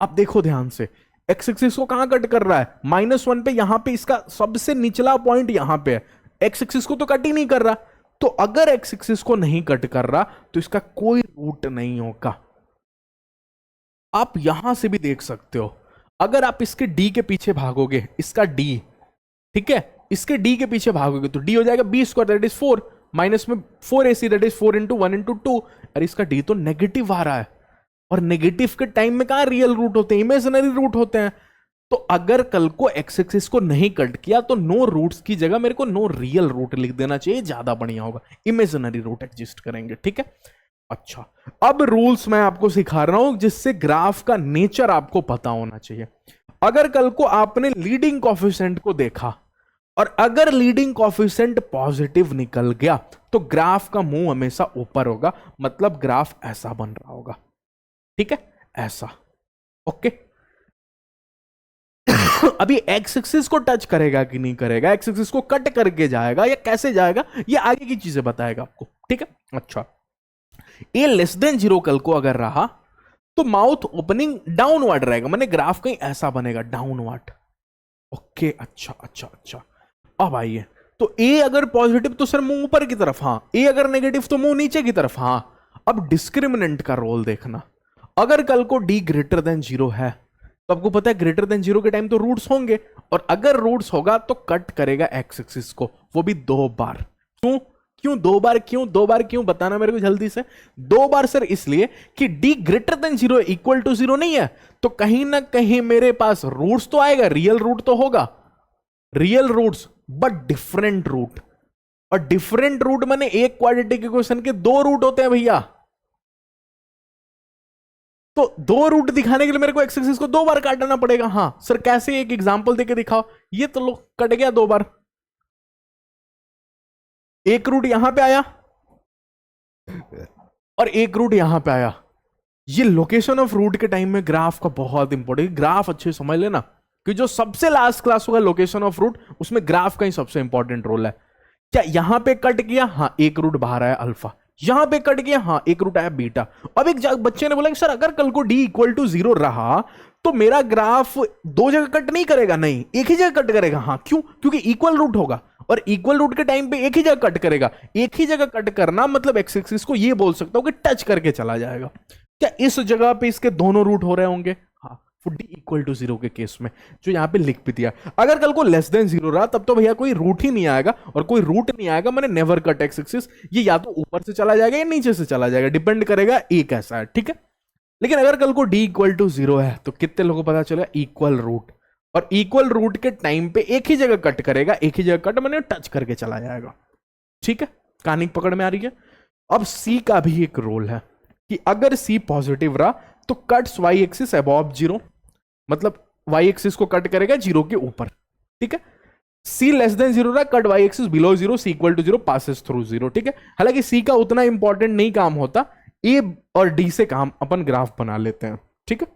आप देखो ध्यान से, एक्स एक्सिस को कहां कट कर रहा है, -1 पे, यहां पे इसका सबसे निचला पॉइंट यहां पे है, एक्स एक्सिस को तो कट ही नहीं कर रहा, तो अगर एक्स एक्सिस को नहीं कट कर रहा तो इसका कोई रूट नहीं होगा। आप यहां से भी देख सकते हो, अगर आप इसके डी के पीछे भागोगे, इसका डी, ठीक है, इसके डी के पीछे भागोगे तो डी हो जाएगा B square that is 4, minus में 4ac that is 4 into 1 into 2, और इसका डी तो नेगेटिव आ रहा है, और नेगेटिव के टाइम में कहां रियल रूट होते हैं, इमेजिनरी रूट होते हैं। तो अगर कल को एक्स एक्सिस को नहीं कट किया तो नो रूट्स की जगह मेरे को नो रियल रूट लिख देना चाहिए, ज्यादा बढ़िया होगा, इमेजिनरी रूट एग्जिस्ट करेंगे, ठीक है। अच्छा, अब रूल्स मैं आपको सिखा रहा हूं जिससे ग्राफ का नेचर आपको पता होना चाहिए। अगर कल को आपने लीडिंग कोएफिशिएंट को देखा और अगर लीडिंग कोएफिशिएंट पॉजिटिव निकल गया तो ग्राफ का मुंह हमेशा ऊपर होगा, मतलब ग्राफ ऐसा बन रहा होगा, ठीक है, ऐसा, ओके। अभी एक्स एक्सिस को टच करेगा कि नहीं करेगा, एक्स एक्सिस को कट करके जाएगा या कैसे जाएगा, ये आगे की चीजें बताएगा आपको, ठीक है। अच्छा, ए लेस देन 0 कल को अगर रहा तो माउथ ओपनिंग डाउनवर्ड रहेगा, माने ग्राफ कहीं ऐसा बनेगा डाउनवर्ड, ओके। अच्छा अच्छा अच्छा, अब आइए, तो ए अगर पॉजिटिव तो सर मुंह ऊपर की तरफ, हाँ, ए अगर नेगेटिव तो मुंह नीचे की तरफ, हाँ। अब डिस्क्रिमिनेंट का रोल देखना, अगर कल को डी ग्रेटर देन 0 है तो आपको पता है ग्रेटर देन 0 के टाइम तो रूट्स होंगे, और अगर रूट्स होगा तो कट करेगा एक्स एक्सिस को, वो भी 2 बार। क्यों क्यों 2 बार, क्यों 2 बार, क्यों बताना मेरे को जल्दी से। 2 बार सर इसलिए कि D greater than 0 equal to 0 नहीं है, तो कहीं ना कहीं मेरे पास रूट्स तो आएगा, रियल रूट तो होगा, real roots but different root, और डिफरेंट रूट माने एक क्वाड्रेटिक इक्वेशन के 2 रूट होते हैं भैया, तो 2 रूट दिखाने के लिए मेरे को एक्स एक्सिस को 2 बार काटना पड़ेगा। हाँ सर कैसे, एक एग्जांपल देके दिखाओ। ये तो लो कट गया 2 बार, एक रूट यहां पे आया और एक रूट यहां पे आया। ये लोकेशन ऑफ रूट के टाइम में ग्राफ का बहुत इंपॉर्टेंट, ग्राफ अच्छे समझ लेना कि जो सबसे लास्ट क्लास होगा लोकेशन ऑफ रूट, उसमें ग्राफ का ही सबसे इंपॉर्टेंट रोल है। क्या यहां पे कट किया, हाँ एक रूट बाहर आया अल्फा, यहां पे कट गया, हाँ एक रूट आया बीटा। अब एक बच्चे ने बोला कि सर अगर कल को डी इक्वल टू 0 रहा तो मेरा ग्राफ 2 जगह कट नहीं करेगा, नहीं एक ही जगह कट करेगा। हाँ क्यों, क्योंकि इक्वल रूट होगा, और इक्वल रूट के टाइम पे एक ही जगह कट करेगा। एक ही जगह कट करना मतलब एक्स एक्सिस को ये बोल सकता हूं कि टच करके चला जाएगा। क्या इस जगह पे इसके दोनों रूट हो रहे होंगे, हाँ डी इक्वल टू 0 के केस में, जो यहां पे लिख भी दिया। अगर कल को लेस देन 0 रहा तब तो भैया कोई रूट ही नहीं आएगा, और कोई रूट नहीं आएगा मैंने नेवर कट एक्स एक्सिस, ये या तो ऊपर से चला जाएगा या नीचे से चला जाएगा, डिपेंड करेगा ए कैसा है, ठीक है। लेकिन अगर कल को डी इक्वल टू 0 है तो कितने लोगों को पता चलेगा इक्वल रूट, और इक्वल रूट के टाइम पे एक ही जगह कट करेगा, एक ही जगह कट मैंने टच करके चला जाएगा, ठीक है। कहानी पकड़ में आ रही है। अब सी का भी एक रोल है कि अगर सी पॉजिटिव रहा तो कट्स वाई एक्सिस अबॉव 0, मतलब वाई एक्सिस को कट करेगा 0 के ऊपर, ठीक है। सी लेस देन 0 रहा, cut Y axis below 0, C equal to 0 passes through 0, ठीक है। हालांकि सी का उतना इंपॉर्टेंट नहीं काम होता, ए और डी से काम अपन ग्राफ बना लेते हैं, ठीक है।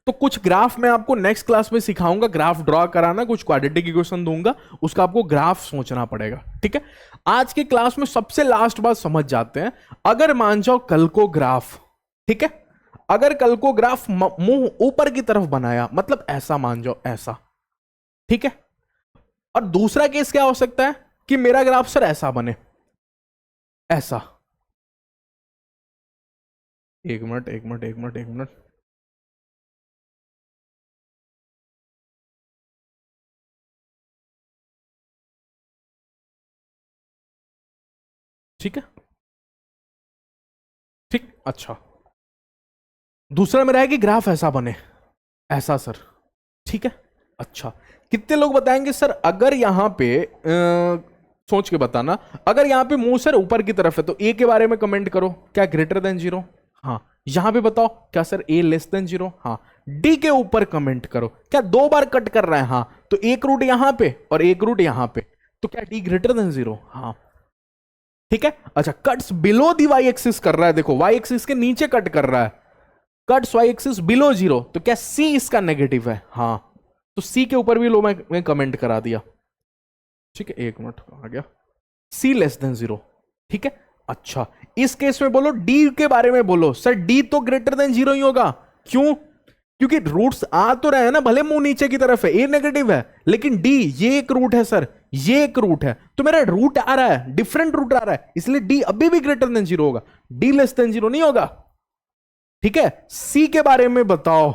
तो कुछ ग्राफ मैं आपको नेक्स्ट क्लास में सिखाऊंगा, ग्राफ ड्रॉ कराना, कुछ क्वाड्रेटिक इक्वेशन दूंगा, उसका आपको ग्राफ सोचना पड़ेगा, ठीक है। आज की क्लास में सबसे लास्ट बात समझ जाते हैं। अगर मान जाओ कल को ग्राफ, ठीक है, अगर कल को ग्राफ मुंह ऊपर की तरफ बनाया, मतलब ऐसा मान जाओ, ऐसा, ठीक है। और दूसरा केस क्या हो सकता है कि मेरा ग्राफ सर ऐसा बने, ऐसा, एक मिनट एक मिनट एक मिनट एक मिनट, ठीक है, ठीक, अच्छा। दूसरा मेरा है कि ग्राफ ऐसा बने, ऐसा सर, ठीक है। अच्छा, कितने लोग बताएंगे सर अगर यहां पे सोच के बताना, अगर यहां पे मुंह सर ऊपर की तरफ है तो ए के बारे में कमेंट करो, क्या ग्रेटर देन 0, हाँ। यहां पे बताओ क्या सर ए लेस देन 0, हाँ। डी के ऊपर कमेंट करो, क्या 2 बार कट कर रहा है, हाँ, तो एक रूट यहां पे और एक रूट यहां पे, तो क्या डी ग्रेटर देन 0, हाँ, ठीक है। अच्छा, cuts below the Y axis कर रहा है, देखो वाई एक्सिस के नीचे कट कर रहा है, कट्स वाई एक्सिस बिलो 0, तो क्या सी इसका नेगेटिव है, हाँ, तो सी के ऊपर भी लो मैं कमेंट करा दिया, ठीक है। एक मिनट आ गया, सी लेस देन 0, ठीक है। अच्छा, इस केस में बोलो डी के बारे में बोलो, सर डी तो ग्रेटर देन 0 ही होगा, क्यों, क्योंकि रूट्स आ तो रहे हैं ना, भले मुंह नीचे की तरफ है, ए नेगेटिव है, लेकिन डी ये एक रूट है सर, ये एक रूट है, तो मेरा रूट आ रहा है, डिफरेंट रूट आ रहा है, इसलिए डी अभी भी ग्रेटर देन 0 होगा, डी लेस देन 0 नहीं होगा, ठीक है, सी के बारे में बताओ,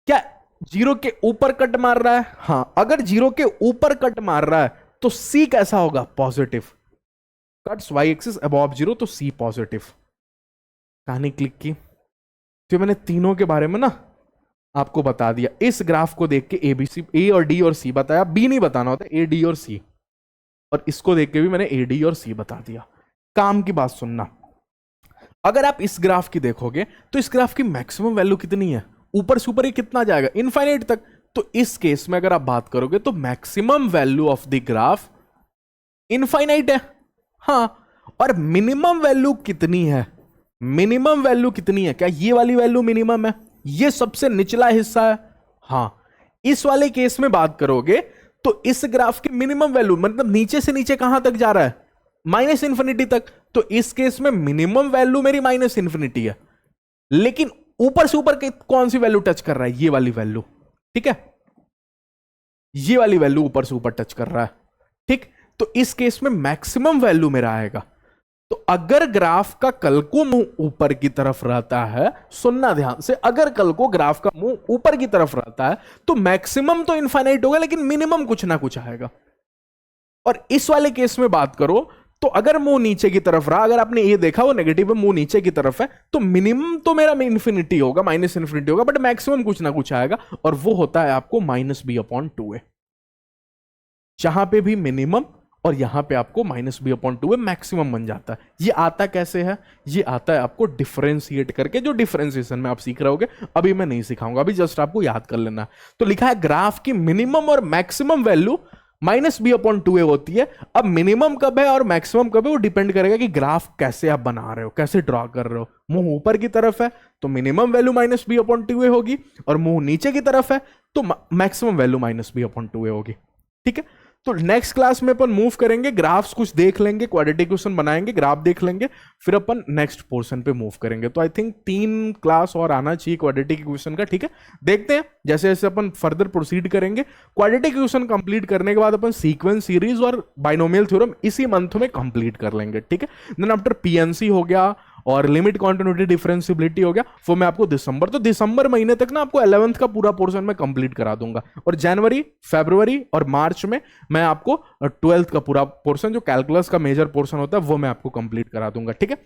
क्या जीरो के ऊपर कट मार रहा है? हां, अगर जीरो के ऊपर कट मार रहा है तो सी कैसा होगा? Positive. Cuts Y axis above zero, तो सी पॉजिटिव। कहानी क्लिक की, तो मैंने तीनों के बारे में ना आपको बता दिया। इस ग्राफ को देख के ए बी सी, ए और डी और सी बताया, बी नहीं बताना होता, ए डी और सी, और इसको देख के भी मैंने ए डी और सी बता दिया। काम की बात सुनना, अगर आप इस ग्राफ की देखोगे तो इस ग्राफ की मैक्सिमम वैल्यू कितनी है? ऊपर से ऊपर ये कितना जाएगा? इनफाइनाइट तक। तो इस केस में अगर आप बात करोगे तो maximum value of the graph infinite है। हाँ, और मिनिमम वैल्यू कितनी है? मिनिमम वैल्यू कितनी है? क्या ये वाली वैल्यू मिनिमम है? ये सबसे निचला हिस्सा है। हाँ, इस वाले केस में बात करोगे तो इस ग्राफ की मिनिमम वैल्यू मतलब नीचे से नीचे कहां तक जा रहा है? माइनस इंफिनिटी तक। तो इस केस में मिनिमम वैल्यू मेरी माइनस इंफिनिटी है, लेकिन ऊपर से ऊपर कौन सी वैल्यू टच कर रहा है? ये वाली वैल्यू। ठीक है, ये वाली वैल्यू ऊपर से ऊपर टच कर रहा है। ठीक, तो इस केस में मैक्सिमम वैल्यू मेरा आएगा। तो अगर ग्राफ का कल को मुंह ऊपर की तरफ रहता है, सुनना ध्यान से, अगर कल को ग्राफ का मुंह ऊपर की तरफ रहता है तो मैक्सिमम तो इनफाइनाइट होगा, लेकिन मिनिमम कुछ ना कुछ आएगा। और इस वाले केस में बात करो तो अगर मुंह नीचे की तरफ रहा, अगर आपने ये देखा वो नेगेटिव है, मुंह नीचे की तरफ है, तो मिनिमम तो मेरा इन्फिनिटी होगा, माइनस इन्फिनिटी होगा, बट मैक्सिमम कुछ ना कुछ आएगा, और वो होता है आपको माइनस बी अपॉन टू ए। जहां पे भी मिनिमम और यहां पे आपको माइनस बी अपॉन टू ए मैक्सिमम बन जाता है। ये आता कैसे है? ये आता है आपको डिफरेंशिएट करके, जो डिफरेंशिएशन में आप सीख रहे होगे, अभी मैं नहीं सिखाऊंगा, अभी जस्ट आपको याद कर लेना है। तो लिखा है ग्राफ की मिनिमम और maximum value minus b upon two a होती है। अब मिनिमम कब है और मैक्सिमम कब है, वो डिपेंड करेगा कि ग्राफ कैसे आप बना रहे हो, कैसे ड्रॉ कर रहे हो। मुंह ऊपर की तरफ है तो minimum value minus b upon two a होगी, और मुंह नीचे की तरफ है तो maximum value minus b upon two a होगी। ठीक है, तो नेक्स्ट क्लास में अपन मूव करेंगे, ग्राफ्स कुछ देख लेंगे, क्वाड्रेटिक इक्वेशन बनाएंगे, ग्राफ देख लेंगे, फिर अपन नेक्स्ट पोर्शन पे मूव करेंगे। तो आई थिंक 3 क्लास और आना चाहिए क्वाड्रेटिक इक्वेशन का। ठीक है, देखते हैं जैसे जैसे अपन फर्दर प्रोसीड करेंगे। क्वाड्रेटिक इक्वेशन कंप्लीट करने के बाद अपन सीक्वेंस सीरीज और बाइनोमियल थ्योरम इसी मंथ में कंप्लीट कर लेंगे। ठीक है, देन आफ्टर पीएनसी हो गया और लिमिट कॉन्टिन्यूटी डिफरेंशिएबिलिटी हो गया, वो मैं आपको दिसंबर महीने तक ना आपको 11th का पूरा पोर्शन में कंप्लीट करा दूंगा, और जनवरी, फरवरी और मार्च में मैं आपको 12th का पूरा पोर्शन, जो कैलकुलस का मेजर पोर्शन होता है, वो मैं आपको कंप्लीट करा दूंगा। ठीक है,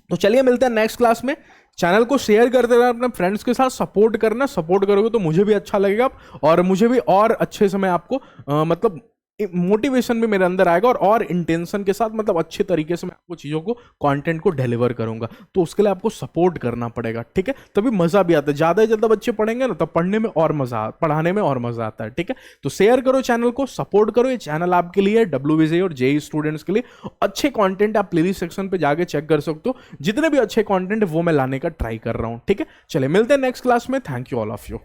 तो चलिए मिलते हैं नेक्स्ट क्लास में। चैनल को शेयर करते रहना अपने फ्रेंड्स के साथ, सपोर्ट करना, सपोर्ट करोगे तो मुझे भी अच्छा लगेगा, और मुझे भी और अच्छे से मैं आपको मतलब मोटिवेशन भी मेरे अंदर आएगा, और इंटेंशन के साथ मतलब अच्छे तरीके से मैं आपको चीज़ों को, कंटेंट को डिलीवर करूंगा। तो उसके लिए आपको सपोर्ट करना पड़ेगा। ठीक है, तभी मज़ा भी आता है। ज़्यादा से ज़्यादा बच्चे पढ़ेंगे ना, तब पढ़ने में और मज़ा, पढ़ाने में और मज़ा आता है। ठीक है, तो शेयर करो चैनल को, सपोर्ट करो। ये चैनल आपके लिए WBJ और JEE स्टूडेंट्स के लिए अच्छे कॉन्टेंट, आप प्लेलिस्ट सेक्शन पर जाके चेक कर सकते हो। जितने भी अच्छे कॉन्टेंट है वो मैं लाने का ट्राई कर रहा हूँ। ठीक है, चलिए मिलते हैं नेक्स्ट क्लास में। Thank you all of you.